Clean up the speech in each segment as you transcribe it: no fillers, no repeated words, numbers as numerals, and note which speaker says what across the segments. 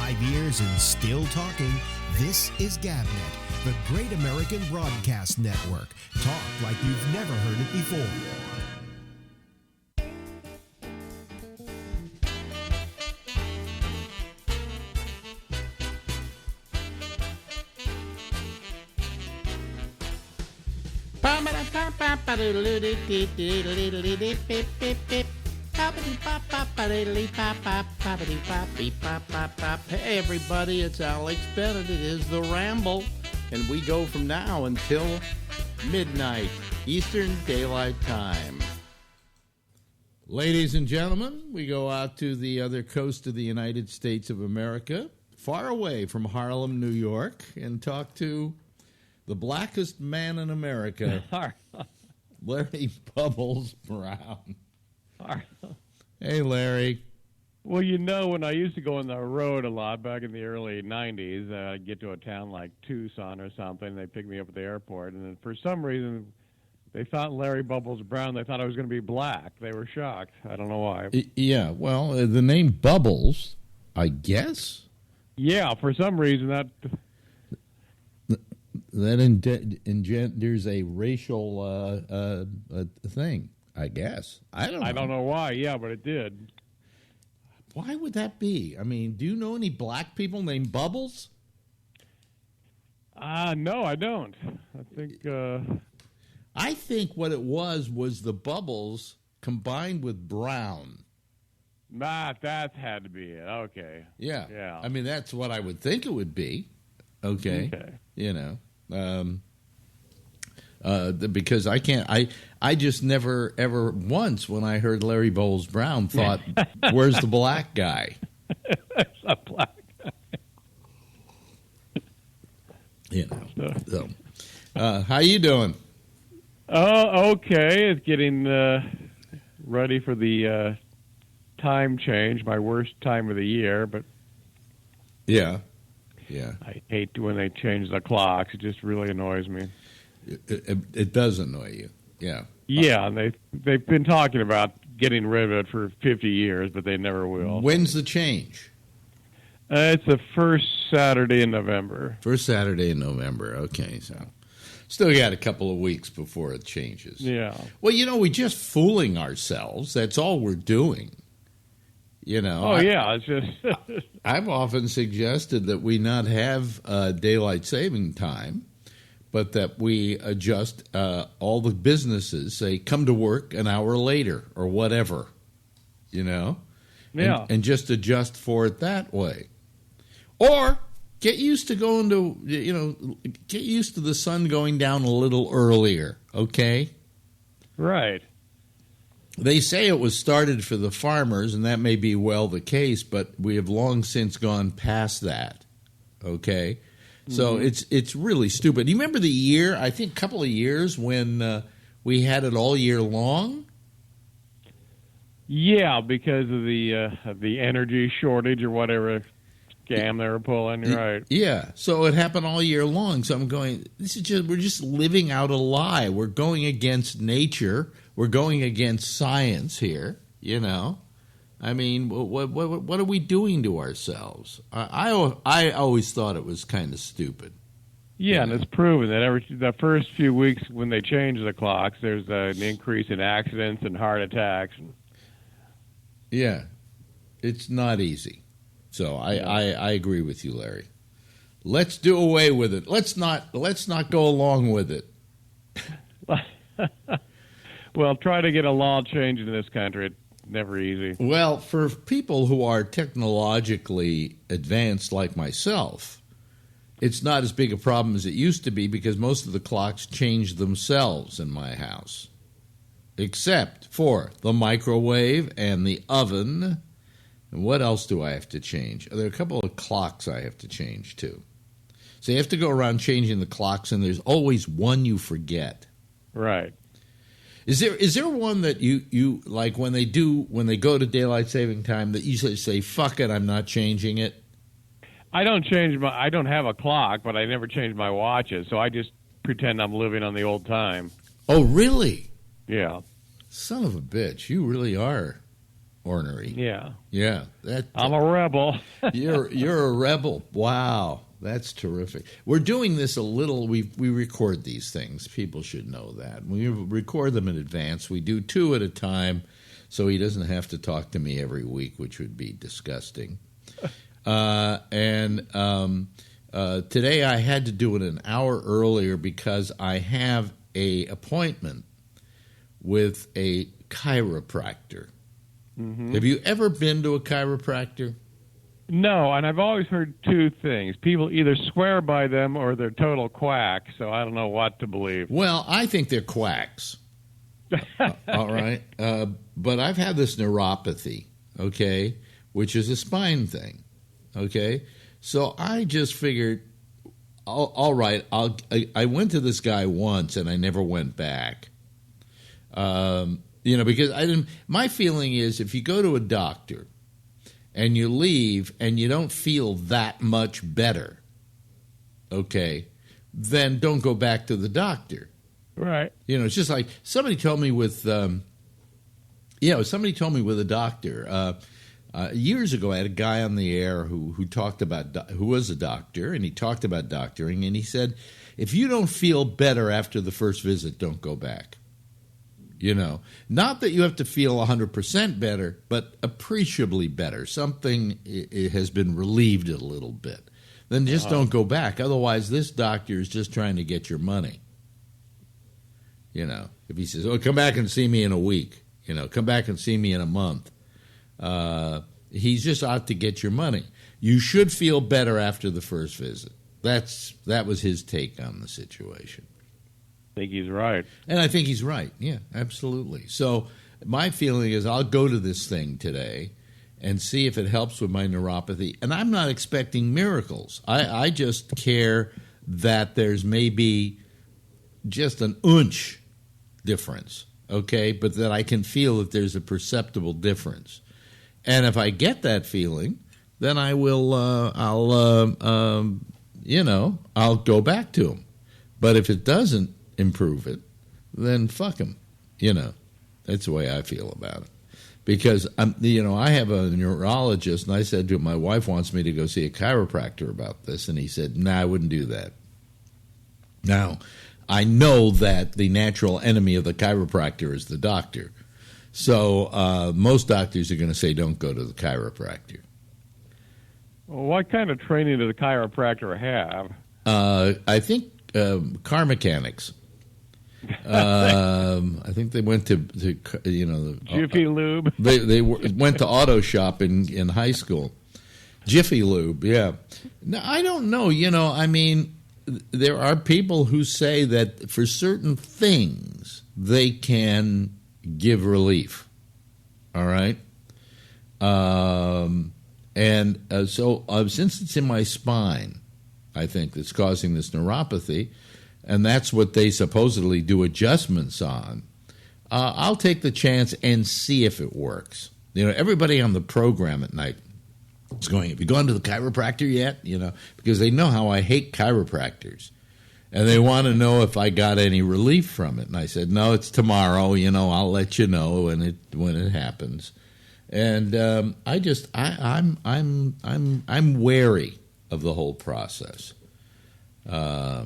Speaker 1: 5 years and still talking. This is GabNet, the Great American Broadcast Network. Talk like you've never heard it before.
Speaker 2: Hey everybody, it's Alex Bennett. It is the Ramble, and we go from now until midnight Eastern Daylight Time. Ladies and gentlemen, we go out to the other coast of the United States of America, far away from Harlem, New York, and talk to the blackest man in America, Larry Bubbles Brown. Hey, Larry.
Speaker 3: Well, you know, when I used to go on the road a lot back in the early 90s, I'd get to a town like Tucson or something, they'd pick me up at the airport, and then for some reason, they thought Larry Bubbles Brown, they thought I was going to be black. They were shocked. I don't know why.
Speaker 2: Yeah, well, the name Bubbles, I guess?
Speaker 3: Yeah, for some reason, that
Speaker 2: engenders a racial thing, I guess. I don't
Speaker 3: know why, yeah, but it did.
Speaker 2: Why would that be? I mean, do you know any black people named Bubbles?
Speaker 3: No, I don't.
Speaker 2: I think what it was the bubbles combined with brown.
Speaker 3: That had to be it. Okay.
Speaker 2: Yeah. I mean, that's what I would think it would be. Okay. You know, because I can't. I just never ever once when I heard Larry Bowles Brown thought, "Where's the black guy?"
Speaker 3: There's a black guy.
Speaker 2: You know. So, how you doing?
Speaker 3: Oh, okay. It's getting ready for the time change. My worst time of the year, but
Speaker 2: yeah.
Speaker 3: I hate when they change the clocks. It just really annoys me.
Speaker 2: It does annoy you. Yeah.
Speaker 3: Yeah, and they've been talking about getting rid of it for 50 years, but they never will.
Speaker 2: When's the change?
Speaker 3: It's the first Saturday in November.
Speaker 2: First Saturday in November. Okay, so still got a couple of weeks before it changes.
Speaker 3: Yeah.
Speaker 2: Well, you know, we're just fooling ourselves. That's all we're doing. You know.
Speaker 3: It's just.
Speaker 2: I've often suggested that we not have daylight saving time, but that we adjust all the businesses, say, come to work an hour later or whatever, you know?
Speaker 3: Yeah.
Speaker 2: And just adjust for it that way. Or get used to get used to the sun going down a little earlier, okay?
Speaker 3: Right.
Speaker 2: They say it was started for the farmers, and that may be well the case, but we have long since gone past that, okay? So it's really stupid. Do you remember the year, I think a couple of years, when we had it all year long?
Speaker 3: Yeah, because of the energy shortage or whatever scam they were pulling, right?
Speaker 2: Yeah, so it happened all year long. So I'm going, we're just living out a lie. We're going against nature. We're going against science here, you know. I mean, what are we doing to ourselves? I always thought it was kind of stupid.
Speaker 3: Yeah, and it's proven that the first few weeks when they change the clocks, there's an increase in accidents and heart attacks.
Speaker 2: Yeah, it's not easy. So I agree with you, Larry. Let's do away with it. Let's not go along with it.
Speaker 3: Well, try to get a law changed in this country. It's never easy.
Speaker 2: Well, for people who are technologically advanced like myself, it's not as big a problem as it used to be because most of the clocks change themselves in my house, except for the microwave and the oven. And what else do I have to change? There are a couple of clocks I have to change, too. So you have to go around changing the clocks, and there's always one you forget.
Speaker 3: Right.
Speaker 2: Is there one that you like when they go to daylight saving time that you say fuck it, I'm not changing it?
Speaker 3: I don't have a clock, but I never change my watches, so I just pretend I'm living on the old time.
Speaker 2: Oh, really?
Speaker 3: Yeah.
Speaker 2: Son of a bitch, you really are. ornery.
Speaker 3: Yeah.
Speaker 2: Yeah.
Speaker 3: I'm a rebel.
Speaker 2: You're a rebel. Wow. That's terrific. We're doing this a little. We record these things. People should know that. We record them in advance. We do 2 at a time, so he doesn't have to talk to me every week, which would be disgusting. Today I had to do it an hour earlier because I have a appointment with a chiropractor. Mm-hmm. Have you ever been to a chiropractor?
Speaker 3: No, and I've always heard 2 things. People either swear by them or they're total quacks, so I don't know what to believe.
Speaker 2: Well, I think they're quacks. All right. But I've had this neuropathy, okay, which is a spine thing, okay? So I just figured, all right, I went to this guy once and I never went back. Because I didn't. My feeling is if you go to a doctor and you leave and you don't feel that much better, okay, then don't go back to the doctor.
Speaker 3: Right.
Speaker 2: It's just like somebody told me with a doctor years ago. I had a guy on the air who was a doctor, and he talked about doctoring, and he said, if you don't feel better after the first visit, don't go back. Not that you have to feel 100% better, but appreciably better. Something has been relieved a little bit. Then just don't go back. Otherwise, this doctor is just trying to get your money. If he says, come back and see me in a week, come back and see me in a month. He's just out to get your money. You should feel better after the first visit. That was his take on the situation.
Speaker 3: I think he's right.
Speaker 2: And I think he's right. Yeah, absolutely. So my feeling is I'll go to this thing today and see if it helps with my neuropathy. And I'm not expecting miracles. I just care that there's maybe just an inch difference, okay? But that I can feel that there's a perceptible difference. And if I get that feeling, then I will, I'll go back to him. But if it doesn't improve it, then fuck him. That's the way I feel about it. Because I have a neurologist, and I said to him, my wife wants me to go see a chiropractor about this, and he said, I wouldn't do that. Now, I know that the natural enemy of the chiropractor is the doctor. So most doctors are going to say, don't go to the chiropractor.
Speaker 3: Well, what kind of training does a chiropractor have?
Speaker 2: I think car mechanics. I think they went to
Speaker 3: Jiffy Lube.
Speaker 2: They went to auto shop in high school. Jiffy Lube, yeah. Now, I don't know. There are people who say that for certain things they can give relief. All right? So since it's in my spine, I think, that's causing this neuropathy, and that's what they supposedly do adjustments on, I'll take the chance and see if it works. Everybody on the program at night is going, have you gone to the chiropractor yet? Because they know how I hate chiropractors. And they want to know if I got any relief from it. And I said, no, it's tomorrow. I'll let you know when it happens. And I'm wary of the whole process. But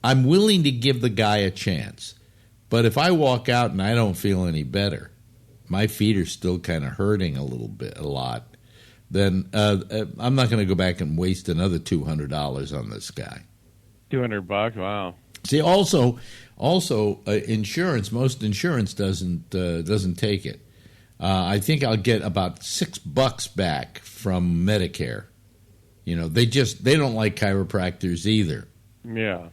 Speaker 2: I'm willing to give the guy a chance. But if I walk out and I don't feel any better, my feet are still kind of hurting a lot, then I'm not going to go back and waste another $200 on this guy.
Speaker 3: $200, wow.
Speaker 2: See, also insurance. Most insurance doesn't take it. I think I'll get about $6 back from Medicare. They don't like chiropractors either.
Speaker 3: Yeah.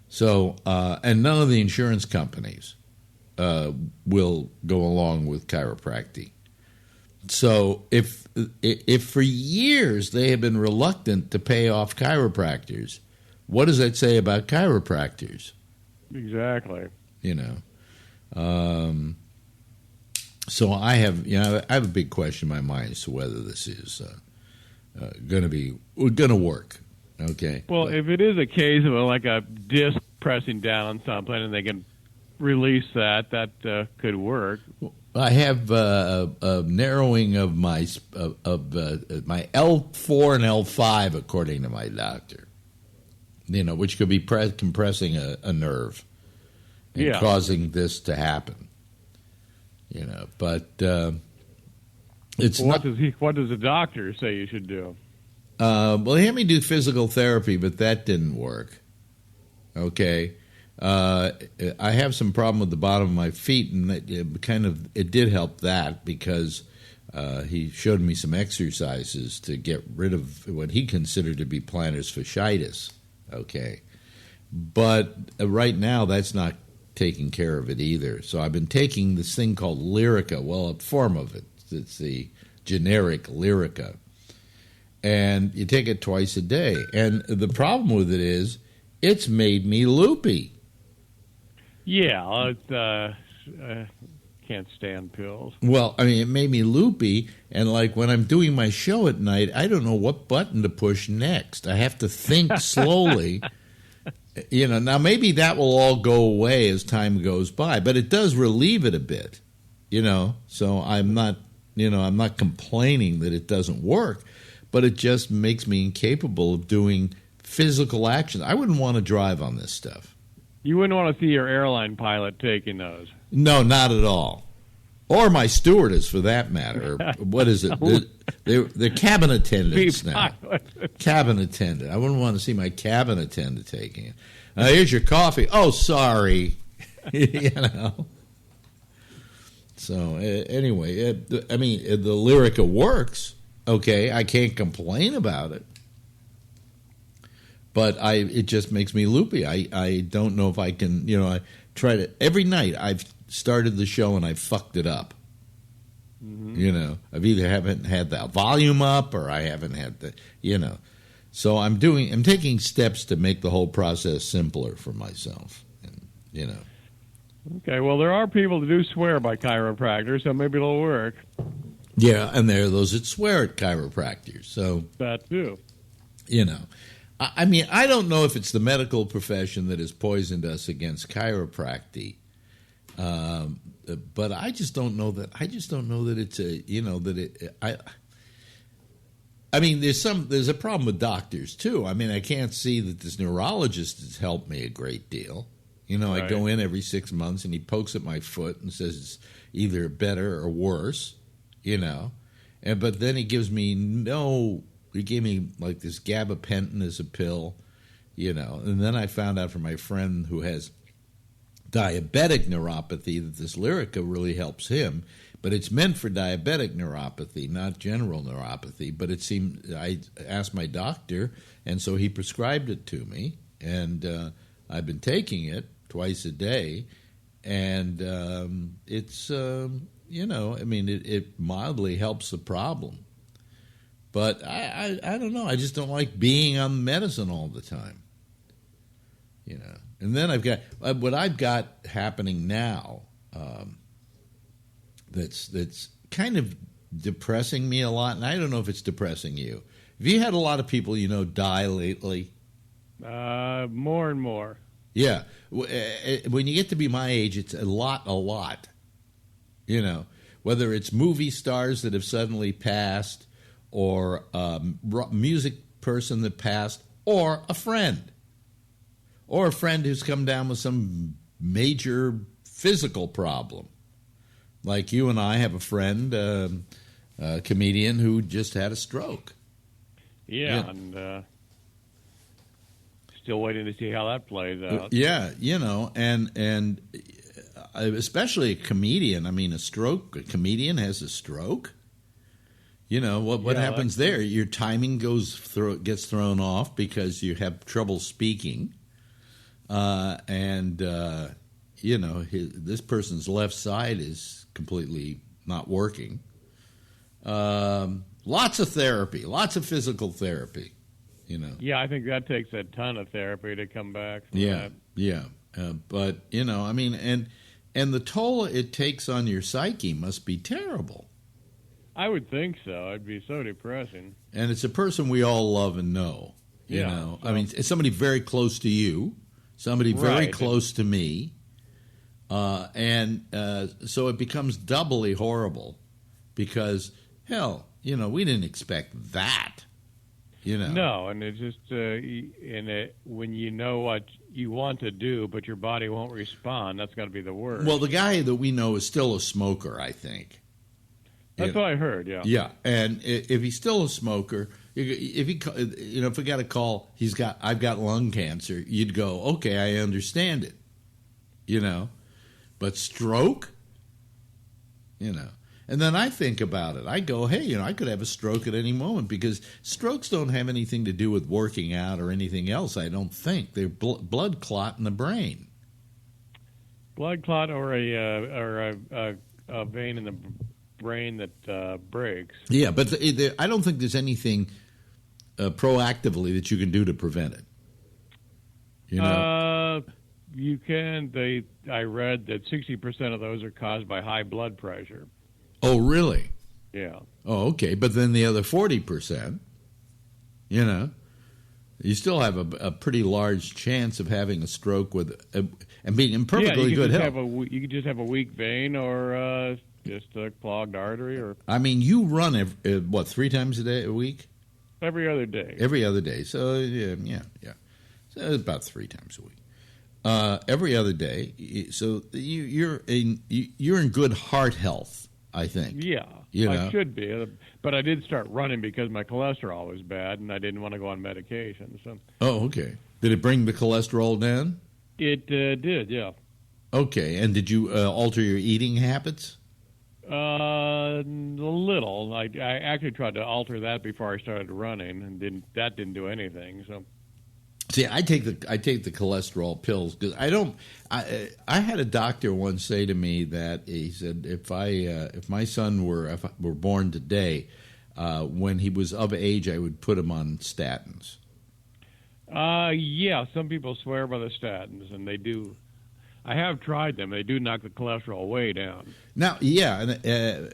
Speaker 2: So, and none of the insurance companies will go along with chiropractic. So, if for years they have been reluctant to pay off chiropractors, what does that say about chiropractors?
Speaker 3: Exactly.
Speaker 2: So I have a big question in my mind as to whether this is going to work. Okay.
Speaker 3: Well, if it is a case of like a disc pressing down on something, and they can release that could work.
Speaker 2: I have a narrowing of my my L4 and L5, according to my doctor. Which could be compressing a nerve and causing this to happen. But it's
Speaker 3: what does the doctor say you should do?
Speaker 2: Well, he had me do physical therapy, but that didn't work. Okay. I have some problem with the bottom of my feet, and it did help that because he showed me some exercises to get rid of what he considered to be plantar fasciitis. Okay, but right now that's not taking care of it either. So I've been taking this thing called Lyrica. Well, a form of it. It's the generic Lyrica, and you take it twice a day. And the problem with it is it's made me loopy.
Speaker 3: Yeah, can't stand pills.
Speaker 2: Well, I mean, it made me loopy, and like when I'm doing my show at night, I don't know what button to push next. I have to think slowly. Now maybe that will all go away as time goes by, but it does relieve it a bit. So I'm not complaining that it doesn't work, but it just makes me incapable of doing physical action. I wouldn't want to drive on this stuff.
Speaker 3: You wouldn't want to see your airline pilot taking those.
Speaker 2: No, not at all. Or my stewardess, for that matter. What is it? They're cabin attendants now. Cabin attendant. I wouldn't want to see my cabin attendant taking it. Here's your coffee. Oh, sorry. So, anyway, the Lyrica works. Okay, I can't complain about it. But it just makes me loopy. I don't know if I can, I try to, every night I've started the show and I've fucked it up. Mm-hmm. I've either haven't had the volume up or I haven't had the, So I'm taking steps to make the whole process simpler for myself. And,
Speaker 3: Okay, well, there are people that do swear by chiropractors, so maybe it'll work.
Speaker 2: Yeah, and there are those that swear at chiropractors. So
Speaker 3: that too.
Speaker 2: I mean, I don't know if it's the medical profession that has poisoned us against chiropractic, but I just don't know that. I just don't know that it's I mean, there's a problem with doctors too. I mean, I can't see that this neurologist has helped me a great deal. Right. I go in every 6 months and he pokes at my foot and says it's either better or worse. But then he gives me He gave me like this gabapentin as a pill, and then I found out from my friend who has diabetic neuropathy that this Lyrica really helps him, but it's meant for diabetic neuropathy, not general neuropathy. But it seemed, I asked my doctor, and so he prescribed it to me, and I've been taking it twice a day, and it's, it mildly helps the problem. But I don't know. I just don't like being on medicine all the time. And then I've got what I've got happening now. That's kind of depressing me a lot, and I don't know if it's depressing you. Have you had a lot of people die lately?
Speaker 3: More and more.
Speaker 2: Yeah. When you get to be my age, it's a lot. Whether it's movie stars that have suddenly passed, or a music person that passed, or a friend who's come down with some major physical problem. Like you and I have a friend, a comedian, who just had a stroke.
Speaker 3: Yeah. And still waiting to see how that plays out.
Speaker 2: Yeah, and especially a comedian. I mean, a comedian has a stroke. What happens there? Your timing gets thrown off because you have trouble speaking, this person's left side is completely not working. Lots of therapy, lots of physical therapy.
Speaker 3: Yeah, I think that takes a ton of therapy to come back from that.
Speaker 2: Yeah. But I mean, and the toll it takes on your psyche must be terrible.
Speaker 3: I would think so. It'd be so depressing.
Speaker 2: And it's a person we all love and know. You know, I mean, it's somebody very close to you, somebody very close to me. So it becomes doubly horrible because, hell, we didn't expect that.
Speaker 3: No, and it's just when you know what you want to do, but your body won't respond, that's got to be the worst.
Speaker 2: Well, the guy that we know is still a smoker, I think.
Speaker 3: That's what I heard. Yeah.
Speaker 2: Yeah, and if he's still a smoker, if we got a call, I've got lung cancer. You'd go, okay, I understand it. But stroke, And then I think about it. I go, hey, I could have a stroke at any moment because strokes don't have anything to do with working out or anything else, I don't think. They're blood clot in the brain.
Speaker 3: Blood clot or a vein in the brain that breaks.
Speaker 2: Yeah, but I don't think there's anything proactively that you can do to prevent it.
Speaker 3: You can. I read that 60% of those are caused by high blood pressure.
Speaker 2: Oh, really?
Speaker 3: Yeah.
Speaker 2: Oh, okay. But then the other 40%, you still have a pretty large chance of having a stroke and being in perfectly good health.
Speaker 3: You could just have a weak vein or just a clogged artery. Or
Speaker 2: I mean, you run 3 times a week?
Speaker 3: Every other day.
Speaker 2: Every other day. So yeah. So about 3 times a week. Every other day. So you're in good heart health, I think.
Speaker 3: Yeah, I should be. But I did start running because my cholesterol was bad, and I didn't want to go on medication. So.
Speaker 2: Oh, okay. Did it bring the cholesterol down?
Speaker 3: It did, yeah.
Speaker 2: Okay, and did you alter your eating habits?
Speaker 3: A little. I actually tried to alter that before I started running, and that didn't do anything. So.
Speaker 2: See, I take the cholesterol pills because I had a doctor once say to me that he said if my son were born today, when he was of age, I would put him on statins.
Speaker 3: Yeah, some people swear by the statins, and they do. I have tried them. They do knock the cholesterol way down.
Speaker 2: Now, yeah, and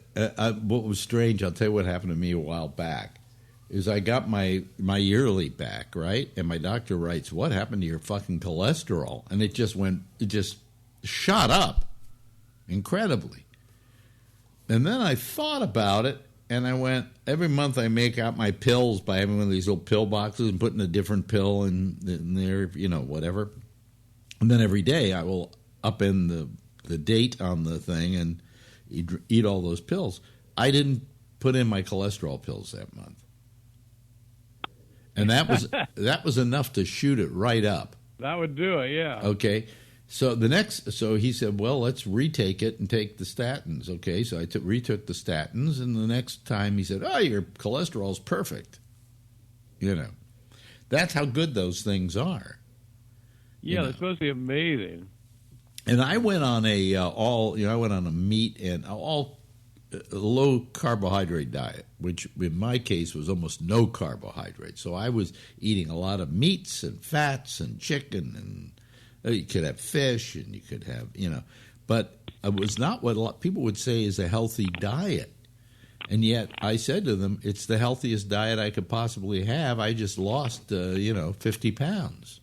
Speaker 2: what was strange, I'll tell you what happened to me a while back. Is I got my yearly back, right? And my doctor writes, what happened to your fucking cholesterol? And it just shot up incredibly. And then I thought about it, and I went, every month I make out my pills by having one of these little pill boxes and putting a different pill in there, whatever. And then every day I will up in the date on the thing and eat all those pills. I didn't put in my cholesterol pills that month. And that was enough to shoot it right up.
Speaker 3: That would do it, yeah.
Speaker 2: Okay. So he said, well, let's retake it and take the statins. Okay. So I retook the statins, and the next time he said, oh, your cholesterol's perfect. That's how good those things are.
Speaker 3: Yeah, they're supposed to be amazing.
Speaker 2: And I went on a meat and all low carbohydrate diet, which in my case was almost no carbohydrate. So I was eating a lot of meats and fats and chicken, and you could have fish, and you could have, but it was not what a lot of people would say is a healthy diet. And yet I said to them, it's the healthiest diet I could possibly have. I just lost, 50 pounds.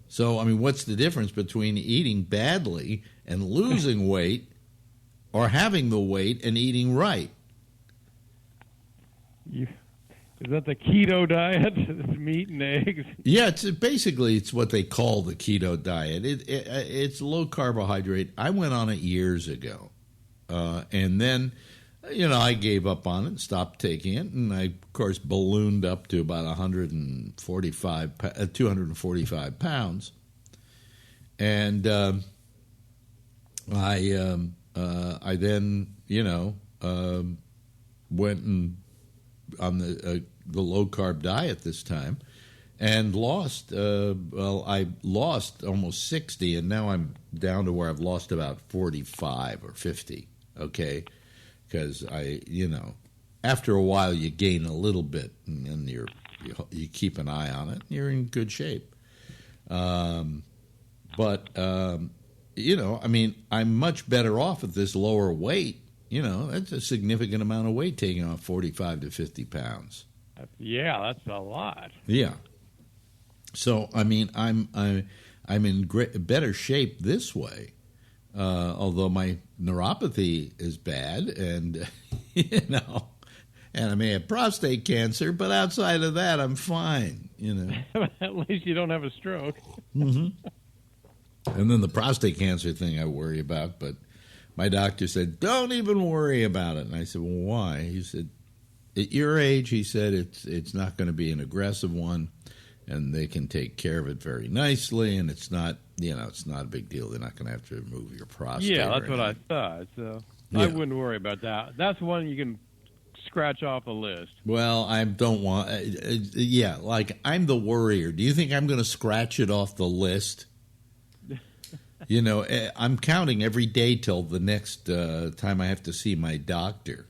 Speaker 2: So, I mean, what's the difference between eating badly and losing weight or having the weight and eating right?
Speaker 3: Is that the keto diet? Meat and eggs?
Speaker 2: Yeah, it's what they call the keto diet. It's low carbohydrate. I went on it years ago. And then, I gave up on it and stopped taking it. And I, of course, ballooned up to about 245 pounds. And I then, went and on the low carb diet this time, and lost. I lost almost 60, and now I'm down to where I've lost about 45 or 50. Okay, because after a while you gain a little bit, and then you keep an eye on it, and you're in good shape. But I mean, I'm much better off at this lower weight. That's a significant amount of weight, taking off 45 to 50 pounds.
Speaker 3: Yeah, that's a lot.
Speaker 2: Yeah. So, I mean, I'm in better shape this way. although my neuropathy is bad, and and I may have prostate cancer, but outside of that, I'm fine.
Speaker 3: At least you don't have a stroke.
Speaker 2: Mm-hmm. And then the prostate cancer thing I worry about, but my doctor said, don't even worry about it. And I said, well, why? He said, at your age, he said, it's not going to be an aggressive one, and they can take care of it very nicely, and it's not a big deal. They're not going to have to remove your prostate.
Speaker 3: Yeah, that's what I thought. So I wouldn't worry about that. That's one you can scratch off the list.
Speaker 2: Well, I don't want. I'm the worrier. Do you think I'm going to scratch it off the list? I'm counting every day till the next time I have to see my doctor.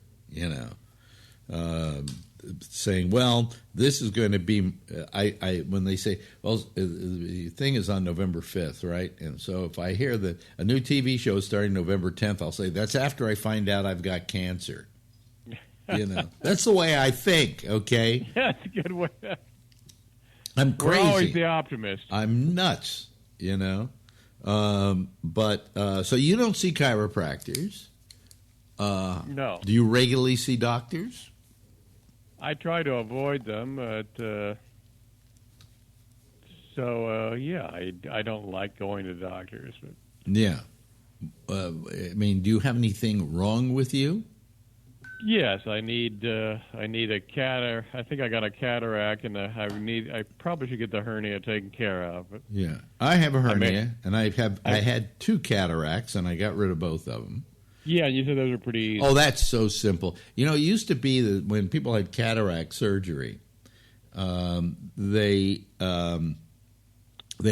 Speaker 2: Saying, well, this is going to be. When they say, well, the thing is on November 5th, right? And so if I hear that a new TV show is starting November 10th, I'll say that's after I find out I've got cancer. That's the way I think. Okay,
Speaker 3: that's a good way.
Speaker 2: I'm crazy.
Speaker 3: We're always the optimist.
Speaker 2: I'm nuts. But so you don't see chiropractors?
Speaker 3: No.
Speaker 2: Do you regularly see doctors?
Speaker 3: I try to avoid them, but I don't like going to doctors. But.
Speaker 2: Yeah. Do you have anything wrong with you?
Speaker 3: Yes, I need a cataract. I think I got a cataract, and I probably should get the hernia taken care of. But
Speaker 2: yeah, I have a hernia, and I had 2 cataracts, and I got rid of both of them.
Speaker 3: Yeah, you said those are pretty easy.
Speaker 2: Oh, that's so simple. It used to be that when people had cataract surgery, they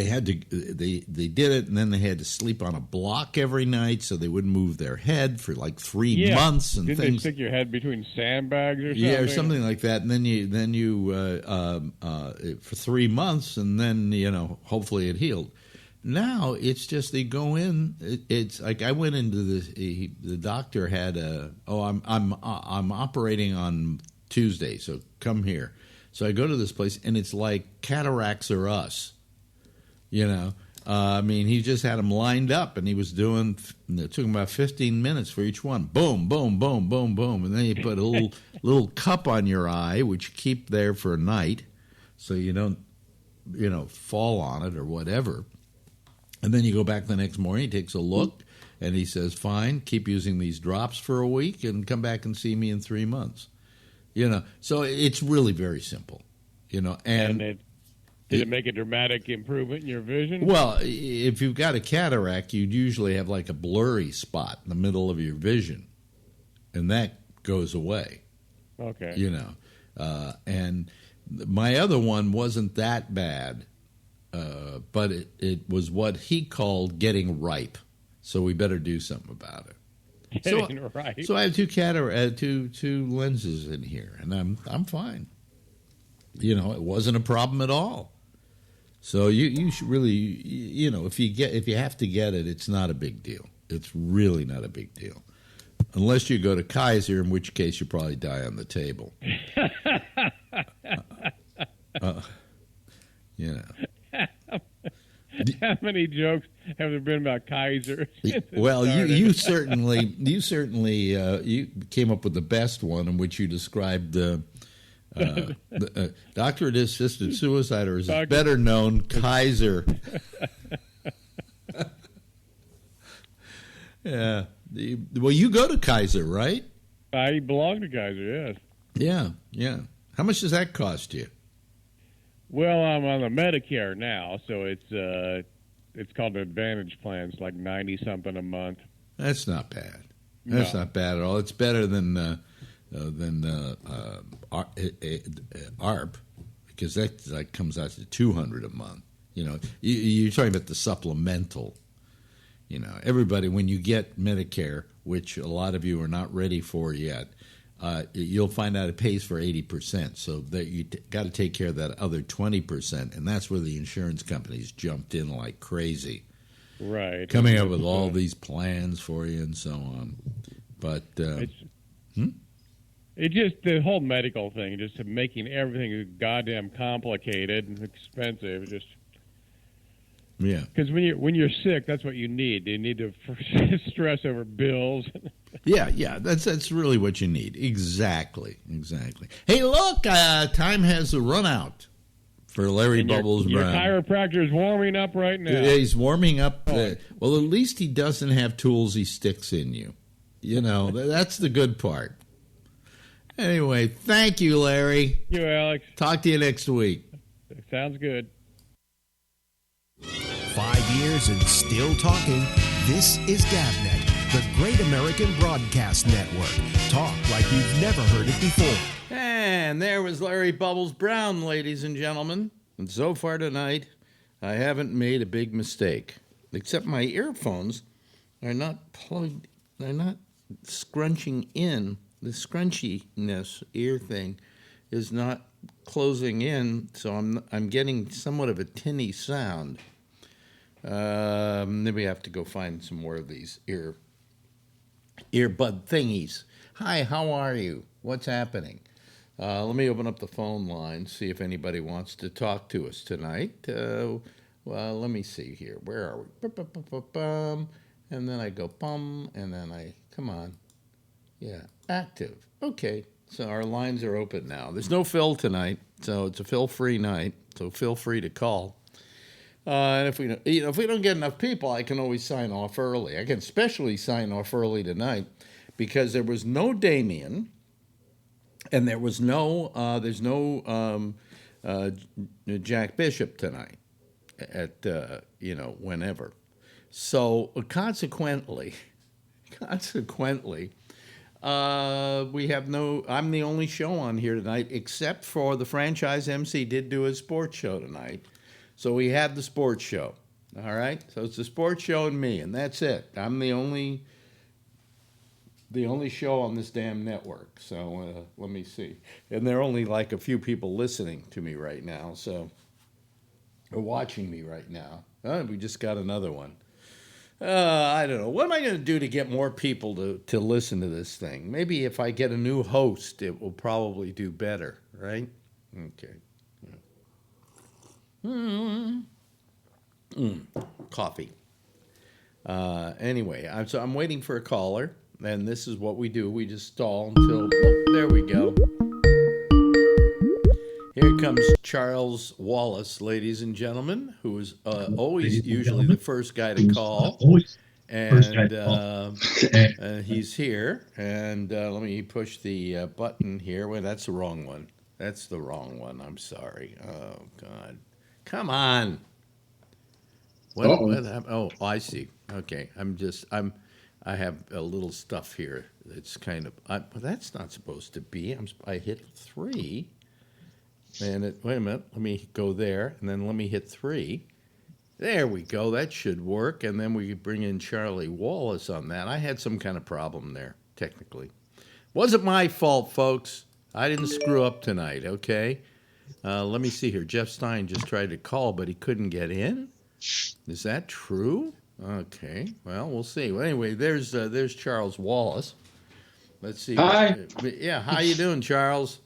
Speaker 2: had to they did it, and then they had to sleep on a block every night so they wouldn't move their head for like 3 months and
Speaker 3: Didn't
Speaker 2: things.
Speaker 3: They stick your head between sandbags or something?
Speaker 2: Yeah, or something like that. And then you for 3 months, and then hopefully it healed. Now it's just they go in. It's like I went into the doctor had I'm operating on Tuesday, so come here. So I go to this place, and it's like Cataracts Are Us. He just had them lined up, and he was doing. It took him about 15 minutes for each one. Boom, boom, boom, boom, boom, and then you put a little cup on your eye, which you keep there for a night, so you don't, fall on it or whatever. And then you go back the next morning. He takes a look, and he says, "Fine, keep using these drops for a week, and come back and see me in 3 months." So it's really very simple.
Speaker 3: Did it make a dramatic improvement in your vision?
Speaker 2: Well, if you've got a cataract, you'd usually have like a blurry spot in the middle of your vision, and that goes away.
Speaker 3: Okay.
Speaker 2: And my other one wasn't that bad, but it was what he called getting ripe. So we better do something about it.
Speaker 3: Getting ripe.
Speaker 2: So I have two lenses in here, and I'm fine. It wasn't a problem at all. So you should really, if you have to get it, it's not a big deal. It's really not a big deal, unless you go to Kaiser, in which case you probably die on the table.
Speaker 3: How many jokes have there been about Kaiser?
Speaker 2: Well, you certainly you came up with the best one, in which you described doctor-assisted suicide, or is better known, Kaiser. Yeah. Well, you go to Kaiser, right?
Speaker 3: I belong to Kaiser, yes.
Speaker 2: Yeah. How much does that cost you?
Speaker 3: Well, I'm on the Medicare now, so it's called an Advantage plan. It's like 90-something a month.
Speaker 2: That's not bad. That's not bad at all. It's better than ARP, because that comes out to $200 a month. You're talking about the supplemental. Everybody, when you get Medicare, which a lot of you are not ready for yet, you'll find out it pays for 80%. So that you got to take care of that other 20%, and that's where the insurance companies jumped in like crazy,
Speaker 3: right?
Speaker 2: Coming up with all these plans for you and so on. But
Speaker 3: it just, the whole medical thing, just making everything goddamn complicated and expensive.
Speaker 2: Yeah.
Speaker 3: Because when you're sick, that's what you need. You need to stress over bills.
Speaker 2: Yeah. That's really what you need. Exactly. Hey, look, time has run out for Larry Bubbles
Speaker 3: Your
Speaker 2: Brown.
Speaker 3: chiropractor is warming up right now.
Speaker 2: Yeah, he's warming up. Well, at least he doesn't have tools he sticks in you. You know, that's the good part. Anyway, thank you, Larry.
Speaker 3: Thank you, Alex.
Speaker 2: Talk to you next week.
Speaker 3: Sounds good.
Speaker 1: 5 years and still talking. This is GabNet, the Great American Broadcast Network. Talk like you've never heard it before.
Speaker 2: And there was Larry Bubbles Brown, ladies and gentlemen. And so far tonight, I haven't made a big mistake. Except my earphones are not plugged. They're not scrunching in. The scrunchiness ear thing is not closing in, so I'm getting somewhat of a tinny sound. Maybe I have to go find some more of these earbud thingies. Hi, how are you? What's happening? Let me open up the phone line, see if anybody wants to talk to us tonight. Well, let me see here. Where are we? And then I go bum, and then come on. Yeah, active. Okay, so our lines are open now. There's no Phil tonight, so it's a Phil-free night, so feel free to call. And if we don't get enough people, I can always sign off early. I can especially sign off early tonight because there was no Damien, and there's no Jack Bishop tonight at whenever. So consequently, we have no. I'm the only show on here tonight, except for the franchise MC did do a sports show tonight. So we had the sports show. All right. So it's the sports show and me, and that's it. I'm the only show on this damn network. So let me see. And there are only like a few people listening to me right now, so or watching me right now. We just got another one. I don't know. What am I going to do to get more people to listen to this thing? Maybe if I get a new host, it will probably do better, right? Okay. Coffee. Anyway, I'm waiting for a caller, and this is what we do. We just stall until... Oh, there we go. Here comes Charles Wallace, ladies and gentlemen, who is always usually the first guy to call. And he's here. And let me push the button here. Wait, that's the wrong one. That's the wrong one. I'm sorry. Oh, God. Come on. What happened? Oh, I see. Okay. I have a little stuff here. It's kind of, but that's not supposed to be. I hit 3. And wait a minute, let me go there, and then let me hit 3. There we go, that should work, and then we could bring in Charlie Wallace on that. I had some kind of problem there, technically. Wasn't my fault, folks. I didn't screw up tonight, okay? Let me see here. Jeff Stein just tried to call, but he couldn't get in? Is that true? Okay, well, we'll see. Well, anyway, there's Charles Wallace. Let's see.
Speaker 4: Hi.
Speaker 2: Yeah, how you doing, Charles?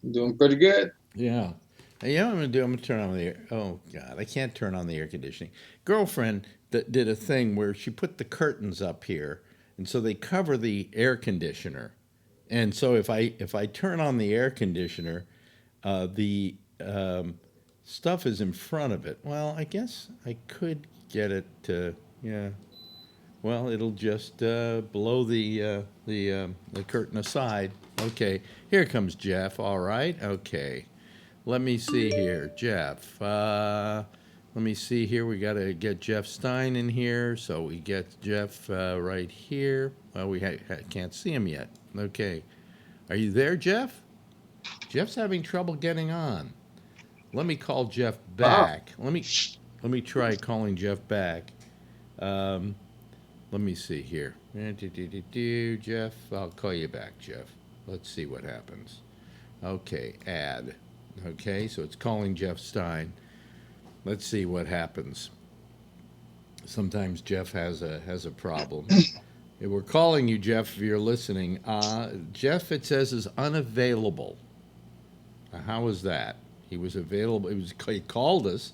Speaker 4: I'm doing pretty good.
Speaker 2: Yeah. Hey, you know what I'm going to do? I'm going to turn on the air. Oh, God, I can't turn on the air conditioning. Girlfriend that did a thing where she put the curtains up here, and so they cover the air conditioner. And so if I turn on the air conditioner, the stuff is in front of it. Well, I guess I could get it to, yeah. Well, it'll just blow the curtain aside. Okay, here comes Jeff. All right, okay. Let me see here, Jeff. Let me see here. We got to get Jeff Stein in here, so we get Jeff right here. Well, we can't see him yet. Okay, are you there, Jeff? Jeff's having trouble getting on. Let me call Jeff back. Let me try calling Jeff back. Let me see here. Jeff, I'll call you back, Jeff. Let's see what happens. Okay, add. Okay, so it's calling Jeff Stein. Let's see what happens. Sometimes Jeff has a problem. We're calling you, Jeff, if you're listening. Jeff, it says, is unavailable. How is that? He was available. He called us.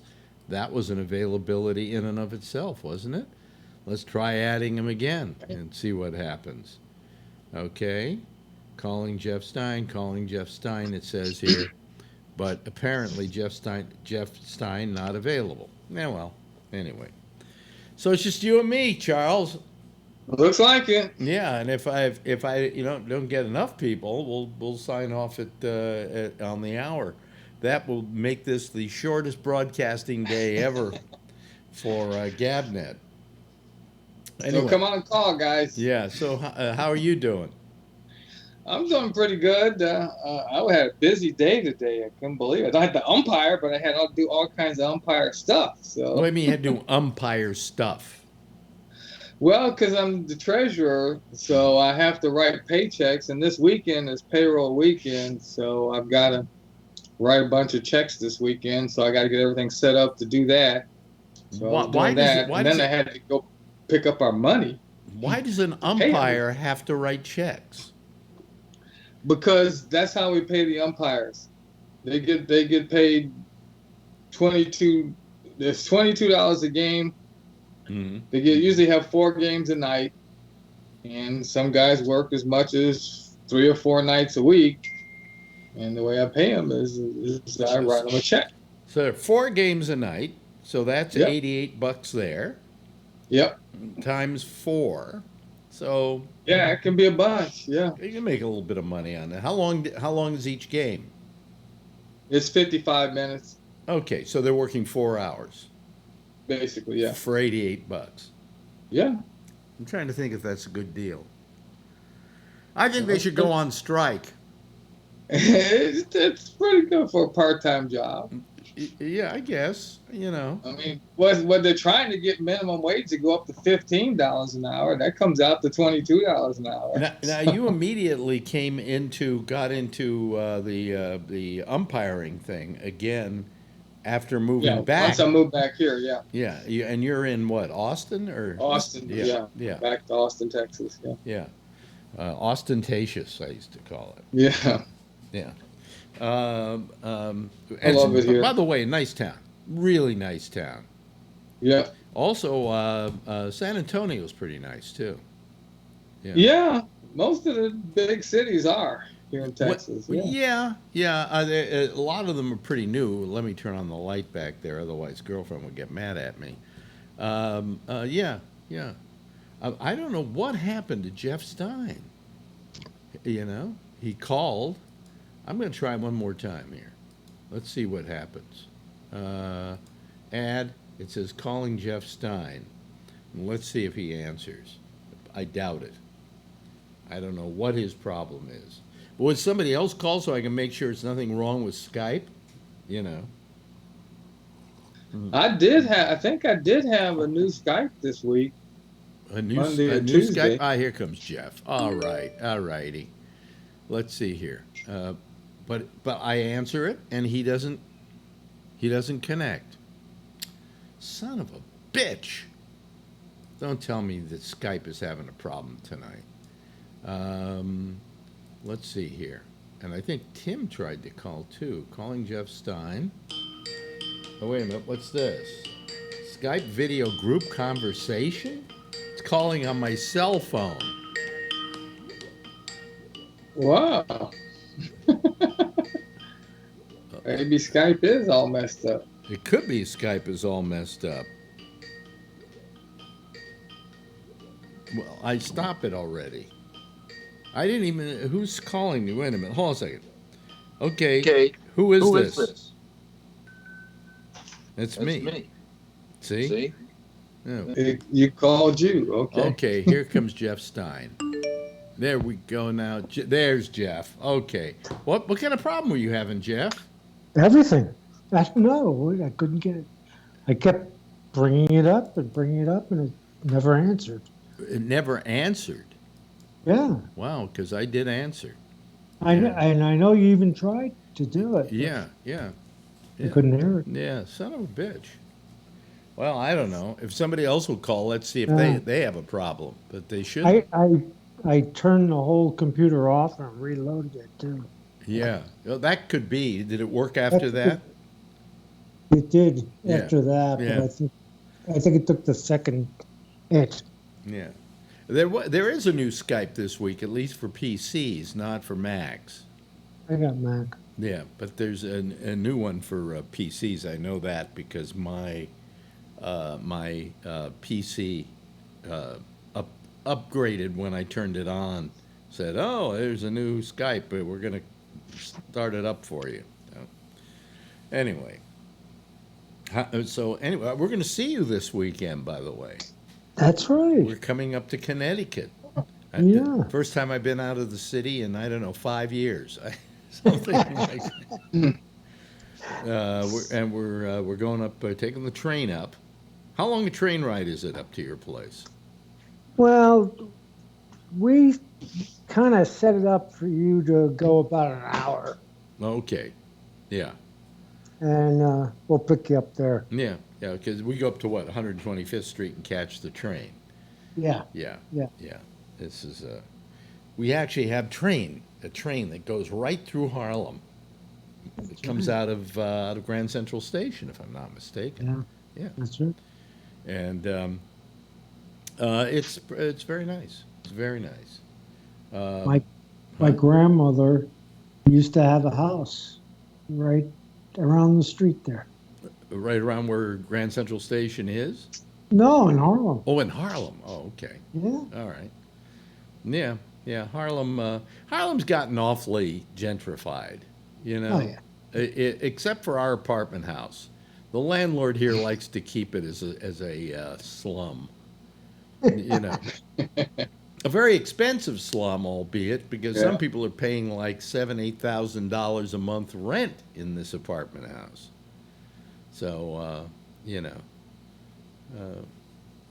Speaker 2: that was an availability in and of itself, wasn't it? Let's try adding him again and see what happens. Okay. Calling Jeff Stein, it says here. But apparently Jeff Stein not available. Yeah, well, anyway. So it's just you and me, Charles.
Speaker 4: Looks like it.
Speaker 2: Yeah, and if I don't get enough people, we'll sign off on the hour. That will make this the shortest broadcasting day ever for GabNet. Anyway.
Speaker 4: So come on and call, guys.
Speaker 2: Yeah. So how are you doing?
Speaker 4: I'm doing pretty good. I had a busy day today. I couldn't believe it. I had to umpire, but I had to do all kinds of umpire stuff. So.
Speaker 2: What do you mean you had to do umpire stuff?
Speaker 4: Well, because I'm the treasurer, so I have to write paychecks, and this weekend is payroll weekend, so I've got to write a bunch of checks this weekend, so I got to get everything set up to do that. So I had to go pick up our money.
Speaker 2: Why does an umpire have to write checks?
Speaker 4: Because that's how we pay the umpires. They get paid $22 a game.
Speaker 2: Mm-hmm.
Speaker 4: They usually have 4 games a night, and some guys work as much as 3 or 4 nights a week. And the way I pay them is I write them a check.
Speaker 2: So 4 games a night, so that's $88 there.
Speaker 4: Yep.
Speaker 2: Times 4, so
Speaker 4: yeah, it can be a bunch. Yeah,
Speaker 2: you can make a little bit of money on that. How long is each game?
Speaker 4: It's 55 minutes.
Speaker 2: Okay, so they're working 4 hours.
Speaker 4: Basically, yeah.
Speaker 2: For $88.
Speaker 4: Yeah.
Speaker 2: I'm trying to think if that's a good deal. I think they should go on strike.
Speaker 4: It's pretty good for a part-time job.
Speaker 2: Yeah, I guess. I
Speaker 4: mean, what they're trying to get minimum wage to go up to $15 an hour. That comes out to $22 an hour.
Speaker 2: Now you immediately got into the umpiring thing again after moving back.
Speaker 4: Once I moved back here, yeah.
Speaker 2: Yeah, and you're in what, Austin or?
Speaker 4: Austin, yeah. Back to Austin, Texas, yeah.
Speaker 2: Yeah, ostentatious, I used to call it.
Speaker 4: Yeah.
Speaker 2: Yeah.
Speaker 4: I love it here.
Speaker 2: By the way, nice town. Really nice town.
Speaker 4: Yeah.
Speaker 2: Also, San Antonio's pretty nice, too.
Speaker 4: Yeah. Most of the big cities are here in Texas.
Speaker 2: Yeah. A lot of them are pretty new. Let me turn on the light back there, otherwise girlfriend would get mad at me. Yeah. I don't know what happened to Jeff Stein. He called. I'm going to try one more time here. Let's see what happens. It says calling Jeff Stein. And let's see if he answers. I doubt it. I don't know what his problem is. But would somebody else call so I can make sure it's nothing wrong with Skype?
Speaker 4: I think I did have a new Skype this week.
Speaker 2: A new Skype? Ah, here comes Jeff. All righty. Let's see here. But I answer it, and he doesn't connect. Son of a bitch! Don't tell me that Skype is having a problem tonight. Let's see here. And I think Tim tried to call, too. Calling Jeff Stein. Oh, wait a minute. What's this? Skype video group conversation? It's calling on my cell phone.
Speaker 4: Wow. Maybe Skype is all messed up.
Speaker 2: It could be Skype is all messed up. Well, I stopped it already. I didn't even... Who's calling me? Wait a minute. Hold on a second. Okay. Who is this? It's me. See?
Speaker 4: Yeah. You called you. Okay.
Speaker 2: Okay, here comes Jeff Stein. There we go now. There's Jeff. Okay. What kind of problem were you having, Jeff?
Speaker 5: Everything. I don't know. I couldn't get it. I kept bringing it up, and it never answered.
Speaker 2: It never answered?
Speaker 5: Yeah.
Speaker 2: Wow, because I did answer.
Speaker 5: I know you even tried to do it.
Speaker 2: Yeah.
Speaker 5: You couldn't hear it.
Speaker 2: Yeah, son of a bitch. Well, I don't know. If somebody else will call, let's see if they have a problem. But they should.
Speaker 5: I turned the whole computer off and reloaded it, too.
Speaker 2: Yeah. Well, that could be. Did it work after that?
Speaker 5: It did
Speaker 2: Yeah.
Speaker 5: after that,
Speaker 2: Yeah.
Speaker 5: but I think it took the second hit.
Speaker 2: Yeah. There is a new Skype this week, at least for PCs, not for Macs.
Speaker 5: I got Mac.
Speaker 2: Yeah, but there's a new one for PCs. I know that because my PC upgraded when I turned it on. Said, "Oh, there's a new Skype, but we're gonna start it up for you." So, anyway, we're gonna see you this weekend. By the way,
Speaker 5: That's right.
Speaker 2: we're coming up to Connecticut.
Speaker 5: Yeah.
Speaker 2: First time I've been out of the city in, I don't know, 5 years. Something like that. We're going up, taking the train up. How long a train ride is it up to your place?
Speaker 5: Well, we kind of set it up for you to go about an hour,
Speaker 2: Okay. Yeah.
Speaker 5: and we'll pick you up there.
Speaker 2: Yeah. Yeah. Because we go up to what, 125th Street and catch the train.
Speaker 5: Yeah.
Speaker 2: Yeah.
Speaker 5: Yeah.
Speaker 2: Yeah. This is we actually have a train that goes right through Harlem. It comes out of Grand Central Station, if I'm not mistaken.
Speaker 5: Yeah.
Speaker 2: Yeah.
Speaker 5: That's right.
Speaker 2: And it's very nice. It's very nice.
Speaker 5: My grandmother used to have a house right around the street there.
Speaker 2: Right around where Grand Central Station is?
Speaker 5: No, in Harlem.
Speaker 2: Oh, in Harlem. Oh, okay.
Speaker 5: Yeah.
Speaker 2: All right. Yeah, yeah. Harlem's gotten awfully gentrified, you know.
Speaker 5: Oh, yeah.
Speaker 2: Except for our apartment house. The landlord here likes to keep it as a slum. You know. A very expensive slum, albeit, because some people are paying like $7,000-8,000 a month rent in this apartment house. So you know,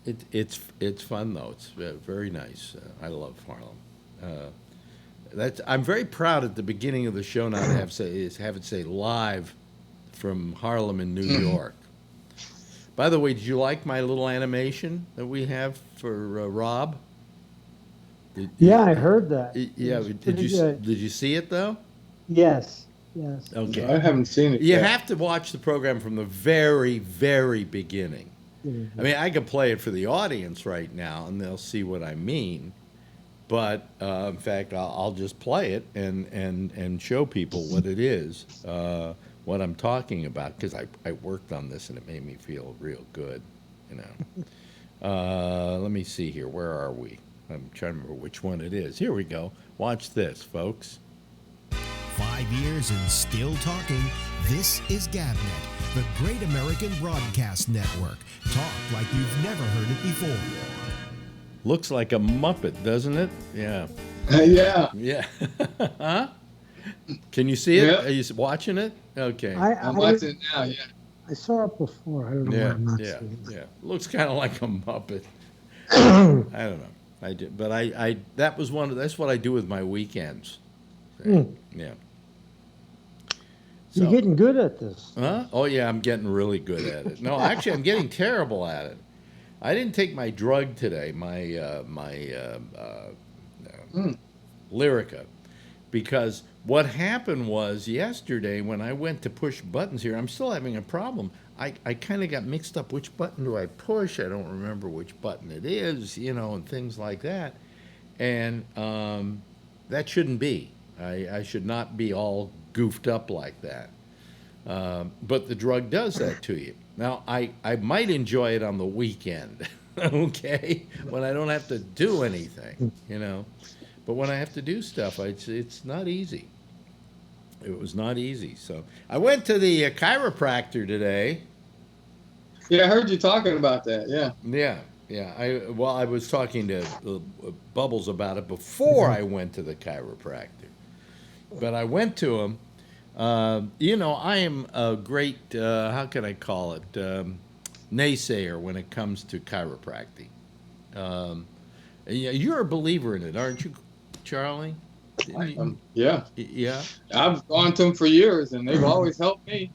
Speaker 2: it's fun though. It's very nice. I love Harlem. I'm very proud at the beginning of the show now to have it say live from Harlem in New York. By the way, did you like my little animation that we have for Rob?
Speaker 5: Yeah, I heard that.
Speaker 2: Yeah, did you see it though?
Speaker 5: Yes. Yes.
Speaker 2: Okay.
Speaker 4: I haven't seen it
Speaker 2: You
Speaker 4: yet.
Speaker 2: have to watch the program from the very, very beginning.
Speaker 5: Mhm.
Speaker 2: I mean, I could play it for the audience right now, and they'll see what I mean. But in fact, I'll just play it and show people what it is, what I'm talking about, because I worked on this and it made me feel real good, you know. Let me see here. Where are we? I'm trying to remember which one it is. Here we go. Watch this, folks.
Speaker 1: 5 years and still talking. This is GabNet, the Great American Broadcast Network. Talk like you've never heard it before.
Speaker 2: Looks like a Muppet, doesn't it? Yeah.
Speaker 4: Yeah.
Speaker 2: Yeah. Huh? Can you see it?
Speaker 4: Yeah.
Speaker 2: Are you watching it? Okay.
Speaker 4: I'm watching it now, yeah.
Speaker 5: I saw it before. I don't know why
Speaker 2: Yeah,
Speaker 5: I'm not
Speaker 2: yeah,
Speaker 5: seeing it.
Speaker 2: yeah. Looks kind of like a Muppet. I don't know. I did, but that's what I do with my weekends. Yeah.
Speaker 5: You're
Speaker 2: So-
Speaker 5: getting good at this.
Speaker 2: Huh? Oh yeah, I'm getting really good at it. No, actually, I'm getting terrible at it. I didn't take my drug today, my Lyrica, because what happened was yesterday when I went to push buttons here, I'm still having a problem. I kind of got mixed up. Which button do I push? I don't remember which button it is, you know, and things like that. And that shouldn't be. I should not be all goofed up like that. But the drug does that to you. Now, I might enjoy it on the weekend, okay, when I don't have to do anything, you know. But when I have to do stuff, it's not easy. It was not easy. So I went to the chiropractor today.
Speaker 4: Yeah, I heard you talking about that, yeah.
Speaker 2: Yeah, yeah. I was talking to Bubbles about it before I went to the chiropractor. But I went to him. You know, I am a great, how can I call it, naysayer when it comes to chiropractic. You're a believer in it, aren't you, Charlie?
Speaker 4: Yeah.
Speaker 2: Yeah.
Speaker 4: I've gone to them for years, and they've always helped me.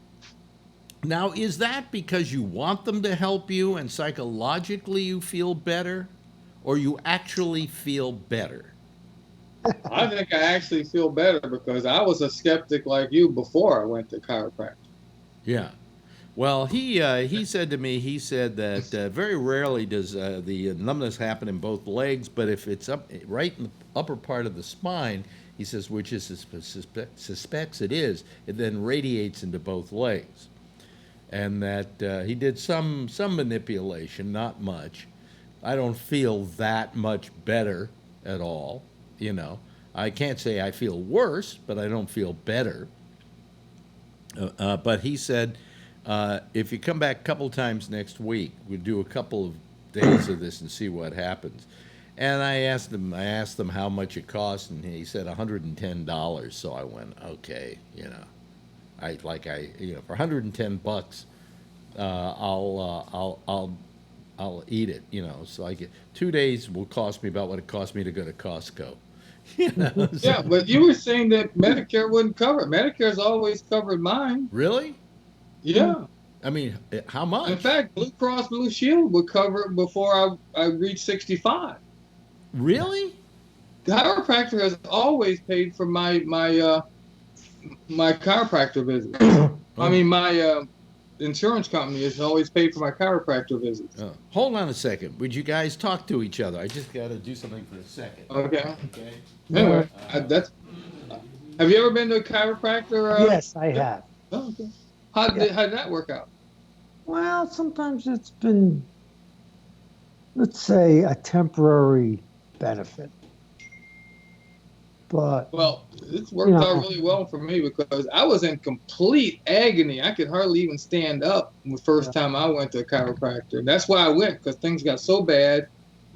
Speaker 2: Now, is that because you want them to help you and psychologically you feel better, or you actually feel better?
Speaker 4: I think I actually feel better because I was a skeptic like you before I went to chiropractic.
Speaker 2: Yeah. Well, he said to me, he said that very rarely does the numbness happen in both legs, but if it's up right in the upper part of the spine, he says, which is suspects it is, it then radiates into both legs, and that he did some manipulation, not much. I don't feel that much better at all, you know. I can't say I feel worse, but I don't feel better. But he said, if you come back a couple times next week, we'll do a couple of days of this and see what happens. And I asked them how much it cost, and he said $110. So I went, okay, you know, for $110, I'll eat it, you know. So I get 2 days will cost me about what it cost me to go to Costco. You know, so.
Speaker 4: Yeah, but you were saying that Medicare wouldn't cover it. Medicare's always covered mine.
Speaker 2: Really?
Speaker 4: Yeah.
Speaker 2: I mean, how much?
Speaker 4: In fact, Blue Cross Blue Shield would cover it before I reached 65.
Speaker 2: Really?
Speaker 4: The chiropractor has always paid for my chiropractor visits. I mean, my insurance company has always paid for my chiropractor visits.
Speaker 2: Oh, hold on a second. Would you guys talk to each other? I just got to do something for a second.
Speaker 4: Okay.
Speaker 2: Okay.
Speaker 4: Anyway, have you ever been to a chiropractor?
Speaker 5: Yes, I have.
Speaker 4: Oh, okay. How did that work out?
Speaker 5: Well, sometimes it's been, let's say, a temporary benefit. But
Speaker 4: well, it's worked out really well for me because I was in complete agony. I could hardly even stand up the first time I went to a chiropractor. That's why I went, because things got so bad.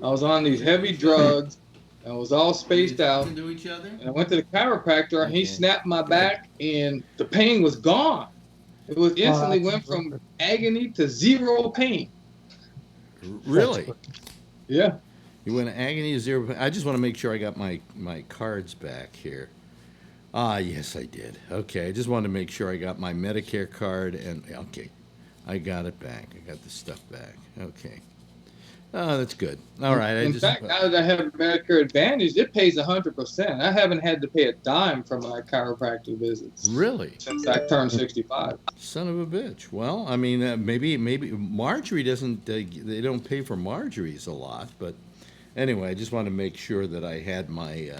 Speaker 4: I was on these heavy drugs. I was all spaced out.
Speaker 2: To each other?
Speaker 4: And I went to the chiropractor, and he snapped my back, and the pain was gone. It was instantly went from agony to zero pain.
Speaker 2: Really?
Speaker 4: Yeah.
Speaker 2: You went agony to zero. I just want to make sure I got my cards back here. Ah, yes, I did. Okay, I just wanted to make sure I got my Medicare card, and okay, I got it back. I got the stuff back. Okay. Oh, that's good. All right.
Speaker 4: In fact, now that I have Medicare Advantage, it pays 100%. I haven't had to pay a dime for my chiropractic visits.
Speaker 2: Really?
Speaker 4: Since I turned 65.
Speaker 2: Son of a bitch. Well, I mean, maybe Marjorie doesn't. They don't pay for Marjorie's a lot, but anyway, I just want to make sure that I had my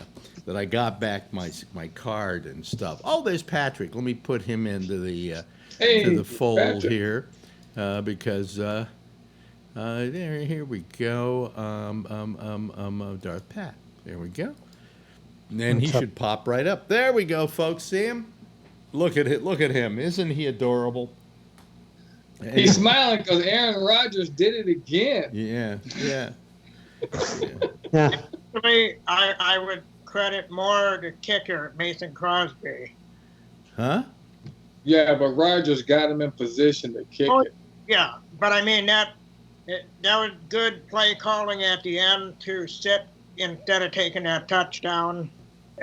Speaker 2: that I got back my card and stuff. Oh, there's Patrick. Let me put him into the to the fold
Speaker 4: Patrick.
Speaker 2: here because. Here we go. Darth Pat. There we go. And then he should pop right up. There we go, folks. See him? Look at it. Look at him. Isn't he adorable?
Speaker 4: He's smiling because Aaron Rodgers did it again.
Speaker 2: Yeah.
Speaker 6: Actually, I would credit more the kicker, Mason Crosby.
Speaker 2: Huh?
Speaker 4: Yeah, but Rodgers got him in position to kick it.
Speaker 6: Yeah, but I mean that was good play calling at the end to sit instead of taking that touchdown.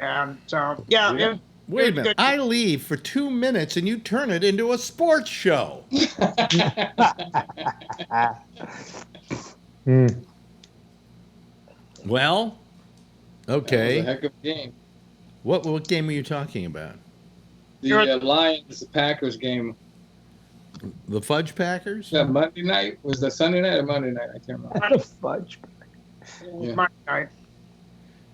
Speaker 6: And so, yeah.
Speaker 2: Wait a minute. I leave for 2 minutes and you turn it into a sports show. Well, okay.
Speaker 4: That was a heck of a game.
Speaker 2: What game were you talking about?
Speaker 4: The Lions-Packers game.
Speaker 2: The Fudge Packers?
Speaker 4: Yeah, Monday night? Was that Sunday night or Monday night? I can't remember.
Speaker 5: Fudge.
Speaker 4: Yeah.
Speaker 6: Monday night.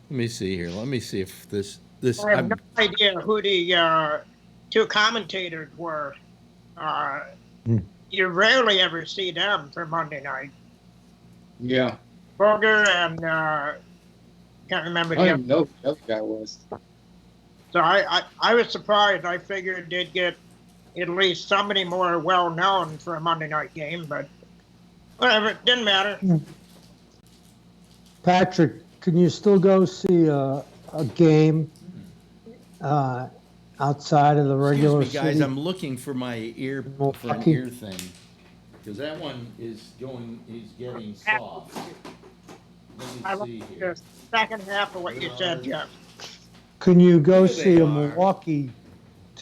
Speaker 2: Let me see here. Let me see if this.
Speaker 6: I have no idea who the two commentators were. You rarely ever see them for Monday night.
Speaker 4: Yeah.
Speaker 6: Berger and can't remember
Speaker 4: I don't
Speaker 6: him.
Speaker 4: even know who the other guy was.
Speaker 6: So I was surprised. I figured they'd get at least somebody more well-known for a Monday night game, but whatever, it didn't matter.
Speaker 5: Patrick, can you still go see a game outside of the regular
Speaker 2: Excuse me, guys.
Speaker 5: city?
Speaker 2: I'm looking for my ear
Speaker 5: Milwaukee?
Speaker 2: thing because that one is getting soft.
Speaker 6: I
Speaker 2: Let me
Speaker 6: like
Speaker 2: see here.
Speaker 6: the second half of what you said, Jeff.
Speaker 5: Can you go
Speaker 2: Here they
Speaker 5: see a
Speaker 2: are.
Speaker 5: Milwaukee?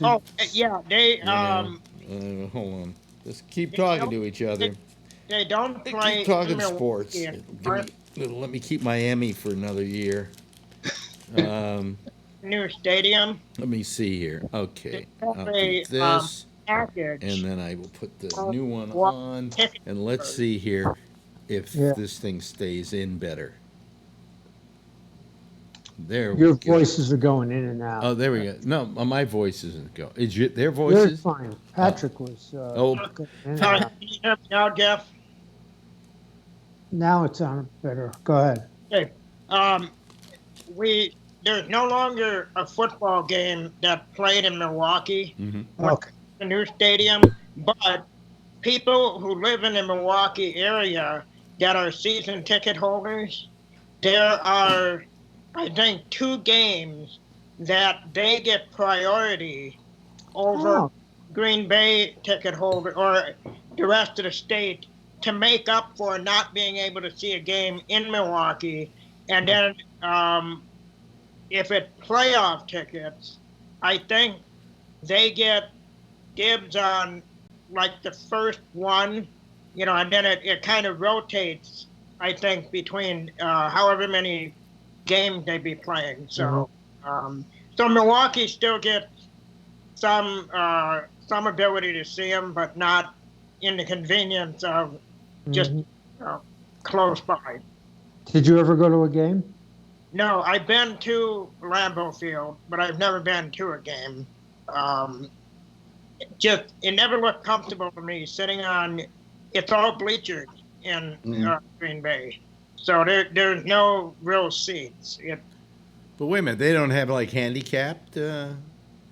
Speaker 6: Oh, yeah, they
Speaker 2: Hold on. Just keep talking to each other.
Speaker 6: they don't play.
Speaker 2: Keep talking
Speaker 6: in
Speaker 2: sports.
Speaker 6: Milwaukee.
Speaker 2: Let me keep Miami for another year.
Speaker 6: New stadium.
Speaker 2: Let me see here. Okay.
Speaker 6: They
Speaker 2: This.
Speaker 6: package.
Speaker 2: And then I will put the new one
Speaker 6: What-
Speaker 2: on, and let's see here if
Speaker 5: Yeah.
Speaker 2: this thing stays in better. There
Speaker 5: Your
Speaker 2: we go.
Speaker 5: voices are going in and out.
Speaker 2: Oh, there we go. No, my voice isn't going. Is their
Speaker 5: Yours
Speaker 2: voices?
Speaker 5: fine. Patrick was.
Speaker 2: Oh.
Speaker 5: Going in and
Speaker 6: Can
Speaker 5: out.
Speaker 6: you hear me now, Jeff?
Speaker 5: Now it sounded better. Go ahead.
Speaker 6: Okay. There's no longer a football game that played in Milwaukee,
Speaker 5: Okay.
Speaker 6: the new stadium, but people who live in the Milwaukee area that are season ticket holders, there are, I think, 2 games that they get priority over
Speaker 5: Oh.
Speaker 6: Green Bay ticket holder or the rest of the state to make up for not being able to see a game in Milwaukee. And then if it's playoff tickets, I think they get dibs on like the first one, and then it kind of rotates, I think, between however many games they be playing. So, so Milwaukee still gets some ability to see them, but not in the convenience of just close by.
Speaker 5: Did you ever go to a game?
Speaker 6: No, I've been to Ramble Field, but I've never been to a game. It never looked comfortable to me sitting on. It's all bleachers in Green Bay, so there's no real seats.
Speaker 2: But wait a minute, they don't have like handicapped, or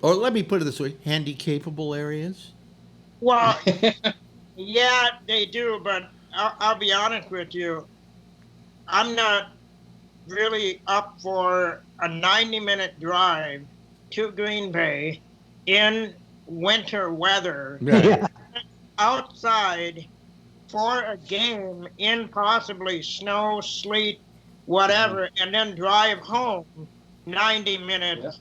Speaker 2: let me put it this way, handy-capable areas?
Speaker 6: Well, yeah, they do, but I'll be honest with you, I'm not really up for a 90-minute drive to Green Bay in winter weather
Speaker 2: Right.
Speaker 6: outside for a game in possibly snow, sleet, whatever, and then drive home 90 minutes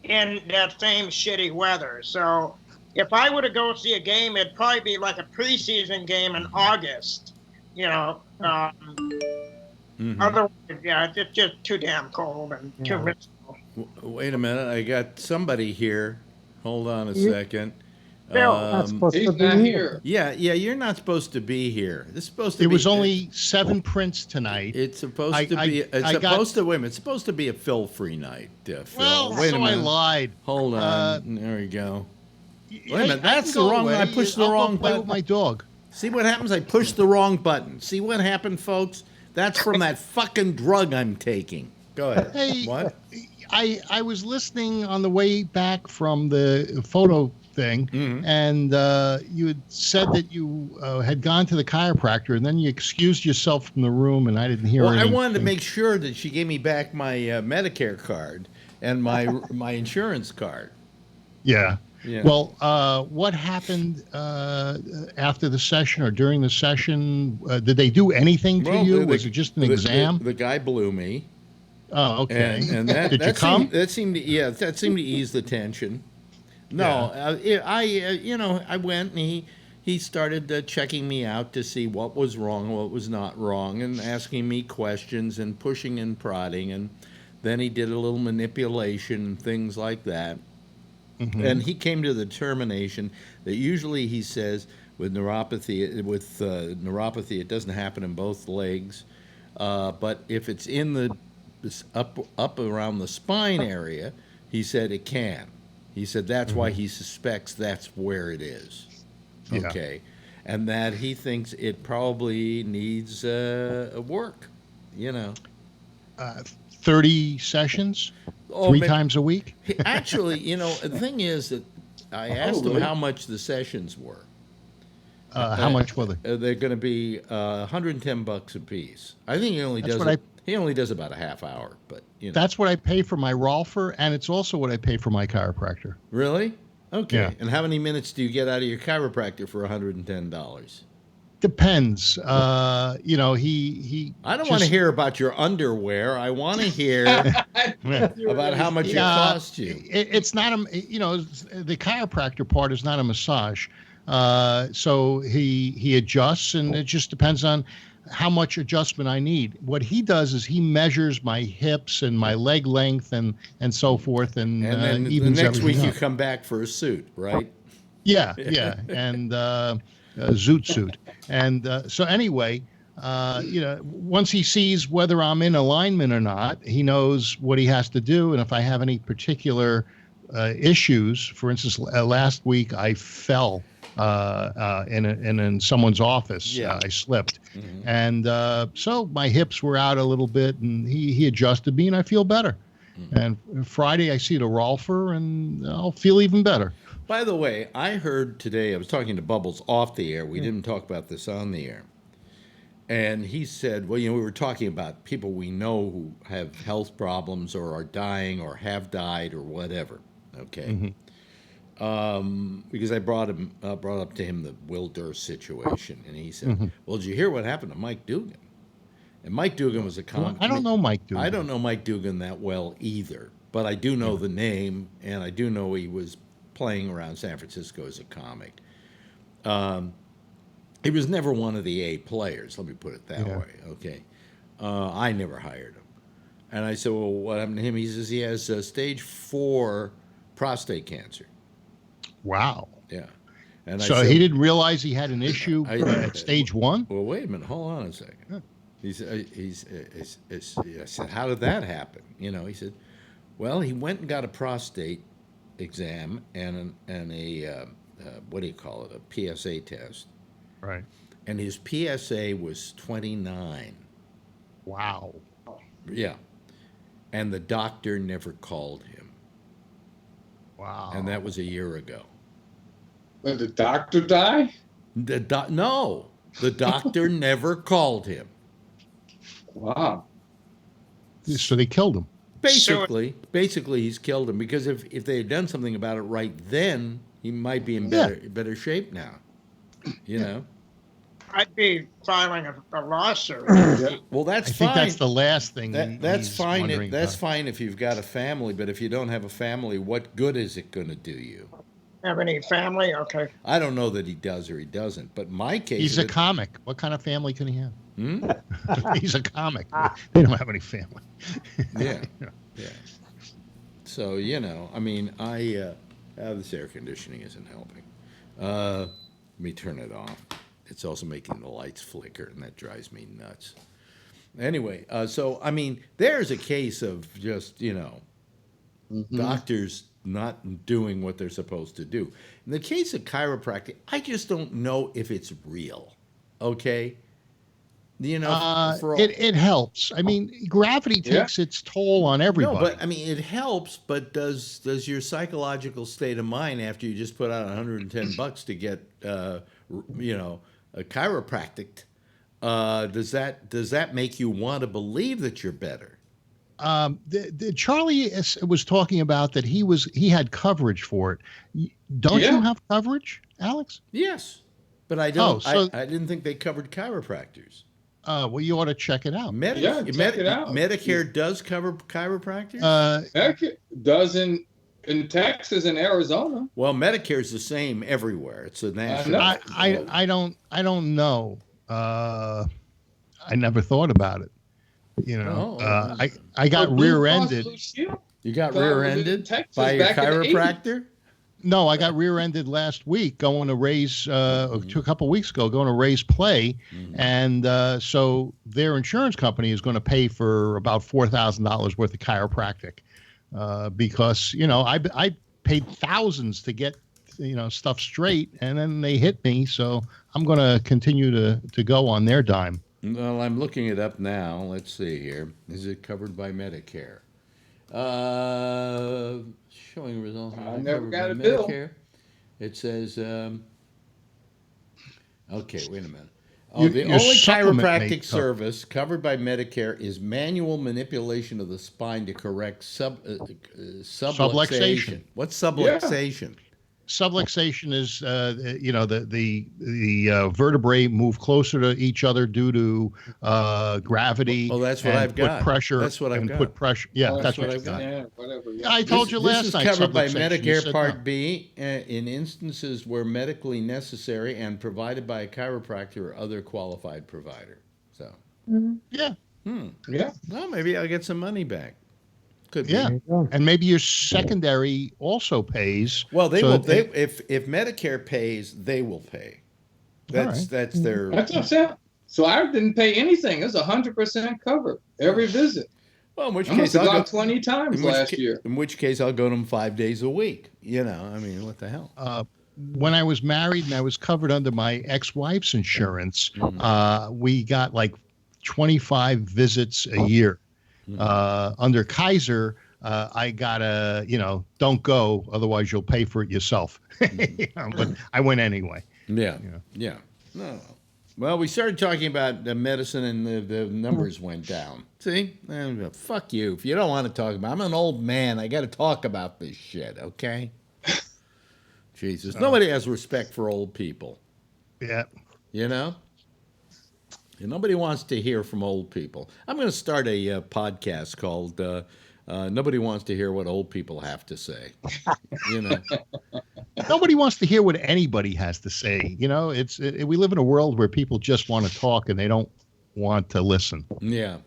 Speaker 6: in that same shitty weather. So if I were to go see a game, it'd probably be like a preseason game in August, Otherwise, it's just too damn cold and too miserable.
Speaker 2: Wait a minute, I got somebody here. Hold on a second.
Speaker 5: Not supposed
Speaker 4: He's
Speaker 5: to be
Speaker 4: not
Speaker 5: here.
Speaker 4: here.
Speaker 2: Yeah, you're not supposed to be here. This is supposed to
Speaker 7: There
Speaker 2: be.
Speaker 7: was only 7 prints tonight.
Speaker 2: It's supposed to
Speaker 7: I-
Speaker 2: be. It's
Speaker 7: I got-
Speaker 2: supposed to. Wait a minute. It's supposed to be a Phil-free night. Phil.
Speaker 7: Well,
Speaker 2: Wait
Speaker 7: so
Speaker 2: a
Speaker 7: I
Speaker 2: minute.
Speaker 7: lied.
Speaker 2: Hold on. There we go.
Speaker 7: Wait
Speaker 2: a minute, that's the wrong- I pushed the wrong
Speaker 7: play
Speaker 2: button.
Speaker 7: with my dog.
Speaker 2: See what happens? I pushed the wrong button. See what happened, folks? That's from that fucking drug I'm taking. Go ahead.
Speaker 7: Hey,
Speaker 2: What?
Speaker 7: I was listening on the way back from the photo thing, and you had said that you had gone to the chiropractor, and then you excused yourself from the room, and I didn't hear
Speaker 2: Well, I
Speaker 7: anything.
Speaker 2: wanted to make sure that she gave me back my Medicare card and my my insurance card.
Speaker 7: Yeah.
Speaker 2: Yeah.
Speaker 7: Well, what happened after the session or during the session? Did they do anything to you? Was it just an exam?
Speaker 2: The guy blew me.
Speaker 7: Oh, okay.
Speaker 2: And that,
Speaker 7: Did you
Speaker 2: that
Speaker 7: come?
Speaker 2: Seemed, that seemed to, that seemed to ease the tension. No, I went and he started checking me out to see what was wrong, what was not wrong, and asking me questions and pushing and prodding, and then he did a little manipulation and things like that. And he came to the determination that usually he says with neuropathy, it doesn't happen in both legs, but if it's in the up around the spine area, he said it can. He said that's why he suspects that's where it is.
Speaker 7: Yeah.
Speaker 2: Okay, and that he thinks it probably needs work.
Speaker 7: 30 sessions?
Speaker 2: Oh,
Speaker 7: 3
Speaker 2: but-
Speaker 7: times a week?
Speaker 2: Actually, the thing is that I asked him how much the sessions were.
Speaker 7: How much were they?
Speaker 2: They're going to be $110 a piece. I think he only
Speaker 7: That's
Speaker 2: does
Speaker 7: what
Speaker 2: he only does about a half hour, but
Speaker 7: That's what I pay for my Rolfer, and it's also what I pay for my chiropractor.
Speaker 2: Really? Okay.
Speaker 7: Yeah.
Speaker 2: And how many minutes do you get out of your chiropractor for $110?
Speaker 7: Depends. He
Speaker 2: I don't want to hear about your underwear. I want to hear about how much it cost you.
Speaker 7: It's not the chiropractor part is not a massage. So he adjusts, and it just depends on how much adjustment I need. What he does is he measures my hips and my leg length and so forth, and
Speaker 2: And then the
Speaker 7: evens
Speaker 2: next week
Speaker 7: everything
Speaker 2: you
Speaker 7: out.
Speaker 2: come back for a suit, right?
Speaker 7: Yeah, and zoot suit. And so anyway, once he sees whether I'm in alignment or not, he knows what he has to do. And if I have any particular issues, for instance, last week I fell in someone's office.
Speaker 2: Yeah.
Speaker 7: I slipped, and so my hips were out a little bit, and he adjusted me, and I feel better. And Friday I see the Rolfer, and I'll feel even better.
Speaker 2: By the way, I heard today, I was talking to Bubbles off the air. We didn't talk about this on the air. And he said, well, we were talking about people we know who have health problems or are dying or have died or whatever. Okay. Because I brought up to him the Will Durst situation. And he said, well, did you hear what happened to Mike Dugan? And Mike Dugan was a comic.
Speaker 7: I don't know Mike Dugan.
Speaker 2: I don't know Mike Dugan that well either. But I do know the name, and I do know he was playing around San Francisco as a comic. He was never one of the A players, let me put it that way, okay? I never hired him. And I said, well, what happened to him? He says he has stage 4 prostate cancer.
Speaker 7: Wow.
Speaker 2: Yeah. And
Speaker 7: so he didn't realize he had an issue at stage 1?
Speaker 2: Well, wait a minute. Hold on a second. I said, how did that happen? He said, well, he went and got a prostate exam and a what do you call it? A PSA test.
Speaker 7: Right.
Speaker 2: And his PSA was 29.
Speaker 7: Wow.
Speaker 2: Yeah. And the doctor never called him.
Speaker 7: Wow.
Speaker 2: And that was a year ago.
Speaker 4: Did the doctor die?
Speaker 2: No. The doctor never called him.
Speaker 4: Wow.
Speaker 7: So they killed him.
Speaker 2: Basically, he's killed him because if they had done something about it right then, he might be in better shape now.
Speaker 6: I'd be filing a lawsuit.
Speaker 2: Well, that's
Speaker 7: fine. I think that's the last thing.
Speaker 2: That's fine. That's fine if you've got a family, but if you don't have a family, what good is it going to do you?
Speaker 6: Have any family? Okay.
Speaker 2: I don't know that he does or he doesn't, but my case.
Speaker 7: He's a comic. What kind of family can he have? He's a comic. They don't have any family.
Speaker 2: Yeah. So I mean, this air conditioning isn't helping. Let me turn it off. It's also making the lights flicker, and that drives me nuts. Anyway, so I mean, there's a case of just doctors not doing what they're supposed to do. In the case of chiropractic, I just don't know if it's real. Okay.
Speaker 7: It helps. I mean, gravity takes its toll on everybody.
Speaker 2: No, but I mean, it helps. But does your psychological state of mind after you just put out $110 to get a chiropractic, does that make you want to believe that you're better?
Speaker 7: Charlie was talking about that he had coverage for it. Don't you have coverage, Alex?
Speaker 2: Yes, but I don't.
Speaker 7: Oh, so,
Speaker 2: I didn't think they covered chiropractors.
Speaker 7: Well, you ought to check it out.
Speaker 4: Check it out.
Speaker 2: Medicare does cover chiropractors?
Speaker 4: Medicare does in Texas and Arizona.
Speaker 2: Well, Medicare is the same everywhere. It's a national.
Speaker 7: I don't know. I never thought about it. I got rear-ended.
Speaker 2: You got rear-ended by your chiropractor?
Speaker 7: No, I got rear-ended last week going to Ray's, a couple weeks ago, going to Ray's Play. And so their insurance company is going to pay for about $4,000 worth of chiropractic because, I paid thousands to get, stuff straight, and then they hit me. So I'm going to continue to go on their dime.
Speaker 2: Well, I'm looking it up now. Let's see here. Is it covered by Medicare? Showing results.
Speaker 4: I never got a bill.
Speaker 2: It says, okay, wait a minute.
Speaker 7: The
Speaker 2: only chiropractic service covered by Medicare is manual manipulation of the spine to correct subluxation. What's subluxation?
Speaker 7: Yeah. Subluxation is, the vertebrae move closer to each other due to gravity.
Speaker 2: Oh, that's what I've got.
Speaker 7: Pressure.
Speaker 2: That's what I've got.
Speaker 7: Put pressure. Yeah, that's what
Speaker 2: I've got.
Speaker 4: Yeah, whatever. Yeah.
Speaker 7: I told you last night.
Speaker 2: This is covered by
Speaker 7: subluxation.
Speaker 2: Medicare Part B in instances where medically necessary and provided by a chiropractor or other qualified provider. So.
Speaker 7: Yeah.
Speaker 4: Yeah.
Speaker 2: Well, maybe I'll get some money back. Could
Speaker 7: Yeah,
Speaker 2: be.
Speaker 7: and maybe your secondary also pays.
Speaker 2: Well, they
Speaker 7: so
Speaker 2: will.
Speaker 7: that
Speaker 2: If Medicare pays, they will pay.
Speaker 7: All right.
Speaker 2: That's their.
Speaker 4: That's what I'm saying. So I didn't pay anything. It was 100% covered every visit.
Speaker 2: Well, in which
Speaker 4: I
Speaker 2: case
Speaker 4: must have
Speaker 2: I'll
Speaker 4: gone
Speaker 2: go
Speaker 4: 20 times last year.
Speaker 2: In which case I'll go to them 5 days a week. You know, I mean, what the hell?
Speaker 7: When I was married and I was covered under my ex-wife's insurance, we got like 25 visits a year. Under Kaiser, I got don't go, otherwise you'll pay for it yourself. But I went anyway.
Speaker 2: Yeah. No. Well, we started talking about medicine and the numbers went down. See? Fuck you. If you don't want to talk about it, I'm an old man. I got to talk about this shit, okay? Jesus. Nobody has respect for old people.
Speaker 7: Yeah.
Speaker 2: You know? And nobody wants to hear from old people. I'm going to start a podcast called Nobody Wants to Hear What Old People Have to Say. You know?
Speaker 7: Nobody wants to hear what anybody has to say. You know, we live in a world where people just want to talk and they don't want to listen.
Speaker 2: Yeah.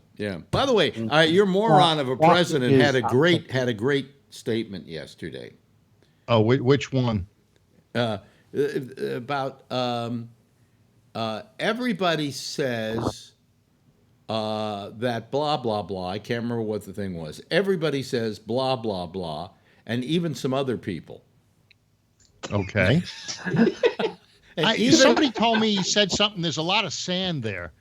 Speaker 2: By the way, your moron of a president had a great statement yesterday.
Speaker 7: Oh, which one?
Speaker 2: About everybody says that blah blah blah. I can't remember what the thing was. Everybody says blah blah blah, and even some other people.
Speaker 7: Okay. Somebody told me he said something. There's a lot of sand there.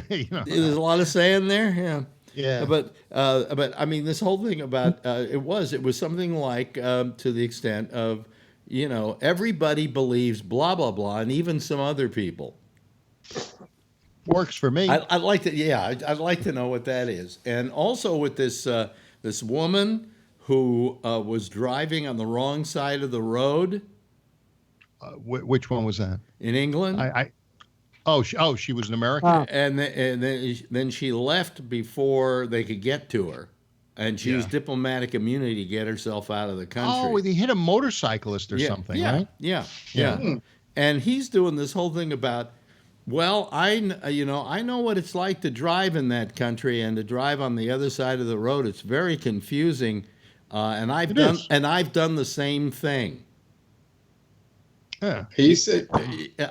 Speaker 2: There's a lot of sand there. Yeah.
Speaker 7: Yeah.
Speaker 2: But I mean, this whole thing about it was something like to the extent of, everybody believes blah blah blah, and even some other people.
Speaker 7: Works for me.
Speaker 2: I'd like to. Yeah, I'd like to know what that is. And also with this woman who was driving on the wrong side of the road.
Speaker 7: Which one was that?
Speaker 2: In England.
Speaker 7: She was an American.
Speaker 2: And then she left before they could get to her, and she used diplomatic immunity to get herself out of the country.
Speaker 7: Oh, he hit a motorcyclist or something, right?
Speaker 2: Yeah. And he's doing this whole thing about, well, I know what it's like to drive in that country and to drive on the other side of the road. It's very confusing, and I've done the same thing.
Speaker 7: Yeah.
Speaker 4: He said,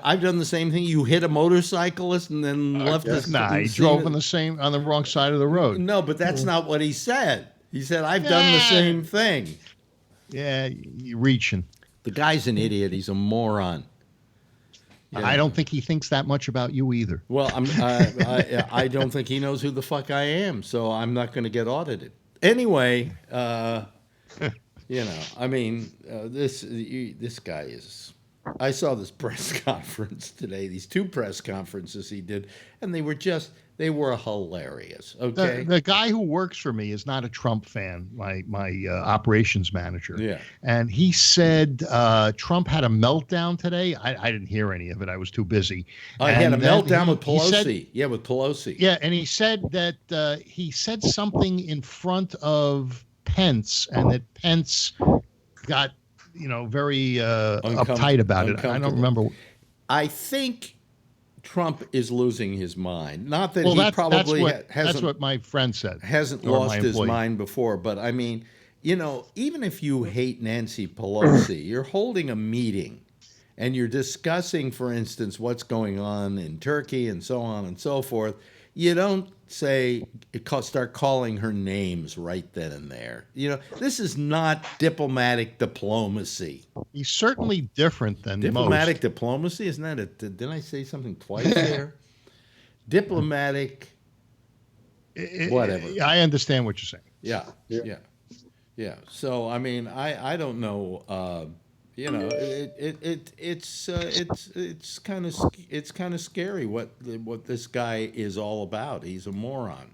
Speaker 2: I've done the same thing. You hit a motorcyclist and then left us.
Speaker 7: He drove on the wrong side of the road.
Speaker 2: No, but that's not what he said. He said, I've done the same thing.
Speaker 7: Yeah, you're reaching.
Speaker 2: The guy's an idiot. He's a moron.
Speaker 7: I don't think he thinks that much about you either.
Speaker 2: Well, I don't think he knows who the fuck I am, so I'm not going to get audited. Anyway, I mean, this guy is... I saw this press conference today, these two press conferences he did, and they were hilarious. Okay.
Speaker 7: The guy who works for me is not a Trump fan, my operations manager.
Speaker 2: Yeah.
Speaker 7: And he said Trump had a meltdown today. I didn't hear any of it. I was too busy.
Speaker 2: He had a meltdown with Pelosi. With Pelosi.
Speaker 7: Yeah, and he said that he said something in front of Pence, and that Pence got very uptight about it. I don't remember.
Speaker 2: I think Trump is losing his mind. Not that
Speaker 7: that's what my friend said.
Speaker 2: Hasn't lost his mind before, but I mean, even if you hate Nancy Pelosi, you're holding a meeting and you're discussing, for instance, what's going on in Turkey and so on and so forth. You don't start calling her names right then and there. This is not diplomatic diplomacy.
Speaker 7: He's certainly different than
Speaker 2: diplomatic diplomacy. Isn't that it? Didn't I say something twice there? Diplomatic. Whatever.
Speaker 7: I understand what you're saying.
Speaker 2: Yeah. So I mean, I don't know. It's kind of scary what this guy is all about. He's a moron.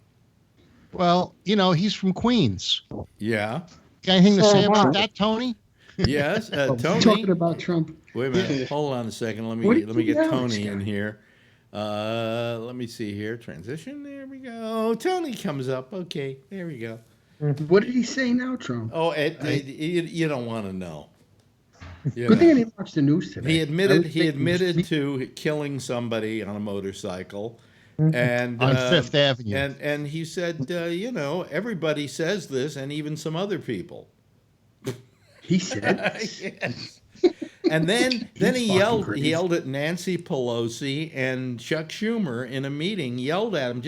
Speaker 7: Well, he's from Queens.
Speaker 2: Yeah.
Speaker 7: Got anything to say about that, Tony?
Speaker 2: Yes, Tony.
Speaker 8: Talking about Trump.
Speaker 2: Wait a minute. Hold on a second. Let me get Tony in here. Let me see here. Transition. There we go. Tony comes up. Okay. There we go.
Speaker 8: What did he say now, Trump?
Speaker 2: Oh, you don't want to know.
Speaker 8: Good thing I didn't watch the news today.
Speaker 2: He admitted to killing somebody on a motorcycle, And
Speaker 7: On Fifth Avenue.
Speaker 2: and he said, everybody says this, and even some other people.
Speaker 8: He said.
Speaker 2: Yes. And then he yelled at Nancy Pelosi and Chuck Schumer in a meeting, yelled at him,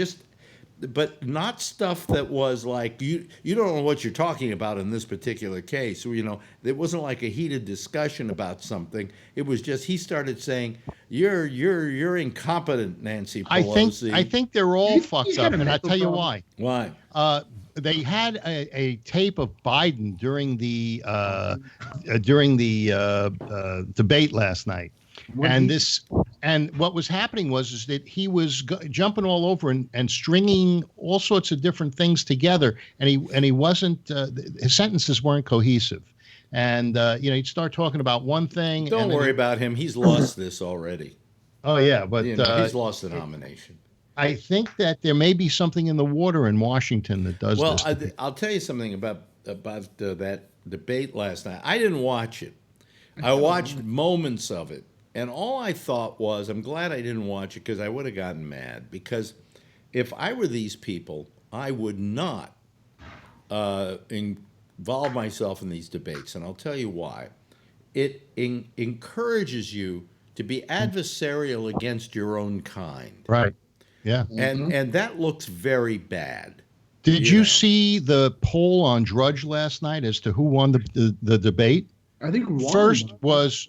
Speaker 2: but not stuff that was like, you don't know what you're talking about in this particular case. It wasn't like a heated discussion about something. It was just, he started saying, you're incompetent, Nancy Pelosi.
Speaker 7: I think they're all fucked up, and I'll tell you why.
Speaker 2: Why?
Speaker 7: They had a tape of Biden during the debate last night, and what was happening was that he was jumping all over and stringing all sorts of different things together, and he wasn't his sentences weren't cohesive, and he'd start talking about one thing.
Speaker 2: Don't worry about him; he's lost this already.
Speaker 7: Oh yeah, but
Speaker 2: he's lost the nomination.
Speaker 7: I think that there may be something in the water in Washington that does this.
Speaker 2: Well, I'll tell you something about that debate last night. I didn't watch it. I watched moments of it, and all I thought was, I'm glad I didn't watch it because I would have gotten mad. Because if I were these people, I would not involve myself in these debates, and I'll tell you why. It encourages you to be adversarial against your own kind.
Speaker 7: Right. Yeah.
Speaker 2: And that looks very bad.
Speaker 7: Did you see the poll on Drudge last night as to who won the debate?
Speaker 8: I think
Speaker 7: first was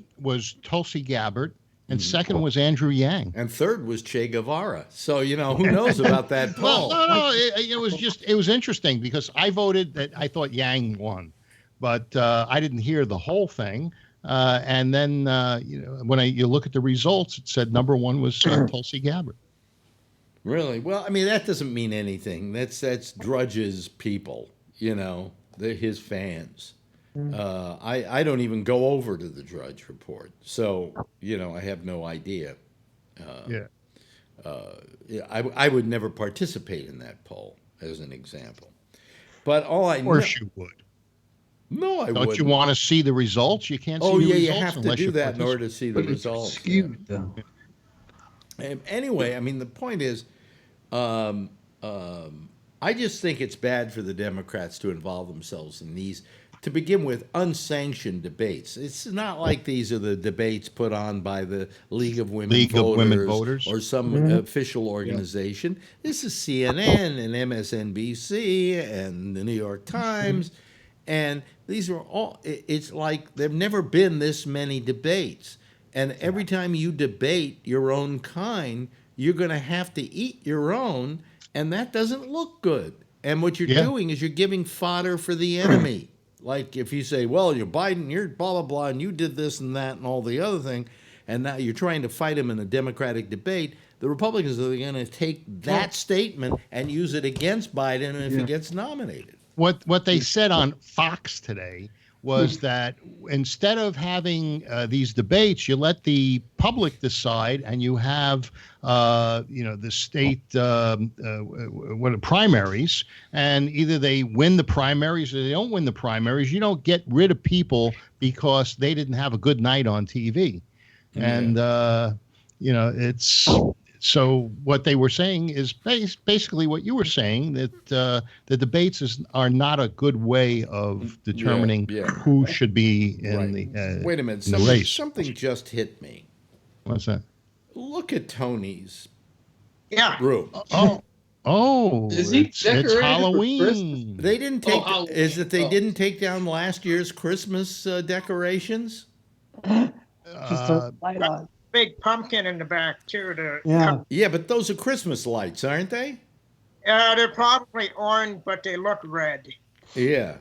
Speaker 7: Tulsi Gabbard, and second was Andrew Yang,
Speaker 2: and third was Che Guevara. So who knows about that poll?
Speaker 7: Well, no, it was interesting because I voted that I thought Yang won, but I didn't hear the whole thing. And then when you look at the results, it said number one was Tulsi Gabbard.
Speaker 2: Really? Well, I mean, that doesn't mean anything. That's Drudge's people, they're his fans. I don't even go over to the Drudge Report, so I have no idea. I would never participate in that poll, as an example. But all I know,
Speaker 7: of course you would.
Speaker 2: No, I wouldn't.
Speaker 7: Don't you want to see the results? You can't see the results.
Speaker 2: You have to do that in order to see the results.
Speaker 8: It's skewed, though.
Speaker 2: Anyway, I mean, the point is, I just think it's bad for the Democrats to involve themselves in these, to begin with, unsanctioned debates. It's not like these are the debates put on by the League of Women Voters or some official organization. This is CNN and MSNBC and the New York Times, and these are all, it's like there've never been this many debates. And every time you debate your own kind, you're going to have to eat your own, and that doesn't look good. And what you're doing is you're giving fodder for the enemy. Like if you say, well, you're Biden, you're blah, blah, blah, and you did this and that and all the other thing, and now you're trying to fight him in a Democratic debate, the Republicans are going to take that statement and use it against Biden if he gets nominated.
Speaker 7: What they said on Fox today was that instead of having these debates, you let the public decide, and you have the state primaries, and either they win the primaries or they don't win the primaries. You don't get rid of people because they didn't have a good night on TV, and it's. So what they were saying is basically what you were saying, that the debates are not a good way of determining who should be in the
Speaker 2: Wait a minute.
Speaker 7: in the race.
Speaker 2: Something just hit me.
Speaker 7: What's that?
Speaker 2: Look at Tony's
Speaker 6: room.
Speaker 7: Oh,
Speaker 4: Is he
Speaker 7: it's
Speaker 4: Halloween?
Speaker 2: They didn't take. They didn't take down last year's Christmas decorations?
Speaker 5: Just a light on.
Speaker 6: Big pumpkin in the back too.
Speaker 2: Yeah, but those are Christmas lights, aren't they?
Speaker 6: They're probably orange, but they look red.
Speaker 2: Yeah.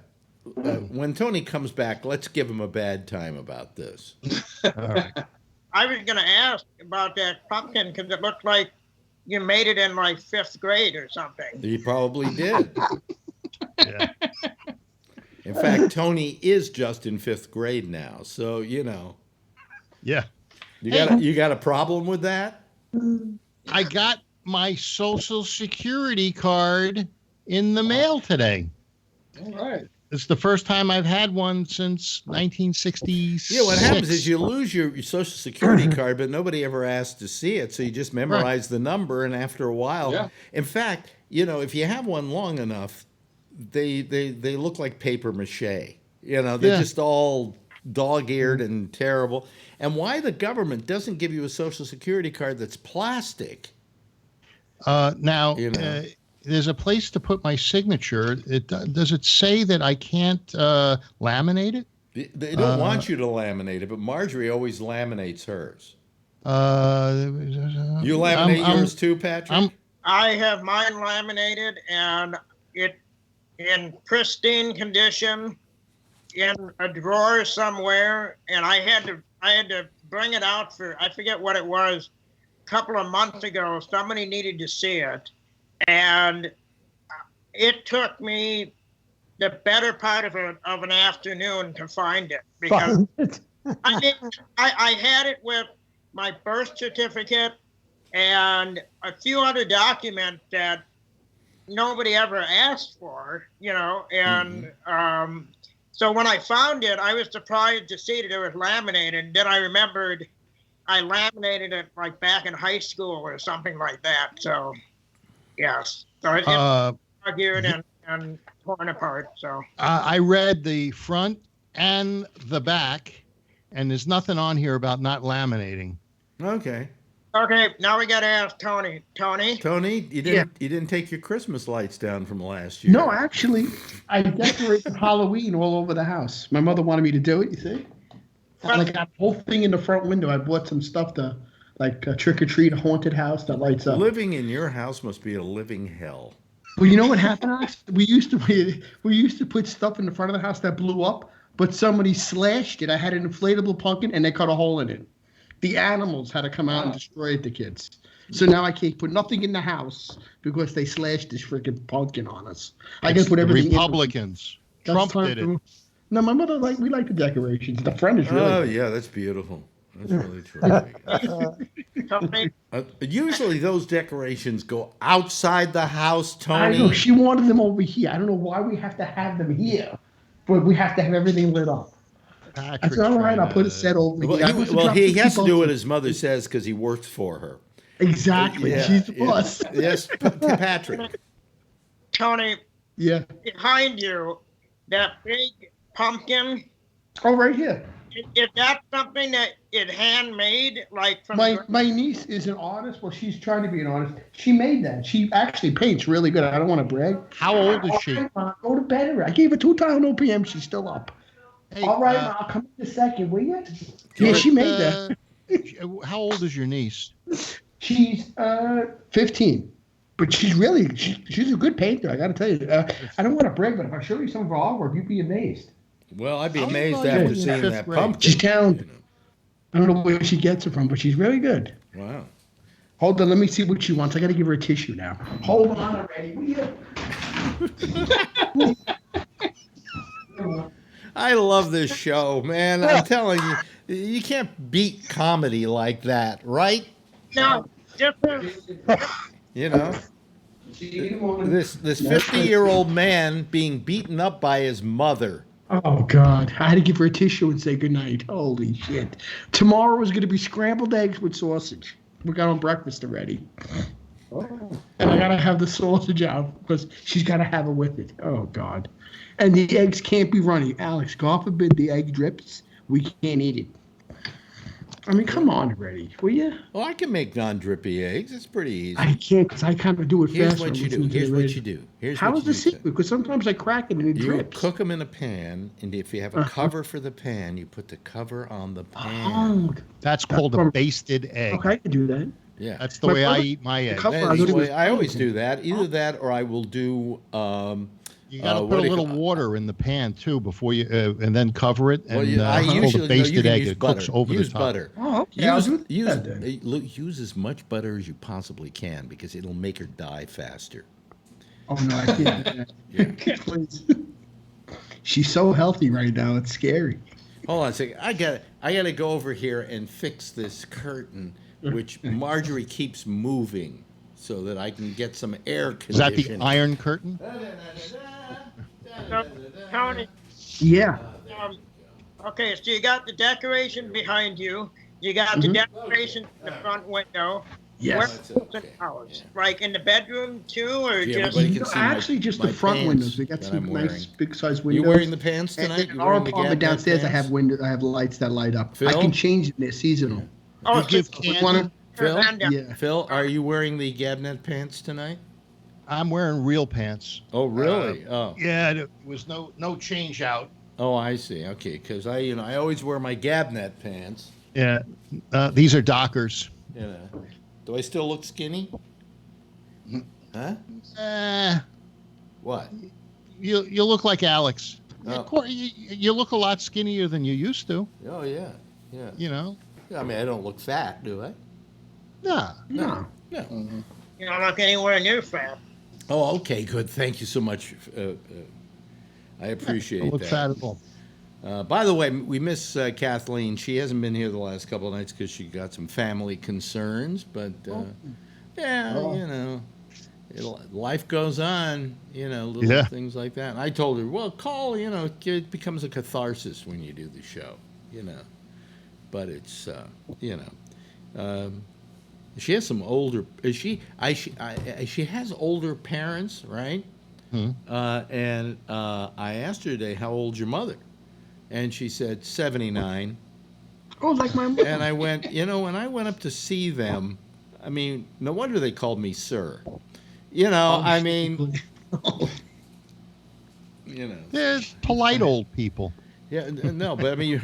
Speaker 2: When Tony comes back, let's give him a bad time about this.
Speaker 7: All right.
Speaker 6: I was going to ask about that pumpkin because it looked like you made it in like 5th grade or something.
Speaker 2: He probably did.
Speaker 7: Yeah.
Speaker 2: In fact, Tony is just in 5th grade now, so
Speaker 7: Yeah.
Speaker 2: You got a problem with that?
Speaker 7: I got my Social Security card in the mail today.
Speaker 4: All right.
Speaker 7: It's the first time I've had one since 1966.
Speaker 2: Yeah, what happens is you lose your Social Security card, but nobody ever asks to see it, so you just memorize the number, and after a while, in fact, if you have one long enough, they look like paper mache. They're just all dog-eared and terrible. And why the government doesn't give you a Social Security card that's plastic?
Speaker 7: Now, there's a place to put my signature. Does it say that I can't laminate it?
Speaker 2: They don't want you to laminate it, but Marjorie always laminates hers. You laminate yours too, Patrick?
Speaker 6: I have mine laminated, and it in pristine condition, in a drawer somewhere, and I had to bring it out for, I forget what it was, a couple of months ago. Somebody needed to see it, and it took me the better part of an afternoon to find it, because I had it with my birth certificate and a few other documents that nobody ever asked for, and so when I found it, I was surprised to see that it was laminated. Then I remembered I laminated it like back in high school or something like that. So, yes. So it's argued and torn apart. So
Speaker 7: I read the front and the back, and there's nothing on here about not laminating.
Speaker 2: Okay.
Speaker 6: Okay, now we got to ask Tony. Tony,
Speaker 2: you didn't take your Christmas lights down from last year.
Speaker 8: No, actually, I decorated Halloween all over the house. My mother wanted me to do it, you see? And I got a whole thing in the front window. I bought some stuff to, like, trick or treat, a haunted house that lights up.
Speaker 2: Living in your house must be a living hell.
Speaker 8: Well, you know what happened, Alex? We used to put stuff in the front of the house that blew up, but somebody slashed it. I had an inflatable pumpkin, and they cut a hole in it. The animals had to come out and destroy it, the kids. So now I can't put nothing in the house because they slashed this freaking pumpkin on us. I can put everything.
Speaker 7: Republicans. Trump did it.
Speaker 8: No, my mother we like the decorations. The front is really.
Speaker 2: Oh yeah, that's beautiful. That's really terrific. Usually those decorations go outside the house, Tony.
Speaker 8: I know, she wanted them over here. I don't know why we have to have them here, but we have to have everything lit up. I said, all right, I'll put a set over here.
Speaker 2: He has to do what his mother says because he works for her.
Speaker 8: Exactly.
Speaker 2: Yeah,
Speaker 8: she's the boss.
Speaker 2: Yes, Patrick.
Speaker 6: Tony.
Speaker 8: Yeah.
Speaker 6: Behind you, that big pumpkin.
Speaker 8: Oh, right here.
Speaker 6: Is that something that is handmade? Like from
Speaker 8: my niece is an artist. Well, she's trying to be an artist. She made that. She actually paints really good. I don't want to brag.
Speaker 7: How old is she?
Speaker 8: Go to bed. I gave her 2 times no PM. She's still up. Hey, all right, I'll come in a second, will you? Yeah, she made that.
Speaker 7: How old is your niece?
Speaker 8: She's 15, but she's a good painter. I got to tell you. I don't want to brag, but if I show you some of her artwork, you'd be amazed.
Speaker 2: Well, I'd be amazed after seeing that pumpkin.
Speaker 8: She's talented. I don't know where she gets it from, but she's really good.
Speaker 2: Wow.
Speaker 8: Hold on, let me see what she wants. I got to give her a tissue now. Hold on already, will you?
Speaker 2: I love this show, man. I'm telling you, you can't beat comedy like that, right?
Speaker 6: No, different.
Speaker 2: This 50-year-old man being beaten up by his mother.
Speaker 8: Oh, God. I had to give her a tissue and say goodnight. Holy shit. Tomorrow is going to be scrambled eggs with sausage. We got on breakfast already. And I got to have the sausage out because she's got to have it with it. Oh, God. And the eggs can't be runny. Alex, God forbid the egg drips. We can't eat it. I mean, come on already, will you?
Speaker 2: Well, I can make non-drippy eggs. It's pretty easy.
Speaker 8: I can't because I kind of do it
Speaker 2: Here's
Speaker 8: fast.
Speaker 2: What you do. Here's what you do.
Speaker 8: How is the secret? Because sometimes I crack it and it drips.
Speaker 2: You cook them in a pan, and if you have a cover for the pan, you put the cover on the pan.
Speaker 8: Oh,
Speaker 7: that's called a basted egg.
Speaker 8: Okay, I can do that.
Speaker 2: Yeah,
Speaker 7: that's the way I eat my eggs.
Speaker 2: I always do that. Either that, or I will do.
Speaker 7: You got to put a little water in the pan too before you, and then cover it. And
Speaker 2: I usually
Speaker 7: basted egg.
Speaker 2: Use
Speaker 7: it
Speaker 2: butter.
Speaker 7: cooks over
Speaker 2: use
Speaker 7: the top.
Speaker 2: Butter.
Speaker 8: Oh, okay.
Speaker 2: Use as much butter as you possibly can because it'll make her die faster.
Speaker 8: Oh no, I can't. Please. She's so healthy right now. It's scary.
Speaker 2: Hold on a second. I got to go over here and fix this curtain, which Marjorie keeps moving, so that I can get some air conditioning.
Speaker 7: Is that the Iron Curtain?
Speaker 6: Tony,
Speaker 8: Yeah.
Speaker 6: um, okay, so you got the decoration behind you. You got the decoration in the front window. Where
Speaker 8: Yes.
Speaker 6: else in the house? Like in the bedroom too, or
Speaker 2: If
Speaker 6: just?
Speaker 2: everybody can
Speaker 8: No,
Speaker 2: see
Speaker 8: actually, just the
Speaker 2: my
Speaker 8: front
Speaker 2: pants
Speaker 8: windows. We got
Speaker 2: that
Speaker 8: some
Speaker 2: I'm
Speaker 8: nice
Speaker 2: wearing.
Speaker 8: big size
Speaker 2: You
Speaker 8: windows.
Speaker 2: wearing the pants
Speaker 8: And
Speaker 2: tonight?
Speaker 8: in
Speaker 2: You
Speaker 8: our
Speaker 2: wearing the
Speaker 8: apartment
Speaker 2: Gabnet
Speaker 8: downstairs, I
Speaker 2: pants?
Speaker 8: have window. I have lights that light up. I
Speaker 2: Phil?
Speaker 8: can change them. They're seasonal.
Speaker 6: Oh,
Speaker 7: You give
Speaker 6: so
Speaker 8: We
Speaker 7: candy.
Speaker 8: wanna-
Speaker 2: Phil?
Speaker 6: and,
Speaker 8: Yeah.
Speaker 2: Phil, are you wearing the Gabnet pants tonight?
Speaker 7: I'm wearing real pants.
Speaker 2: Oh, really?
Speaker 7: Yeah, there was no change out.
Speaker 2: Oh, I see. Okay, because I always wear my Gabnet pants.
Speaker 7: Yeah, these are Dockers.
Speaker 2: You know, do I still look skinny? Huh? What?
Speaker 7: You look like Alex.
Speaker 2: Oh.
Speaker 7: You look a lot skinnier than you used to.
Speaker 2: Oh, yeah, yeah.
Speaker 7: You know.
Speaker 2: I mean, I don't look fat, do I?
Speaker 7: Nah.
Speaker 8: No.
Speaker 2: No.
Speaker 6: you don't look anywhere near fat.
Speaker 2: Oh, okay, good. Thank you so much. I appreciate
Speaker 7: Don't look
Speaker 2: that.
Speaker 7: fat at all.
Speaker 2: By the way, we miss Kathleen. She hasn't been here the last couple of nights because she got some family concerns. But life goes on. Little things like that. And I told her, well, call. It becomes a catharsis when you do the show. But it's she has some older. She has older parents, right? And I asked her today, how old's your mother? And she said 79.
Speaker 8: Oh, like my mom.
Speaker 2: And I went, when I went up to see them, I mean, no wonder they called me sir. I mean,
Speaker 7: They're polite old people.
Speaker 2: Yeah, no, but I mean,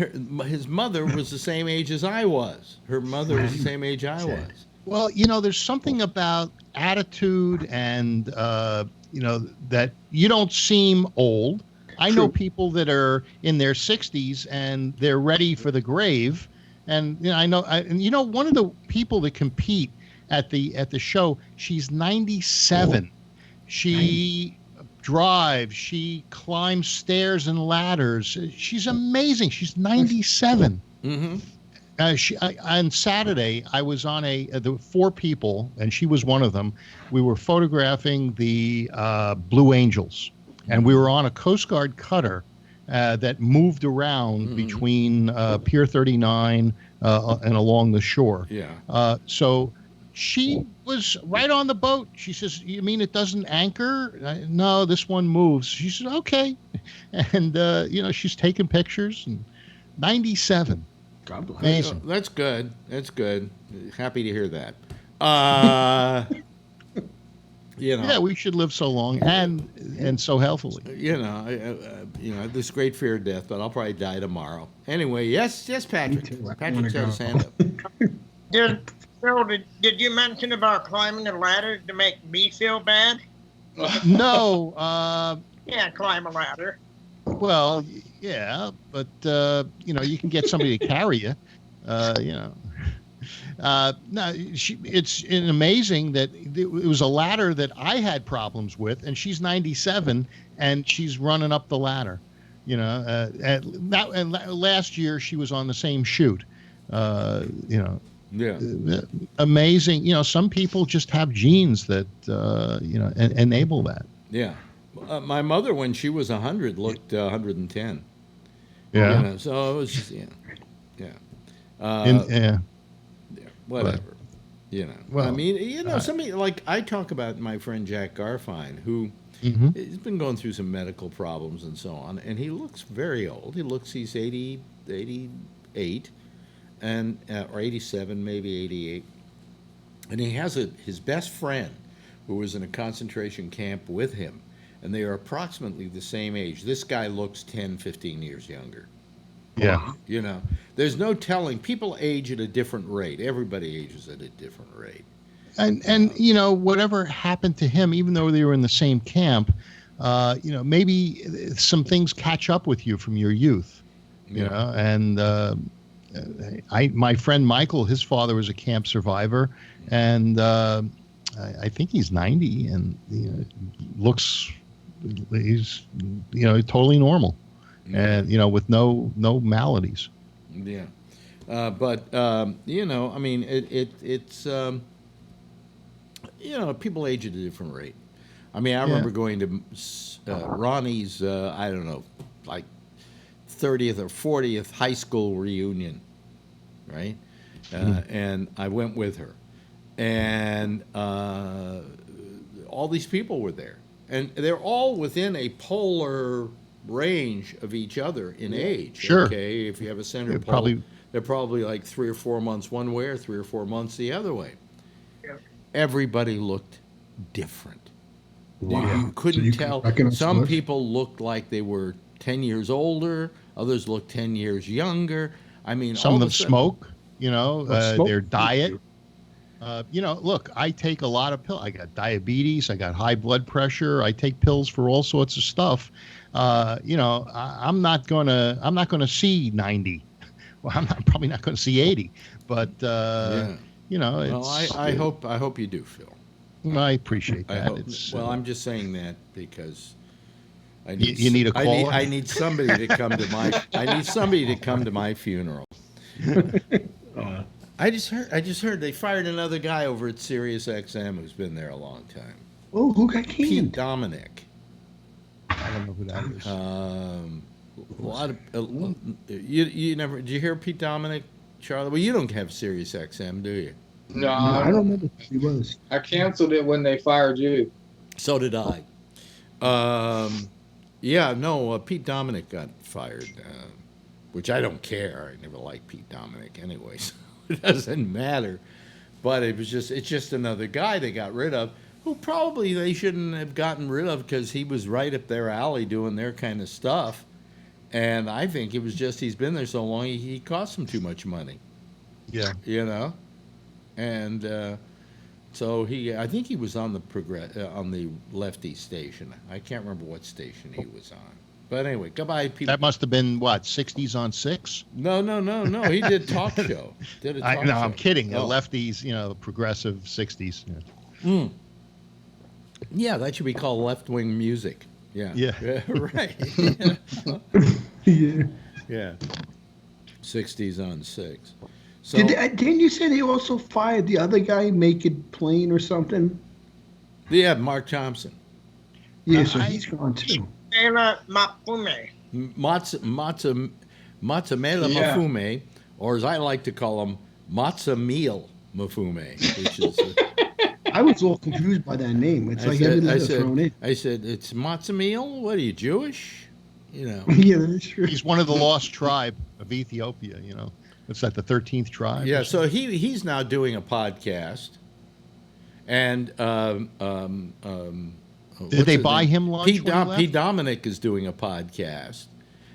Speaker 2: his mother was the same age as I was. Her mother was the same age I was.
Speaker 7: Well, there's something about attitude and, that you don't seem old. I know people that are in their 60s and they're ready for the grave. And one of the people that compete at the show, she's 97. She drives, she climbs stairs and ladders. She's amazing. She's 97. On Saturday, I was on the 4 people, and she was one of them. We were photographing the Blue Angels, and we were on a Coast Guard cutter that moved around between Pier 39 and along the shore.
Speaker 2: Yeah.
Speaker 7: So she was right on the boat. She says, "You mean it doesn't anchor?" No, this one moves. She said, "Okay," and she's taking pictures. And 97.
Speaker 8: God bless.
Speaker 7: Amazing.
Speaker 2: That's good. That's good. Happy to hear that.
Speaker 7: Yeah, we should live so long and so healthily.
Speaker 2: I have this great fear of death, but I'll probably die tomorrow. Anyway, yes, Patrick. Patrick's got his hand up.
Speaker 6: Did you mention about climbing the ladder to make me feel bad?
Speaker 7: No.
Speaker 6: Yeah, climb a ladder.
Speaker 7: Well, yeah, but you can get somebody to carry you. No, it's amazing that it was a ladder that I had problems with, and she's 97 and she's running up the ladder. And last year she was on the same chute.
Speaker 2: Yeah.
Speaker 7: Amazing. Some people just have genes that enable that.
Speaker 2: Yeah. My mother, when she was 100, looked 110.
Speaker 7: Yeah.
Speaker 2: So it was just, yeah. Whatever. Well, I mean, somebody like I talk about my friend Jack Garfine, who he's been going through some medical problems and so on, and he looks very old. He's 88, and or 87, maybe 88, and he has his best friend who was in a concentration camp with him, and they are approximately the same age. This guy looks 10, 15 years younger.
Speaker 7: Yeah.
Speaker 2: There's no telling. People age at a different rate. Everybody ages at a different rate.
Speaker 7: And whatever happened to him, even though they were in the same camp, maybe some things catch up with you from your youth. And my friend Michael, his father was a camp survivor, and I think he's 90 and he's totally normal. And with no maladies.
Speaker 2: Yeah, but I mean, it's people age at a different rate. I mean, I remember going to Ronnie's, I don't know, like 30th or 40th high school reunion, right? And I went with her. And all these people were there. And they're all within a polar range of each other in age.
Speaker 7: Sure.
Speaker 2: Okay, if you have a center pole, they're probably like 3 or 4 months one way or 3 or 4 months the other way.
Speaker 6: Yeah.
Speaker 2: Everybody looked different.
Speaker 8: Wow.
Speaker 2: You couldn't tell.
Speaker 8: recognize
Speaker 2: Some
Speaker 8: much?
Speaker 2: people looked like they were 10 years older. Others looked 10 years younger. I mean,
Speaker 7: Some
Speaker 2: all
Speaker 7: of them
Speaker 2: a sudden-
Speaker 7: smoke,
Speaker 8: smoke.
Speaker 7: their diet. Look, I take a lot of pills. I got diabetes. I got high blood pressure. I take pills for all sorts of stuff. I'm not gonna see 90. Well, probably not going to see 80. But
Speaker 2: Yeah.
Speaker 7: it's.
Speaker 2: Well, I hope you do, Phil.
Speaker 7: I appreciate
Speaker 2: I
Speaker 7: that.
Speaker 2: hope, well, I'm just saying that because I need
Speaker 7: You need a caller?
Speaker 2: I need somebody to come to my. I need somebody to come to my funeral. I just heard they fired another guy over at Sirius XM who's been there a long time.
Speaker 8: Oh, who got
Speaker 2: Pete
Speaker 8: canned?
Speaker 2: Dominic.
Speaker 7: I don't know who that is.
Speaker 2: A lot of you never did you hear Pete Dominic, Charlie? Well, you don't have Sirius XM, do you?
Speaker 4: No,
Speaker 8: I don't remember who he was.
Speaker 4: I canceled it when they fired you.
Speaker 2: So did I. Pete Dominic got fired, which I don't care. I never liked Pete Dominic anyway, so it doesn't matter. But it's just another guy they got rid of, who probably they shouldn't have gotten rid of because he was right up their alley doing their kind of stuff. And I think it was just he's been there so long, he cost them too much money.
Speaker 7: Yeah.
Speaker 2: And so I think he was on the lefty station. I can't remember what station he was on. But anyway, goodbye, people.
Speaker 7: That must have been what, 60s on 6?
Speaker 2: No. He did talk show.
Speaker 7: I'm kidding.
Speaker 2: Oh.
Speaker 7: Lefties, progressive 60s. Yeah.
Speaker 2: Yeah, that should be called left-wing music. Yeah.
Speaker 7: Yeah.
Speaker 2: Right.
Speaker 8: Yeah.
Speaker 2: Yeah. 60s on 6. So
Speaker 8: Didn't you say they also fired the other guy, Make It Plain or something?
Speaker 2: yeah, Mark Thompson.
Speaker 8: Yeah, so he's gone too.
Speaker 6: Taylor Mafume.
Speaker 2: Matzamela
Speaker 4: Yeah.
Speaker 2: Mafume, or as I like to call him, Matzamil Mafume, which is.
Speaker 8: I was all confused by that name. It's like every letter thrown in.
Speaker 2: I said, it's Matzamil? What are you, Jewish?
Speaker 8: Yeah, that's true.
Speaker 7: He's one of the lost tribe of Ethiopia, What's that, the 13th tribe?
Speaker 2: Yeah, so he's now doing a podcast. And
Speaker 7: Did they buy him lunch when he left?
Speaker 2: Pete Dominic is doing a podcast.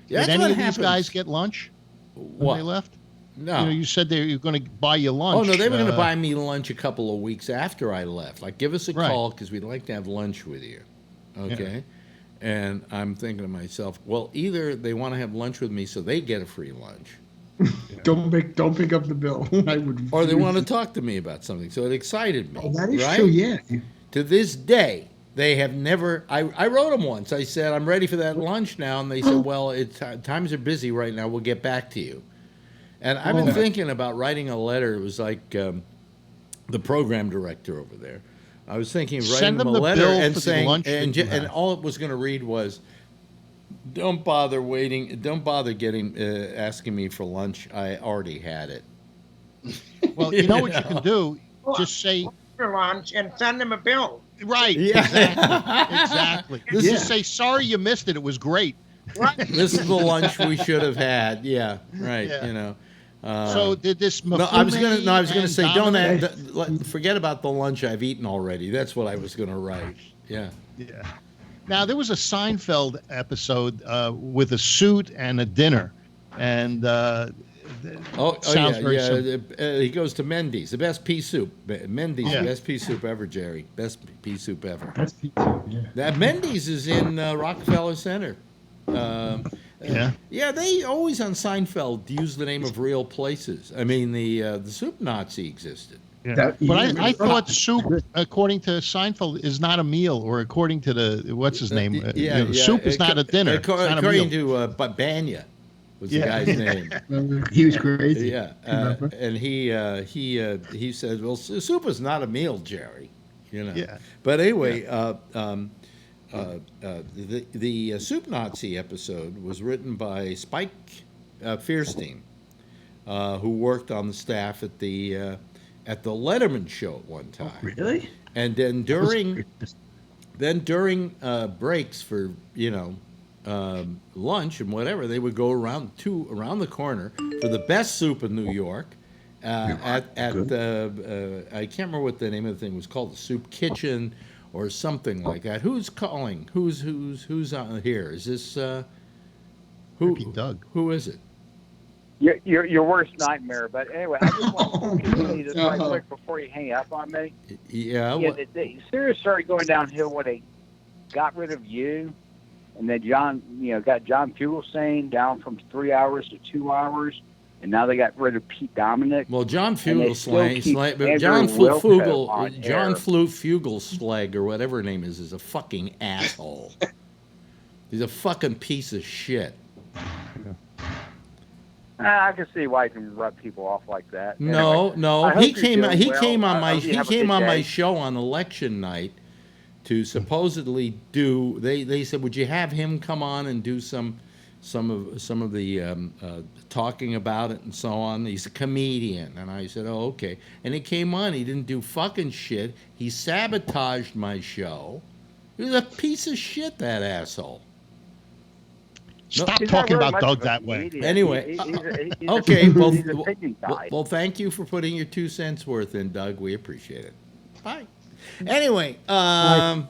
Speaker 7: Did any of these guys get lunch when they left?
Speaker 2: No.
Speaker 7: You said they were going to buy you lunch.
Speaker 2: Oh, no, they were going to buy me lunch a couple of weeks after I left. Like, give us a call because we'd like to have lunch with you. Okay? Yeah. And I'm thinking to myself, well, either they want to have lunch with me so they get a free lunch.
Speaker 8: Don't pick up the bill. I would.
Speaker 2: Or they want to talk to me about something. So it excited me.
Speaker 8: Oh, that is
Speaker 2: right?
Speaker 8: true, yeah.
Speaker 2: To this day, they have never. I wrote them once. I said, I'm ready for that lunch now. And they said, well, times are busy right now. We'll get back to you. And I've been thinking about writing a letter. It was like the program director over there. I was thinking of writing them a letter and saying, and all it was going to read was, don't bother getting asking me for lunch. I already had it.
Speaker 7: Well, you know what you can do? Just say
Speaker 6: for lunch and send them a bill.
Speaker 7: Right. Yeah. Exactly. Just say, sorry you missed it. It was great.
Speaker 6: Right.
Speaker 2: This is the lunch we should have had. Yeah. Right.
Speaker 7: Yeah. So did this?
Speaker 2: I was gonna say, don't forget about the lunch I've eaten already. That's what I was gonna write. Yeah.
Speaker 7: Yeah. Now there was a Seinfeld episode with a suit and a dinner, and sounds very simple.
Speaker 2: He goes to Mendy's, the best pea soup. Mendy's, the best pea soup ever, Jerry. Best pea soup ever.
Speaker 5: Best pea soup, yeah.
Speaker 2: That Mendy's is in Rockefeller Center. Yeah, they always on Seinfeld use the name of real places. I mean, the soup Nazi existed.
Speaker 7: Yeah. But I thought soup, according to Seinfeld, is not a meal, or according to the what's his name, soup is not a dinner.
Speaker 2: According to Banya, was the guy's name.
Speaker 8: He was crazy.
Speaker 2: Yeah, and he said, well, soup is not a meal, Jerry. you know.
Speaker 7: Yeah.
Speaker 2: But anyway, the Soup Nazi episode was written by Spike Fierstein, who worked on the staff at the Letterman show at one time.
Speaker 8: Really?
Speaker 2: And then during breaks for lunch and whatever, they would go around the corner for the best soup in New York. I can't remember what the name of the thing was called, the Soup Kitchen or something like that. Who's calling? Who's on here? Is this
Speaker 7: Doug?
Speaker 2: Who is it?
Speaker 9: Your worst nightmare. But anyway, I just want to say this right quick before you hang up on me.
Speaker 2: Yeah.
Speaker 9: The series started going downhill when they got rid of you, and then John Fugelsang down from 3 hours to 2 hours, and now they got rid of Pete Dominic.
Speaker 2: Well, John Fugelsang, or whatever her name is a fucking asshole. He's a fucking piece of shit.
Speaker 9: I can see why you can rub people off like that.
Speaker 2: No, he came on my show on election night to supposedly do. They said, would you have him come on and do some of the talking about it and so on? He's a comedian, and I said, oh, okay. And he came on. He didn't do fucking shit. He sabotaged my show. He was a piece of shit, that asshole.
Speaker 7: Stop talking about Doug that way.
Speaker 2: Anyway, okay. Well, thank you for putting your 2 cents worth in, Doug. We appreciate it. Bye. Anyway,
Speaker 7: Doug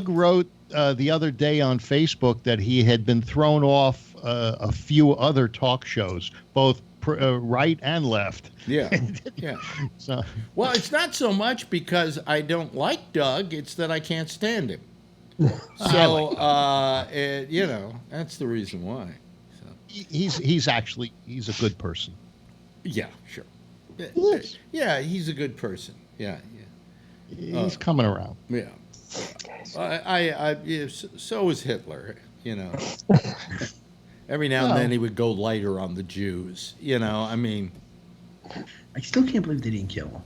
Speaker 7: wrote the other day on Facebook that he had been thrown off a few other talk shows, both right and left.
Speaker 2: Yeah, yeah.
Speaker 7: So,
Speaker 2: well, it's not so much because I don't like Doug; it's that I can't stand him. So, that's the reason why. So.
Speaker 7: He's a good person.
Speaker 2: Yeah, sure.
Speaker 7: Yes.
Speaker 2: Yeah, he's a good person. Yeah.
Speaker 7: He's coming around.
Speaker 2: Yeah. So is Hitler. Every now and then he would go lighter on the Jews. I mean.
Speaker 8: I still can't believe they didn't kill him.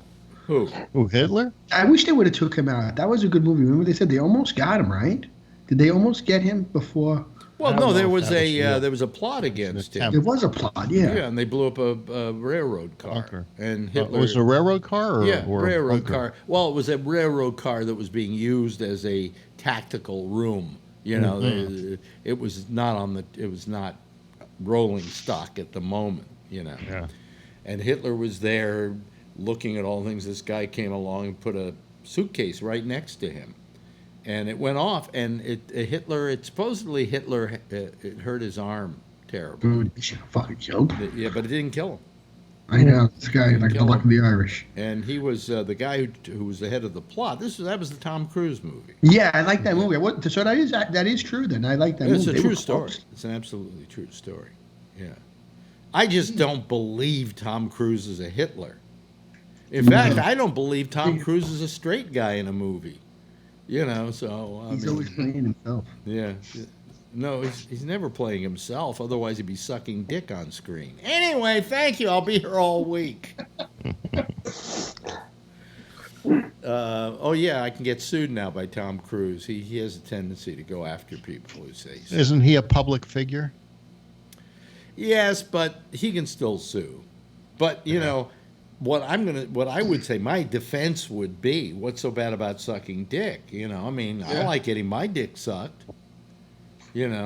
Speaker 2: Who,
Speaker 7: Hitler?
Speaker 8: I wish they would have took him out. That was a good movie. Remember they said they almost got him, right? Did they almost get him before?
Speaker 2: Well, no, there was a plot against him.
Speaker 8: There was a plot, yeah.
Speaker 2: Yeah, and they blew up a railroad car.
Speaker 7: Bunker.
Speaker 2: And Hitler.
Speaker 7: Was it a railroad car or
Speaker 2: railroad
Speaker 7: bunker?
Speaker 2: car. Well, it was a railroad car that was being used as a tactical room. It was not rolling stock at the moment.
Speaker 7: Yeah.
Speaker 2: And Hitler was there looking at all things. This guy came along and put a suitcase right next to him. And it went off, and supposedly Hitler it hurt his arm terribly.
Speaker 8: Dude, he should have fucking killed him.
Speaker 2: Yeah, but it didn't kill him.
Speaker 8: I know, this guy, like the luck of the Irish.
Speaker 2: And he was the guy who was the head of the plot. That was the Tom Cruise movie.
Speaker 8: Yeah, I like that movie. So that is true then. I like that movie.
Speaker 2: It's a true story. It's an absolutely true story. Yeah. I just don't believe Tom Cruise is a Hitler. In fact, I don't believe Tom Cruise is a straight guy in a movie. So
Speaker 8: he's always playing himself.
Speaker 2: Yeah. No, he's never playing himself. Otherwise, he'd be sucking dick on screen. Anyway, thank you. I'll be here all week. I can get sued now by Tom Cruise. He has a tendency to go after people who say so.
Speaker 7: Isn't he a public figure?
Speaker 2: Yes, but he can still sue. But what I would say my defense would be, what's so bad about sucking dick? I like getting my dick sucked. And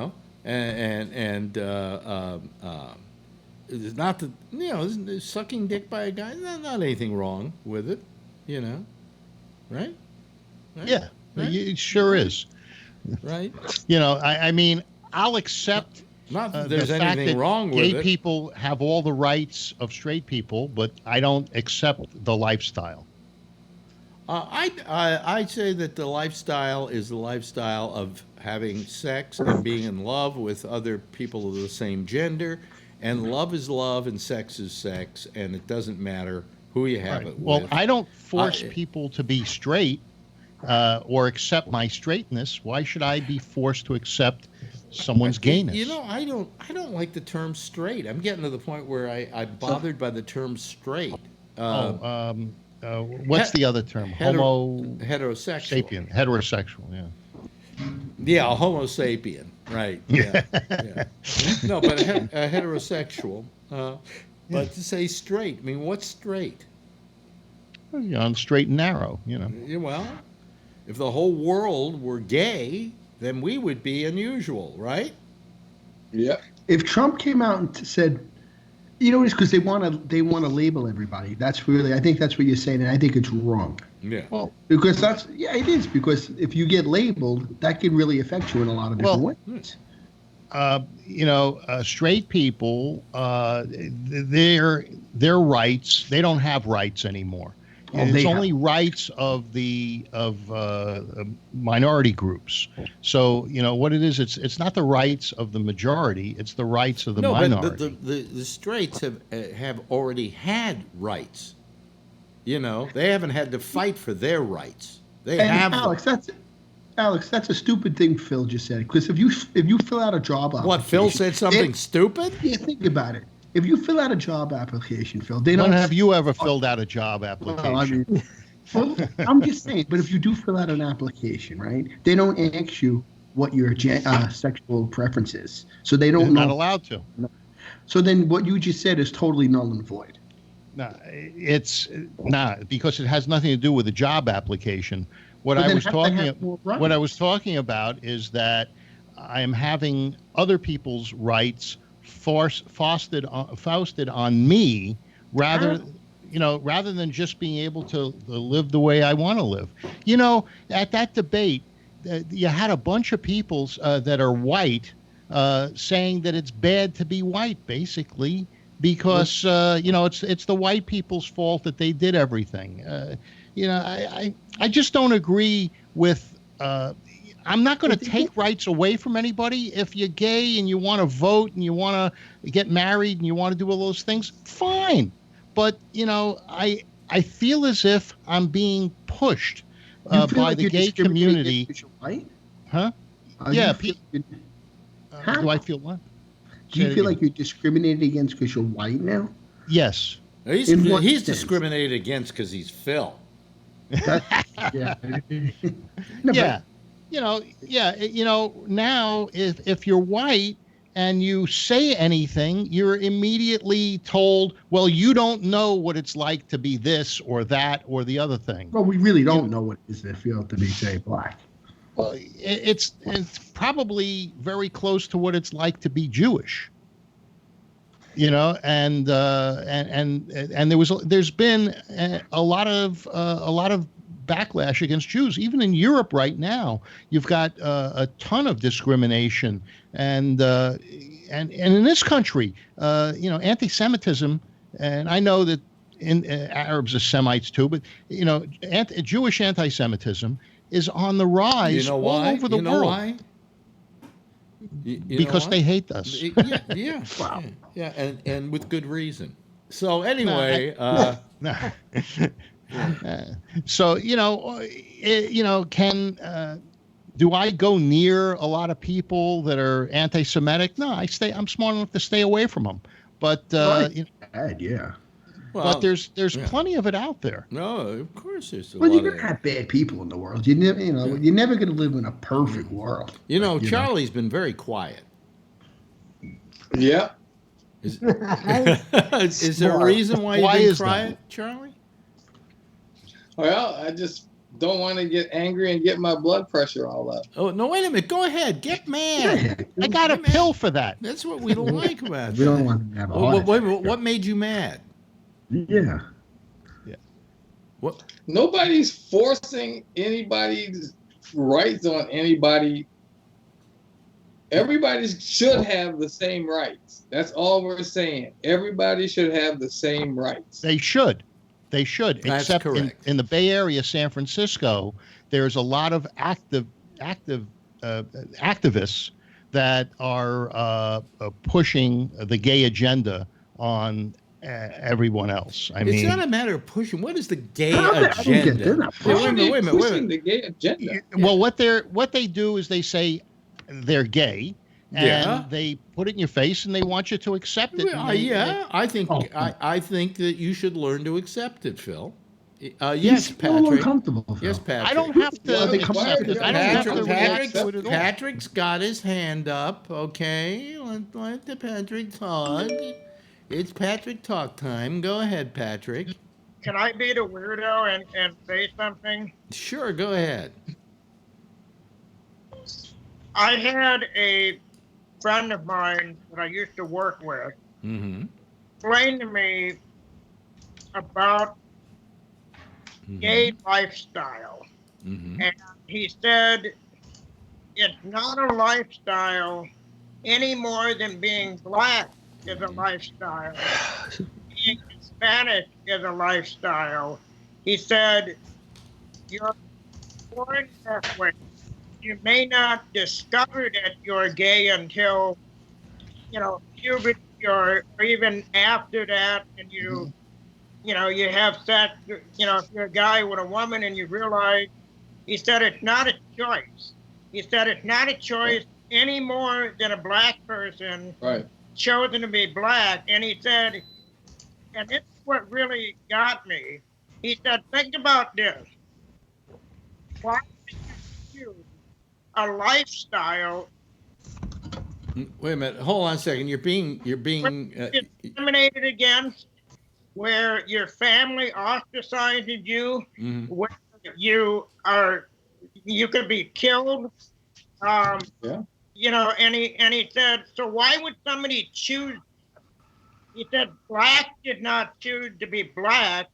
Speaker 2: it's not that sucking dick by a guy. Not anything wrong with it. Right?
Speaker 7: Yeah, right? It sure is.
Speaker 2: Right.
Speaker 7: I'll accept.
Speaker 2: Not that there's
Speaker 7: the fact
Speaker 2: anything
Speaker 7: that
Speaker 2: wrong with
Speaker 7: gay
Speaker 2: it.
Speaker 7: people have all the rights of straight people, but I don't accept the lifestyle.
Speaker 2: I'd say that the lifestyle is the lifestyle of having sex and being in love with other people of the same gender, and love is love and sex is sex, and it doesn't matter who you have it with.
Speaker 7: Well, I don't force people to be straight or accept my straightness. Why should I be forced to accept someone's gayness.
Speaker 2: You know, I don't like the term straight. I'm getting to the point where I'm bothered by the term straight.
Speaker 7: What's the other term?
Speaker 2: Heterosexual.
Speaker 7: Sapien. Heterosexual, yeah.
Speaker 2: Yeah, Homo sapien, right? Yeah. No, but a heterosexual. But to say straight, I mean, what's straight?
Speaker 7: Well, on straight and narrow, you know.
Speaker 2: Yeah, well, if the whole world were gay, then we would be unusual, right?
Speaker 4: Yeah.
Speaker 8: If Trump came out and said, you know, it's because they want to label everybody. That's really, I think that's what you're saying, and I think it's wrong.
Speaker 2: Yeah.
Speaker 7: Well,
Speaker 8: because it is, because if you get labeled, that can really affect you in a lot of different ways.
Speaker 7: Straight people, their rights, they don't have rights anymore. It's only rights of minority groups. So, you know, what it is, it's not the rights of the majority, it's the rights of the minority.
Speaker 2: But the straights have already had rights. You know, they haven't had to fight for their rights. They have.
Speaker 8: Alex, that's a stupid thing Phil just said. Because if you fill out a job application,
Speaker 2: what, Phil said something stupid?
Speaker 8: Yeah, think about it. If you fill out a job application, Phil, they
Speaker 7: When
Speaker 8: don't.
Speaker 7: have you ever filled out a job application?
Speaker 8: I'm just saying. But if you do fill out an application, right? They don't ask you what your sexual preference is, so they don't.
Speaker 7: They're not allowed to.
Speaker 8: So then, what you just said is totally null and void.
Speaker 7: No, it's not, because it has nothing to do with the job application. What I was talking about is that I am having other people's rights foisted on me, rather than just being able to live the way I want to live. You know, at that debate, you had a bunch of people that are white saying that it's bad to be white, basically, because it's the white people's fault that they did everything. I just don't agree with. I'm not going to take rights away from anybody. If you're gay and you want to vote and you want to get married and you want to do all those things, fine. But I feel as if I'm being pushed by the gay community.
Speaker 8: Right?
Speaker 7: Huh?
Speaker 8: Yeah.
Speaker 7: Do I feel what?
Speaker 8: Do you feel like you're discriminated against because you're white now?
Speaker 7: Yes.
Speaker 2: He's discriminated against because he's Phil.
Speaker 8: Yeah.
Speaker 7: Now if you're white and you say anything, you're immediately told, well, you don't know what it's like to be this or that or the other thing.
Speaker 8: Well, we really don't know what it is to feel to be, say, black.
Speaker 7: Well, it's probably very close to what it's like to be Jewish. You know, and there's been a lot of backlash against Jews. Even in Europe right now, you've got a ton of discrimination, and in this country, anti-Semitism. And I know that Arabs are Semites too, but Jewish anti-Semitism is on the rise all over the world.
Speaker 2: Why?
Speaker 7: Because they hate us.
Speaker 2: Yeah. Wow. Yeah, and with good reason. So anyway, do I go near a lot of people that are anti-Semitic? No, I'm smart enough to stay away from them. But
Speaker 8: yeah.
Speaker 7: But there's plenty of it out there.
Speaker 2: No, of course there's a
Speaker 8: lot.
Speaker 2: Well,
Speaker 8: you're gonna have bad people in the world. You're never gonna live in a perfect world.
Speaker 2: Charlie's been very quiet.
Speaker 4: Yeah.
Speaker 2: Is there a reason why you've been quiet, Charlie?
Speaker 4: Well, I just don't want to get angry and get my blood pressure all up.
Speaker 2: Oh, no, wait a minute. Go ahead. Get mad.
Speaker 7: I got a pill for that.
Speaker 2: That's what we don't like about
Speaker 8: we don't want to have a heart attack.
Speaker 2: What made you mad?
Speaker 8: Yeah.
Speaker 2: What?
Speaker 4: Nobody's forcing anybody's rights on anybody. Everybody should have the same rights. That's all we're saying. Everybody should have the same rights.
Speaker 7: They should. That's except
Speaker 2: correct.
Speaker 7: In the Bay Area, San Francisco, there's a lot of activists that are pushing the gay agenda on everyone else.
Speaker 2: It's not a matter of pushing. What is the gay agenda?
Speaker 4: Wait a minute. The gay agenda.
Speaker 7: Well, what they do is they say they're gay, and
Speaker 2: Yeah.
Speaker 7: they put it in your face and they want you to accept it.
Speaker 2: Well, I think
Speaker 8: Oh.
Speaker 2: I think that you should learn to accept it, Phil.
Speaker 8: He's
Speaker 2: Yes,
Speaker 8: a little
Speaker 2: Patrick.
Speaker 8: uncomfortable. Phil.
Speaker 2: Yes, Patrick.
Speaker 7: I don't have
Speaker 4: Why-
Speaker 7: to
Speaker 4: why
Speaker 7: accept
Speaker 4: are
Speaker 7: it.
Speaker 4: you
Speaker 7: I don't have to
Speaker 4: Patrick-
Speaker 7: react to it at all.
Speaker 2: Patrick's got his hand up. Okay, let the Patrick talk. It's Patrick talk time. Go ahead, Patrick.
Speaker 6: Can I be the weirdo and say something?
Speaker 2: Sure, go ahead.
Speaker 6: I had a friend of mine that I used to work with
Speaker 2: Mm-hmm.
Speaker 6: explain to me about gay lifestyle.
Speaker 2: Mm-hmm.
Speaker 6: And he said it's not a lifestyle any more than being black is a lifestyle. Being Hispanic is a lifestyle. He said, you're born that way. You may not discover that you're gay until, puberty or even after that, and you have sex, if you're a guy with a woman and you realize, he said it's not a choice. He said it's not a choice any more than a black person
Speaker 4: Right. chosen
Speaker 6: to be black. And he said, and this is what really got me. He said, think about this. Why would you choose a lifestyle
Speaker 2: Wait a minute. Hold on a second. You're being.
Speaker 6: discriminated against, where your family ostracizes you,
Speaker 2: Mhm.
Speaker 6: where you could be killed.
Speaker 4: Yeah.
Speaker 6: And he said, so why would somebody choose? He said, black did not choose to be black,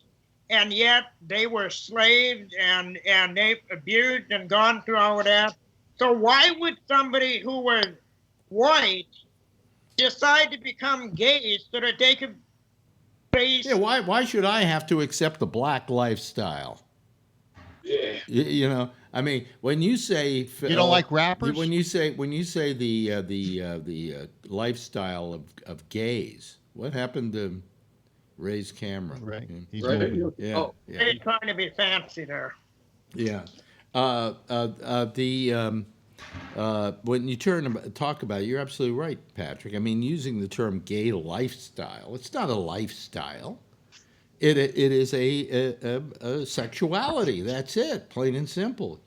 Speaker 6: and yet they were slaves and they abused and gone through all of that. So why would somebody who was white decide to become gay so that they could face?
Speaker 2: Yeah. Why should I have to accept the black lifestyle?
Speaker 4: Yeah.
Speaker 2: You know, I mean, when you say
Speaker 7: You don't like rappers?
Speaker 2: when you say the lifestyle of gays, what happened to Ray's camera?
Speaker 7: Right.
Speaker 2: Yeah.
Speaker 7: He's
Speaker 4: Right.
Speaker 7: moving.
Speaker 2: Yeah.
Speaker 4: Oh.
Speaker 2: Yeah.
Speaker 6: They're trying to be fancy there.
Speaker 2: Yeah. When you talk about it, you're absolutely right, Patrick. I mean, using the term gay lifestyle, it's not a lifestyle. It is a sexuality. That's it, plain and simple.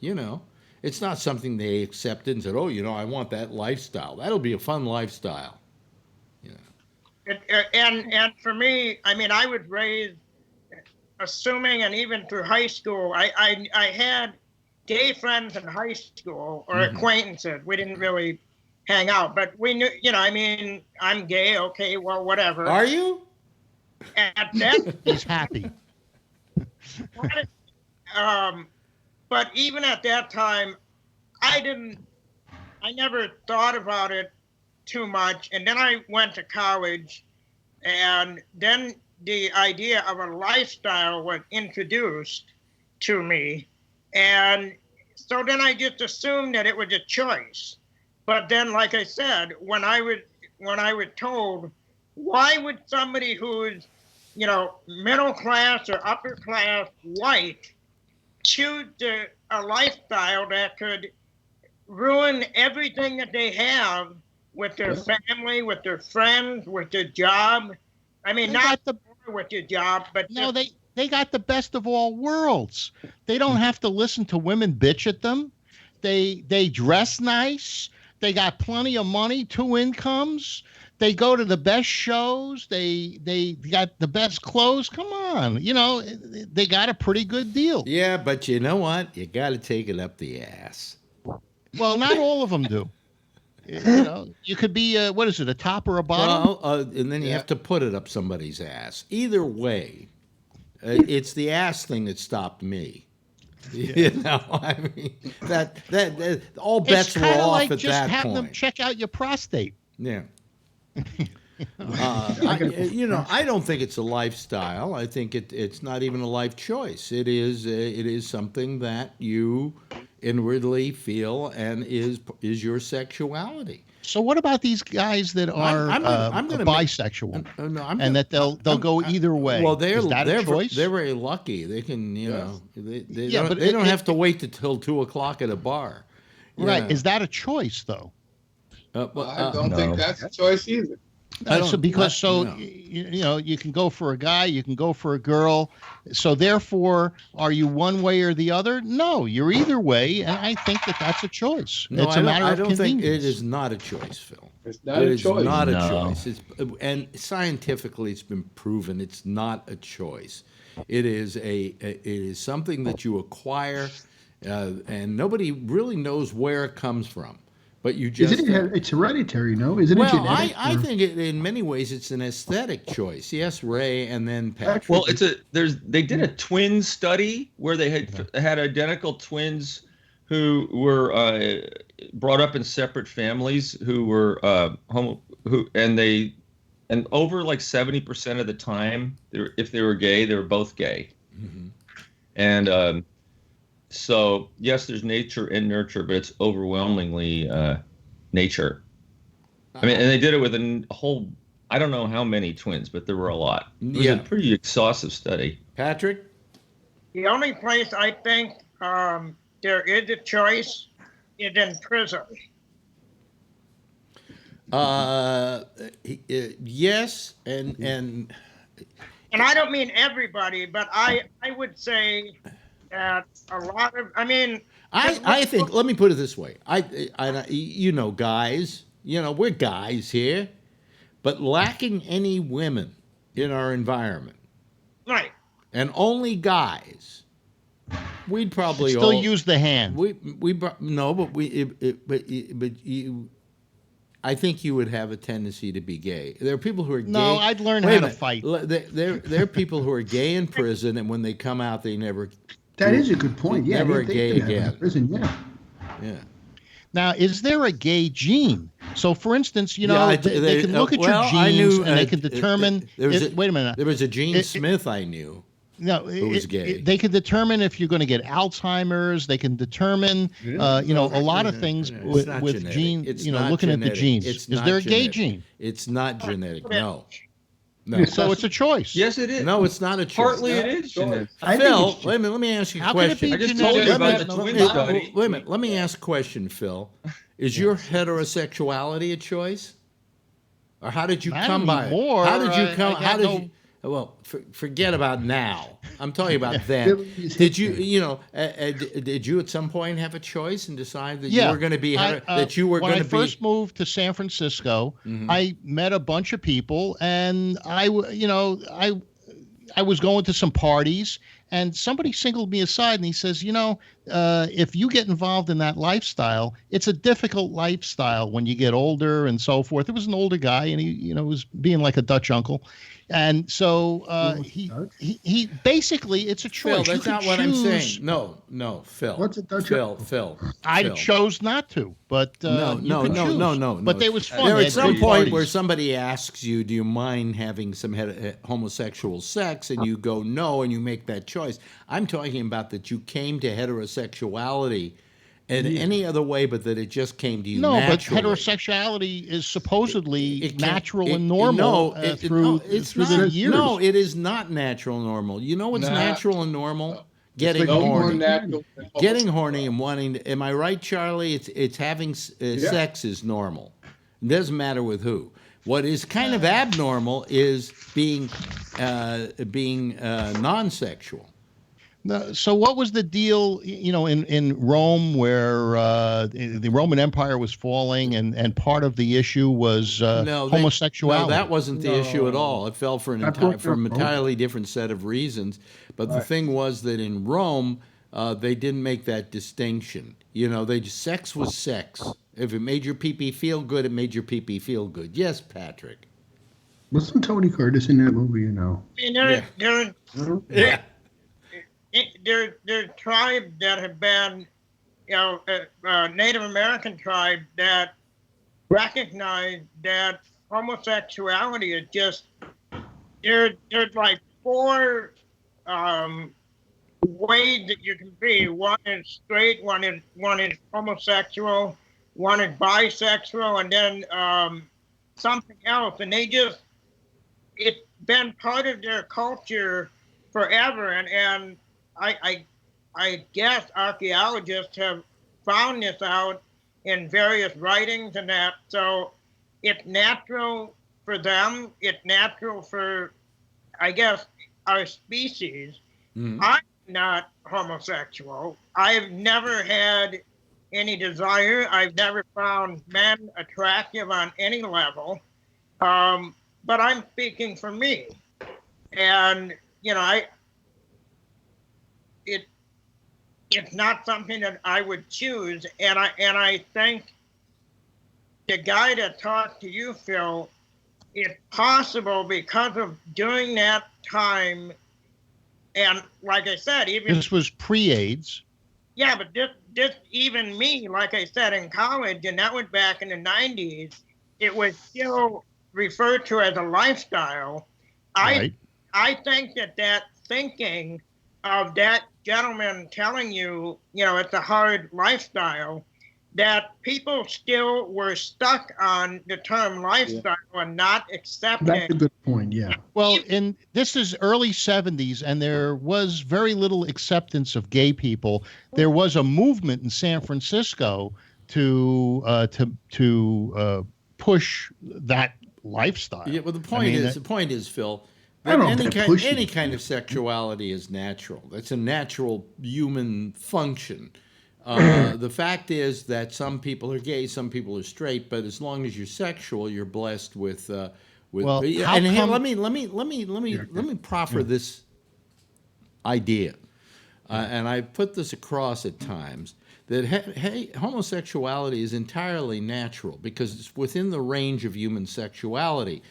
Speaker 2: It's not something they accepted and said, "Oh, I want that lifestyle. That'll be a fun lifestyle."
Speaker 6: And for me, I mean, I was raised assuming, and even through high school, I had gay friends in high school or acquaintances. We didn't really hang out, but we knew, I mean, I'm gay. Okay, well, whatever.
Speaker 2: Are you?
Speaker 6: At that,
Speaker 7: He's happy.
Speaker 6: but even at that time, I never thought about it too much. And then I went to college, and then the idea of a lifestyle was introduced to me. And so then I just assumed that it was a choice. But then, like I said, when I was told, why would somebody who's, middle class or upper class white choose a lifestyle that could ruin everything that they have with their family, with their friends, with their job? I mean, not with your job, but
Speaker 7: No, they got the best of all worlds. They don't have to listen to women bitch at them. They dress nice. They got plenty of money, 2 incomes. They go to the best shows. They got the best clothes. Come on, they got a pretty good deal.
Speaker 2: Yeah, but you know what? You got to take it up the ass.
Speaker 7: Well, not all of them do. You could be a top or a bottom?
Speaker 2: Well, and then you have to put it up somebody's ass. Either way, it's the ass thing that stopped me. I mean that all bets
Speaker 7: It's
Speaker 2: were
Speaker 7: kind of
Speaker 2: off
Speaker 7: like
Speaker 2: at
Speaker 7: just
Speaker 2: that
Speaker 7: having them
Speaker 2: point.
Speaker 7: check out your prostate.
Speaker 2: Yeah. I don't think it's a lifestyle. I think it's not even a life choice. It is something that you inwardly feel and is your sexuality.
Speaker 7: So what about these guys that are bisexual and that they'll go either way?
Speaker 2: Well,
Speaker 7: Is that a choice?
Speaker 2: They're very lucky. They can, they don't have to wait till 2 o'clock at a bar.
Speaker 7: Right?
Speaker 2: Yeah.
Speaker 7: Is that a choice though?
Speaker 4: I don't think that's a choice either.
Speaker 7: You can go for a guy, you can go for a girl. So therefore, are you one way or the other? No, you're either way, and I think that's a choice.
Speaker 2: No,
Speaker 7: it's a matter of convenience.
Speaker 2: I don't think it is not a choice, Phil.
Speaker 4: It's not a choice.
Speaker 2: It's not a choice. And scientifically, it's been proven it's not a choice. It is something that you acquire, and nobody really knows where it comes from. But you just
Speaker 8: it's hereditary, no? Isn't it genetic?
Speaker 2: I think in many ways it's an aesthetic choice. Yes, Ray, and then Patrick.
Speaker 10: Well, they did a twin study where they had identical twins who were brought up in separate families who were and over like 70% of the time, if they were gay, they were both gay. Mm-hmm. And so, yes, there's nature and nurture, but it's overwhelmingly nature. I mean, and they did it with a whole, I don't know how many twins, but there were a lot. It was a pretty exhaustive study.
Speaker 2: Patrick?
Speaker 6: The only place I think there is a choice is in prison.
Speaker 2: Yes, and
Speaker 6: I don't mean everybody, but I would say that a lot of, I
Speaker 2: think, let me put it this way. Guys, we're guys here, but lacking any women in our environment.
Speaker 6: Right.
Speaker 2: And only guys. We'd probably
Speaker 7: still use the hand.
Speaker 2: I think you would have a tendency to be gay. There are people who are gay.
Speaker 7: No, I'd learn how to fight.
Speaker 2: There are people who are gay in prison, and when they come out, they never.
Speaker 8: That is a good point. Yeah,
Speaker 2: never gay again.
Speaker 8: Prison, yeah.
Speaker 7: Now, is there a gay gene? So, for instance, they can look at your genes and they can determine. Wait a minute.
Speaker 2: There was a Gene Smith I knew.
Speaker 7: No,
Speaker 2: who was gay.
Speaker 7: They can determine if you're going to get Alzheimer's. They can determine, a lot of things with genes. Looking at the genes. Is there a gay gene?
Speaker 2: It's not genetic. No.
Speaker 7: So it's a choice.
Speaker 10: Yes, it is.
Speaker 2: No, it's not a choice.
Speaker 10: Partly it is genetic.
Speaker 2: Phil, wait a minute. Let me ask you a question.
Speaker 10: I just told you about the twin study.
Speaker 2: Wait a minute. Let me ask a question, Phil. Is your heterosexuality a choice? Or how did you come by it? How did you come? Well, forget about now. I'm talking about then. Did you, did you at some point have a choice and decide that you were going to be that you were going to be?
Speaker 7: When I first moved to San Francisco, I met a bunch of people, and I was going to some parties, and somebody singled me aside, and he says, if you get involved in that lifestyle, it's a difficult lifestyle when you get older and so forth. It was an older guy, and he was being like a Dutch uncle. And so he basically, it's a choice.
Speaker 2: Phil, that's not what I'm saying. No, Phil.
Speaker 8: What's a Dutch
Speaker 2: uncle? Phil.
Speaker 7: I chose not to, but
Speaker 2: no.
Speaker 7: But there was fun.
Speaker 2: There at some point where somebody asks you, do you mind having some homosexual sex? And you go no, and you make that choice. I'm talking about that you came to heterosexuality in any other way, but that it just came to you naturally.
Speaker 7: But heterosexuality is supposedly natural and normal through the years.
Speaker 2: No, it is not natural and normal. You know what's natural and normal? Getting horny. Getting horny and wanting to, am I right, Charlie? It's having sex is normal. It doesn't matter with who. What is kind of abnormal is being non-sexual.
Speaker 7: So what was the deal, in Rome where the Roman Empire was falling and part of the issue was homosexuality?
Speaker 2: No, that wasn't the issue at all. It fell for an entirely different set of reasons. But the thing was that in Rome, they didn't make that distinction. Sex was sex. If it made your pee-pee feel good, it made your pee-pee feel good. Yes, Patrick.
Speaker 8: Wasn't Tony Curtis in that movie,
Speaker 6: Yeah. There are tribes that have been, Native American tribe that recognize that homosexuality is just, there's like 4 ways that you can be. One is straight, one is homosexual, one is bisexual, and then something else. And it's been part of their culture forever, and I guess archaeologists have found this out, in various writings and that. So it's natural for them. It's natural for, I guess, our species.
Speaker 2: Mhm.
Speaker 6: I'm not homosexual. I've never had any desire. I've never found men attractive on any level. But I'm speaking for me. And, you know, it's not something that I would choose. And I think the guy that talked to you, Phil, it's possible because of during that time, and like I said, even
Speaker 7: This was pre-AIDS.
Speaker 6: yeah, but this even me, like I said, in college, and that was back in the 90s, it was still referred to as a lifestyle.
Speaker 7: Right.
Speaker 6: I think that thinking of that gentleman telling you, you know, it's a hard lifestyle, that people still were stuck on the term lifestyle and not accepting.
Speaker 8: That's a good point. Yeah.
Speaker 7: Well, this is early 70s, and there was very little acceptance of gay people. There was a movement in San Francisco to push that lifestyle.
Speaker 2: Yeah, well, the point is, Phil,
Speaker 8: I don't know
Speaker 2: that
Speaker 8: if they're pushing
Speaker 2: any
Speaker 8: it.
Speaker 2: kind of sexuality is natural. That's a natural human function. The fact is that some people are gay, some people are straight, but as long as you're sexual, you're blessed with.
Speaker 7: Well,
Speaker 2: And here, let me proffer this idea, and I put this across at times that homosexuality is entirely natural because it's within the range of human sexuality.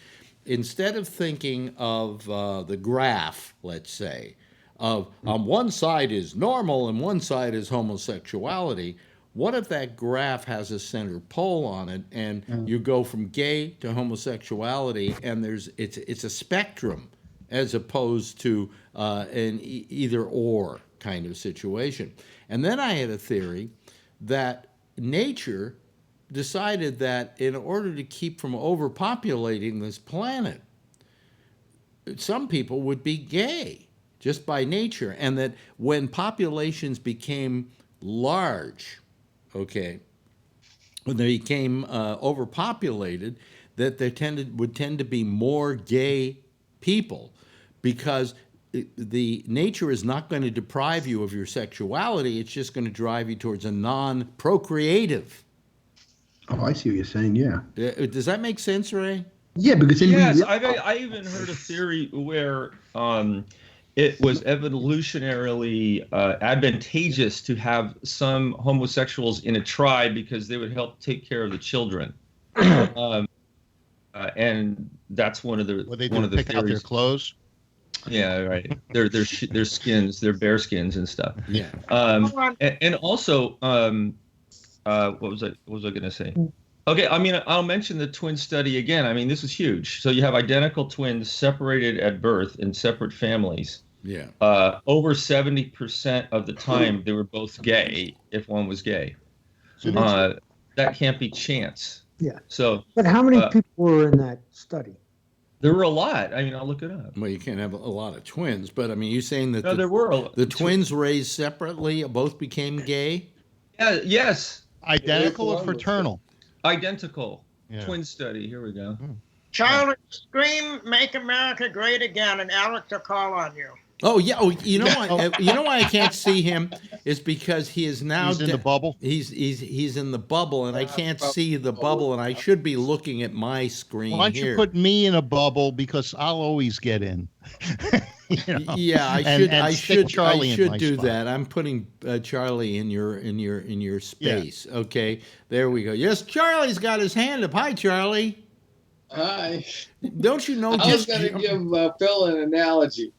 Speaker 2: Instead of thinking of the graph, let's say, of on one side is normal and one side is homosexuality, what if that graph has a center pole on it and you go from gay to homosexuality, and it's a spectrum as opposed to an either or kind of situation. And then I had a theory that nature decided that in order to keep from overpopulating this planet, some people would be gay just by nature, and that when populations became large, okay, when they became overpopulated, that there would tend to be more gay people, because the nature is not going to deprive you of your sexuality. It's just going to drive you towards a non-procreative.
Speaker 8: Oh, I see what you're saying. Yeah.
Speaker 2: Does that make sense, Ray?
Speaker 8: Yeah, because
Speaker 10: Yes, I even heard a theory where it was evolutionarily advantageous to have some homosexuals in a tribe because they would help take care of the children. And that's one of the
Speaker 7: pick out their
Speaker 10: theories.
Speaker 7: clothes.
Speaker 10: Yeah, right. Their skins, their bear skins and stuff.
Speaker 2: Yeah.
Speaker 10: And also, what was I going to say? Okay, I mean, I'll mention the twin study again. I mean, this is huge. So you have identical twins separated at birth in separate families.
Speaker 2: Yeah.
Speaker 10: Over 70% of the time, they were both gay. If one was gay, that can't be chance.
Speaker 5: Yeah.
Speaker 10: So,
Speaker 5: but how many people were in that study?
Speaker 10: There were a lot. I mean, I'll look it up.
Speaker 2: Well, you can't have a lot of twins, but I mean, you're saying that
Speaker 10: there were
Speaker 2: the twins raised separately both became gay?
Speaker 10: Yeah. Yes.
Speaker 7: Identical or fraternal?
Speaker 10: Identical. Yeah. Twin study. Here we go.
Speaker 6: Charlie, scream "Make America Great Again," and Alex will call on you.
Speaker 2: Oh yeah. Oh, you know what? You know why I can't see him is because he is now
Speaker 7: in the bubble.
Speaker 2: He's in the bubble, and I can't see the bubble, and I should be looking at my screen.
Speaker 7: Why don't you put me in a bubble, because I'll always get in.
Speaker 2: You know? Yeah, I should do that. I'm putting Charlie in your space. Yeah. Okay, there we go. Yes, Charlie's got his hand up. Hi, Charlie.
Speaker 4: Hi.
Speaker 2: Don't you know?
Speaker 4: I was going to give Phil an analogy.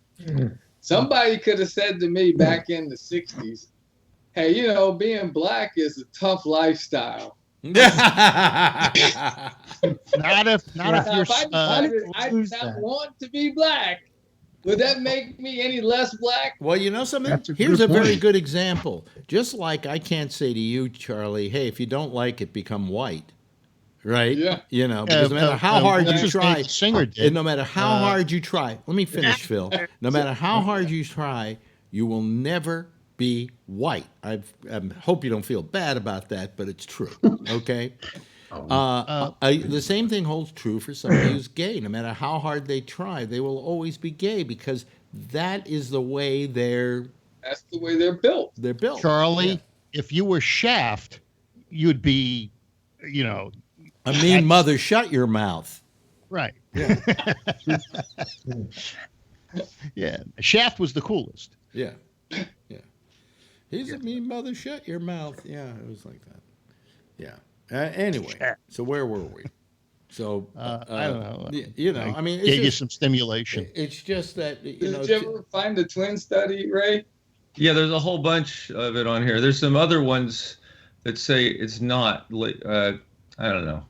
Speaker 4: Somebody could have said to me back in the 60s, hey, you know, being black is a tough lifestyle.
Speaker 7: not if you're
Speaker 4: I do not want to be black. Would that make me any less black?
Speaker 2: Well, you know something? Here's a very good example. Just like I can't say to you, Charlie, hey, if you don't like it, become white. Right?
Speaker 4: Yeah.
Speaker 2: You know, because no matter how hard you try,
Speaker 7: no
Speaker 2: matter how hard you try, let me finish, Phil. No matter how hard you try, you will never be white. I hope you don't feel bad about that, but it's true. Okay. The same thing holds true for somebody who's gay. No matter how hard they try, they will always be gay because that is the way
Speaker 4: That's the way they're built.
Speaker 2: They're built.
Speaker 7: Charlie, if you were Shaft, you'd be, you know.
Speaker 2: I mean, mother, shut your mouth.
Speaker 7: Right. Yeah. Yeah. Shaft was the coolest.
Speaker 2: Yeah. Yeah. He's a mean mother, shut your mouth. Yeah, it was like that. Yeah. Anyway, so where were we? So
Speaker 7: I don't know.
Speaker 2: You know, I mean, it's
Speaker 7: gave you some stimulation.
Speaker 2: It's just that
Speaker 4: Did you ever find the twin study, Ray?
Speaker 10: Yeah, there's a whole bunch of it on here. There's some other ones that say it's not. I don't know.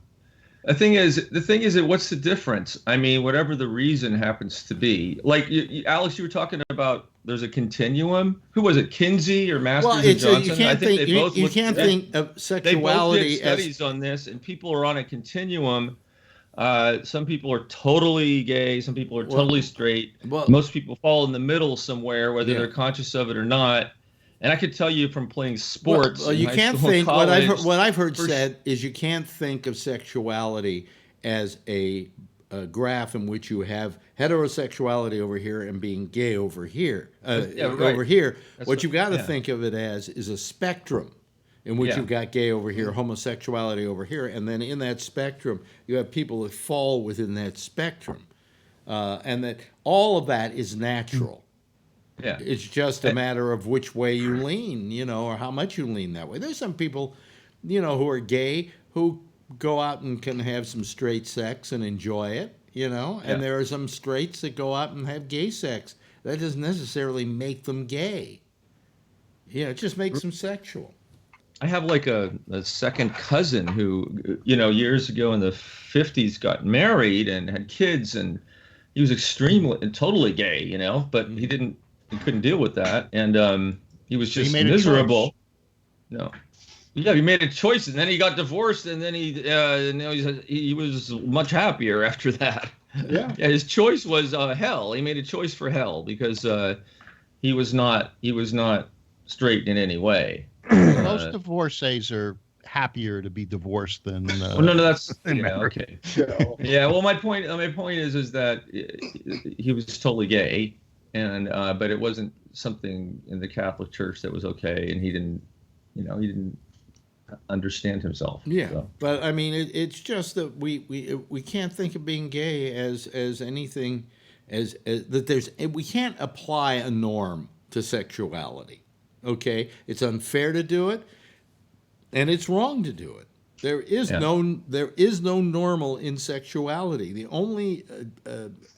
Speaker 10: The thing is, what's the difference? I mean, whatever the reason happens to be. Like, Alex, you were talking about there's a continuum. Who was it, Kinsey or Masters and Johnson?
Speaker 2: You can't think of sexuality
Speaker 10: they both did studies on this, and people are on a continuum. Some people are totally gay. Some people are totally straight. Most people fall in the middle somewhere, whether they're conscious of it or not. And I could tell you from playing sports.
Speaker 2: Well, you can't think. What I've heard said is you can't think of sexuality as a graph in which you have heterosexuality over here and being gay over here. Over here, what you got to think of it as is a spectrum, in which you've got gay over here, homosexuality over here, and then in that spectrum you have people that fall within that spectrum, and that all of that is natural.
Speaker 10: Yeah.
Speaker 2: It's just a matter of which way you lean, you know, or how much you lean that way. There's some people, you know, who are gay who go out and can have some straight sex and enjoy it, you know, and there are some straights that go out and have gay sex. That doesn't necessarily make them gay. Yeah, it just makes them sexual.
Speaker 10: I have like a second cousin who, you know, years ago in the 50s got married and had kids, and he was extremely and totally gay, you know, but he couldn't deal with that, and he was just miserable. No, yeah, he made a choice, and then he got divorced, and then he was much happier after that. Yeah, his choice was hell. He made a choice for hell because he was not straight in any way.
Speaker 7: Most divorcees are happier to be divorced than.
Speaker 10: Well, no, that's okay. Yeah, well, my point is that he was totally gay. And but it wasn't something in the Catholic Church that was okay, and he didn't understand himself.
Speaker 2: Yeah,
Speaker 10: so.
Speaker 2: But I mean, it's just that we can't think of being gay as anything as that. We can't apply a norm to sexuality. Okay, it's unfair to do it, and it's wrong to do it. There is no normal in sexuality. The only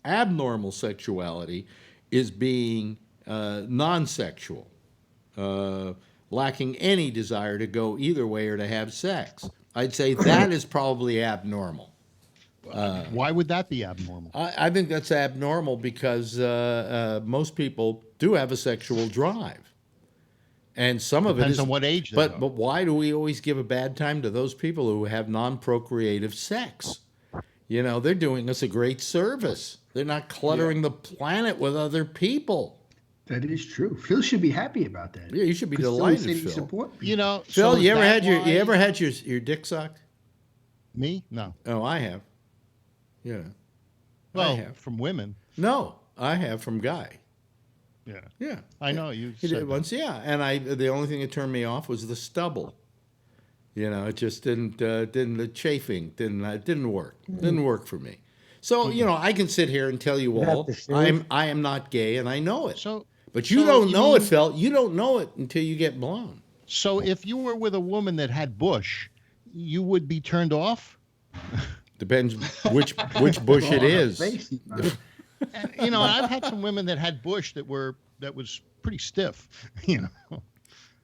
Speaker 2: abnormal sexuality is being non-sexual, lacking any desire to go either way or to have sex. I'd say that is probably abnormal.
Speaker 7: Why would that be abnormal?
Speaker 2: I think that's abnormal because most people do have a sexual drive. And some of it
Speaker 7: depends on what age they are.
Speaker 2: But why do we always give a bad time to those people who have non-procreative sex? You know, they're doing us a great service. They're not cluttering the planet with other people.
Speaker 8: That is true. Phil should be happy about that.
Speaker 2: Yeah, you should be delighted, Phil.
Speaker 7: You know,
Speaker 2: Phil, you ever had your dick sucked?
Speaker 7: Me? No.
Speaker 2: Oh, I have. Yeah.
Speaker 7: Well,
Speaker 2: I have.
Speaker 7: From women.
Speaker 2: No, I have from guy.
Speaker 7: Yeah.
Speaker 2: Yeah.
Speaker 7: I know you.
Speaker 2: He did once, yeah. And the only thing that turned me off was the stubble. You know, it just didn't the chafing didn't work. Didn't work for me. So, you know, I can sit here and tell you all I am not gay and I know it. But you don't know it, Phil. You don't know it until you get blown.
Speaker 7: So if you were with a woman that had bush, you would be turned off?
Speaker 2: Depends which bush it is.
Speaker 7: And, you know, I've had some women that had bush that was pretty stiff, you know.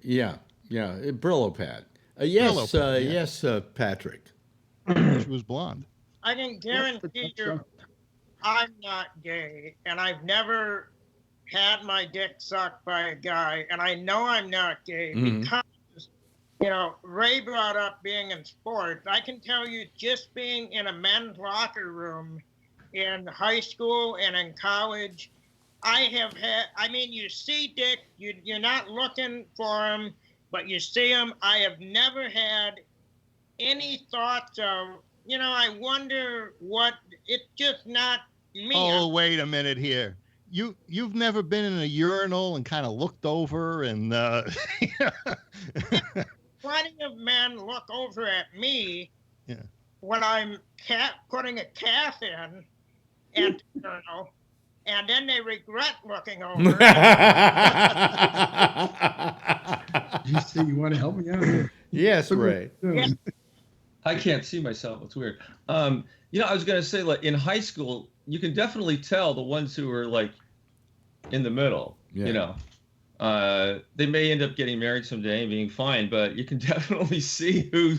Speaker 2: Yeah. Brillo pad. Yes, Patrick.
Speaker 7: She was blonde.
Speaker 6: I can guarantee you I'm not gay, and I've never had my dick sucked by a guy, and I know I'm not gay because, you know, Ray brought up being in sports. I can tell you just being in a men's locker room in high school and in college, I have had. I mean, you see Dick. You're not looking for him, but you see him. I have never had any thoughts of. I wonder what. It's just not me.
Speaker 7: Oh, wait a minute here. You've never been in a urinal and kind of looked over and
Speaker 6: Plenty of men look over at me when I'm putting a calf in and and then they regret looking over.
Speaker 8: You say you want to help me out here?
Speaker 2: Yes, Ray.
Speaker 6: Yeah.
Speaker 10: I can't see myself. It's weird. I was going to say, like, in high school, you can definitely tell the ones who are, like, in the middle, they may end up getting married someday and being fine, but you can definitely see who,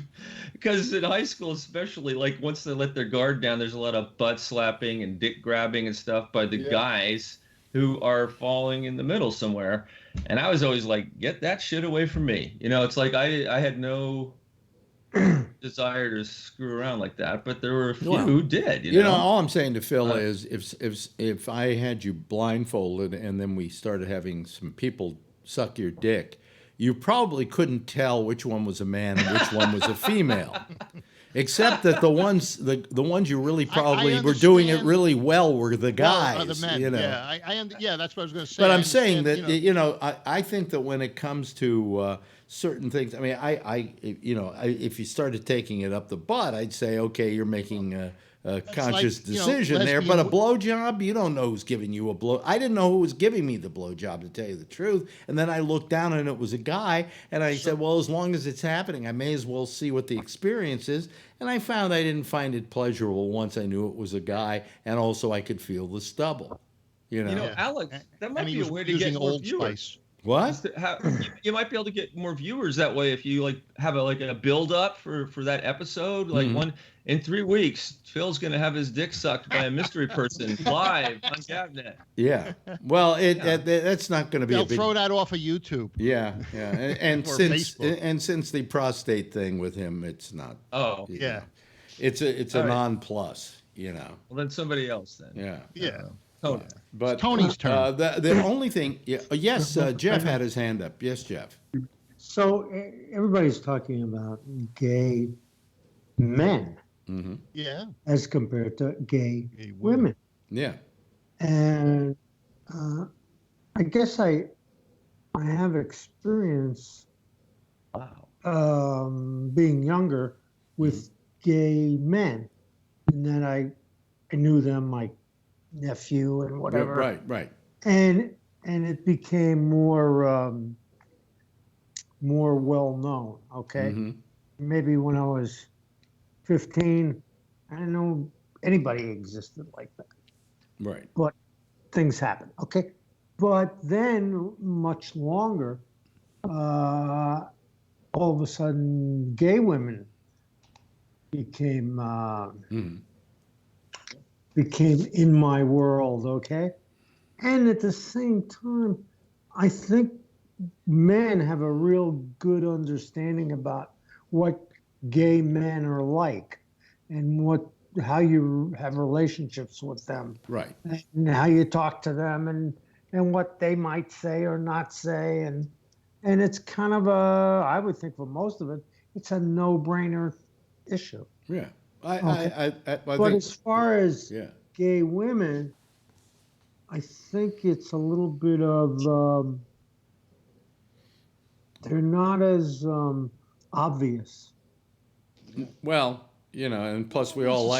Speaker 10: because in high school especially, like, once they let their guard down, there's a lot of butt slapping and dick grabbing and stuff by the guys who are falling in the middle somewhere. And I was always like, get that shit away from me. It's like I had no desire to screw around like that, but there were a few who did.
Speaker 2: All I'm saying to Phil is, if I had you blindfolded and then we started having some people suck your dick, you probably couldn't tell which one was a man and which one was a female. Except that the ones you really probably were doing it really well were the guys.
Speaker 7: The men. Yeah, that's what I was going to say.
Speaker 2: But I'm saying that I think that when it comes to certain things, I mean, if you started taking it up the butt, I'd say, okay, you're making a conscious decision there. But a blowjob, you don't know who's giving you a blow. I didn't know who was giving me the blowjob, to tell you the truth. And then I looked down and it was a guy, and I said, well, as long as it's happening, I may as well see what the experience is. And I found I didn't find it pleasurable once I knew it was a guy, and also I could feel the stubble.
Speaker 10: Alex, that might be a way to get more
Speaker 7: Old
Speaker 10: viewers.
Speaker 7: Spice.
Speaker 2: What?
Speaker 10: You might be able to get more viewers that way if you have a build up for that episode. Like in 3 weeks, Phil's going to have his dick sucked by a mystery person live on Cabinet.
Speaker 2: Yeah. Well, that's not going to be.
Speaker 7: They'll throw that off of YouTube.
Speaker 2: Yeah, and since the prostate thing with him, it's not.
Speaker 10: Oh,
Speaker 2: yeah. It's a non-plus. Well,
Speaker 10: then somebody else then.
Speaker 2: Yeah.
Speaker 10: Tony.
Speaker 2: But
Speaker 7: Tony's turn.
Speaker 2: The only thing, yes, Jeff had his hand up. Yes, Jeff.
Speaker 5: So everybo's talking about gay men, as compared to gay women.
Speaker 2: Yeah,
Speaker 5: and I guess I have experience. Being younger with gay men, and then I knew them like nephew and whatever.
Speaker 2: Right.
Speaker 5: And it became more well known. Okay.
Speaker 2: Mm-hmm.
Speaker 5: Maybe when I was 15, I didn't know anybody existed like that.
Speaker 2: Right.
Speaker 5: But things happen. Okay. But then much longer, all of a sudden, gay women became in my world, okay? And at the same time, I think men have a real good understanding about what gay men are like and how you have relationships with them.
Speaker 2: Right.
Speaker 5: And how you talk to them and what they might say or not say. And it's kind of I would think for most of it, it's a no-brainer issue.
Speaker 2: Yeah.
Speaker 5: I
Speaker 2: but
Speaker 5: think, as far as
Speaker 2: yeah.
Speaker 5: gay women, I think it's a little bit of they're not as obvious.
Speaker 2: Well, and plus we all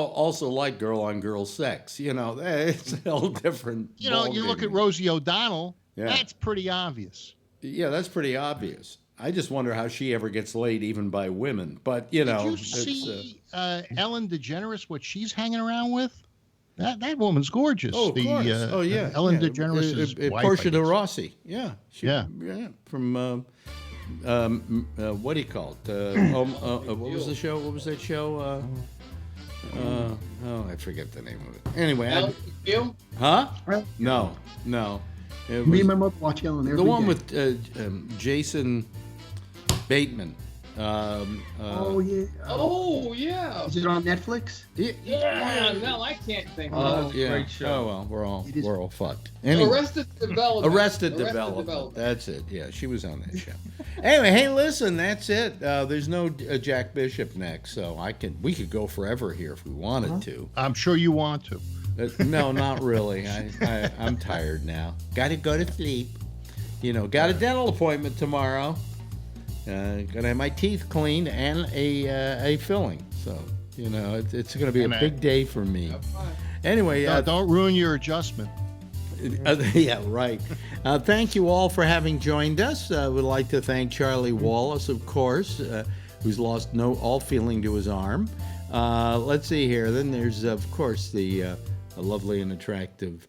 Speaker 2: also like girl-on-girl sex. It's a whole different.
Speaker 7: You look at Rosie O'Donnell.
Speaker 2: Yeah.
Speaker 7: That's pretty obvious.
Speaker 2: Yeah, that's pretty obvious. I just wonder how she ever gets laid, even by women. But
Speaker 7: Did you see Ellen DeGeneres? What she's hanging around with? That woman's gorgeous.
Speaker 2: Oh, of course. Yeah.
Speaker 7: Ellen DeGeneres' wife.
Speaker 2: Portia de Rossi. Yeah.
Speaker 7: Yeah.
Speaker 2: From what do you call it? What was the show? What was that show? I forget the name of it. Anyway. Huh? No.
Speaker 8: Me and my mother watch Ellen every
Speaker 2: day. The one
Speaker 8: day.
Speaker 2: with Jason Bateman.
Speaker 8: Oh yeah.
Speaker 4: Oh yeah.
Speaker 8: Is it on Netflix?
Speaker 4: Yeah, I like can't think.
Speaker 2: Yeah.
Speaker 10: Great show.
Speaker 2: Oh well, we're all fucked.
Speaker 4: Arrested Development.
Speaker 2: Arrested Development. That's it. Yeah, she was on that show. Anyway, hey, listen, that's it. There's no Jack Bishop next, so we could go forever here if we wanted to.
Speaker 7: I'm sure you want to.
Speaker 2: No, not really. I'm tired now. Got to go to sleep. Got a dental appointment tomorrow. Gonna have my teeth cleaned and a filling. So it's gonna be a big day for me. Anyway,
Speaker 7: don't ruin your adjustment.
Speaker 2: Yeah, right. Thank you all for having joined us. We'd like to thank Charlie Wallace, of course, who's lost all feeling to his arm. Let's see here. Then there's, of course, the lovely and attractive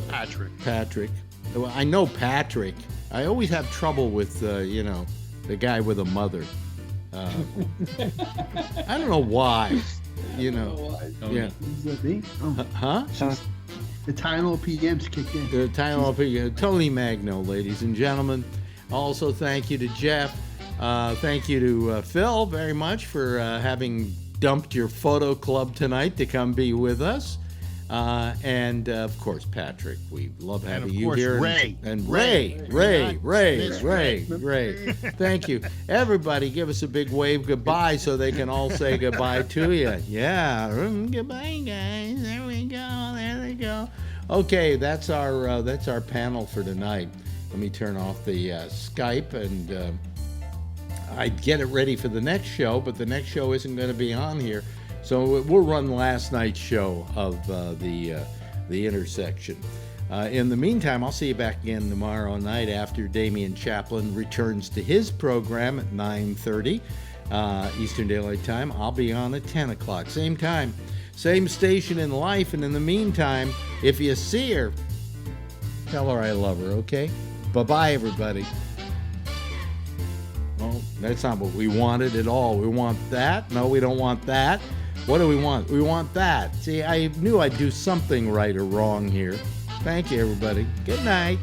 Speaker 2: Patrick. Well, I know Patrick. I always have trouble with, the guy with a mother. I don't know why. Yeah. Huh?
Speaker 8: The Tylenol PM's kicked in.
Speaker 2: The Tylenol PM. Tony Magno, ladies and gentlemen. Also, thank you to Jeff. Thank you to Phil very much for having dumped your photo club tonight to come be with us. And of course, Patrick, we love having you here.
Speaker 7: Ray.
Speaker 2: And Ray. Thank you. Everybody, give us a big wave goodbye so they can all say goodbye to you. Yeah. Goodbye, guys. There we go. There they go. Okay, that's our panel for tonight. Let me turn off the Skype and I'd get it ready for the next show, but the next show isn't going to be on here. So we'll run last night's show of the intersection. In the meantime, I'll see you back again tomorrow night after Damian Chaplin returns to his program at 9:30 Eastern Daylight Time. I'll be on at 10 o'clock. Same time, same station in life. And in the meantime, if you see her, tell her I love her, okay? Bye-bye, everybody. Well, that's not what we wanted at all. We want that. No, we don't want that. What do we want? We want that. See, I knew I'd do something right or wrong here. Thank you, everybody. Good night.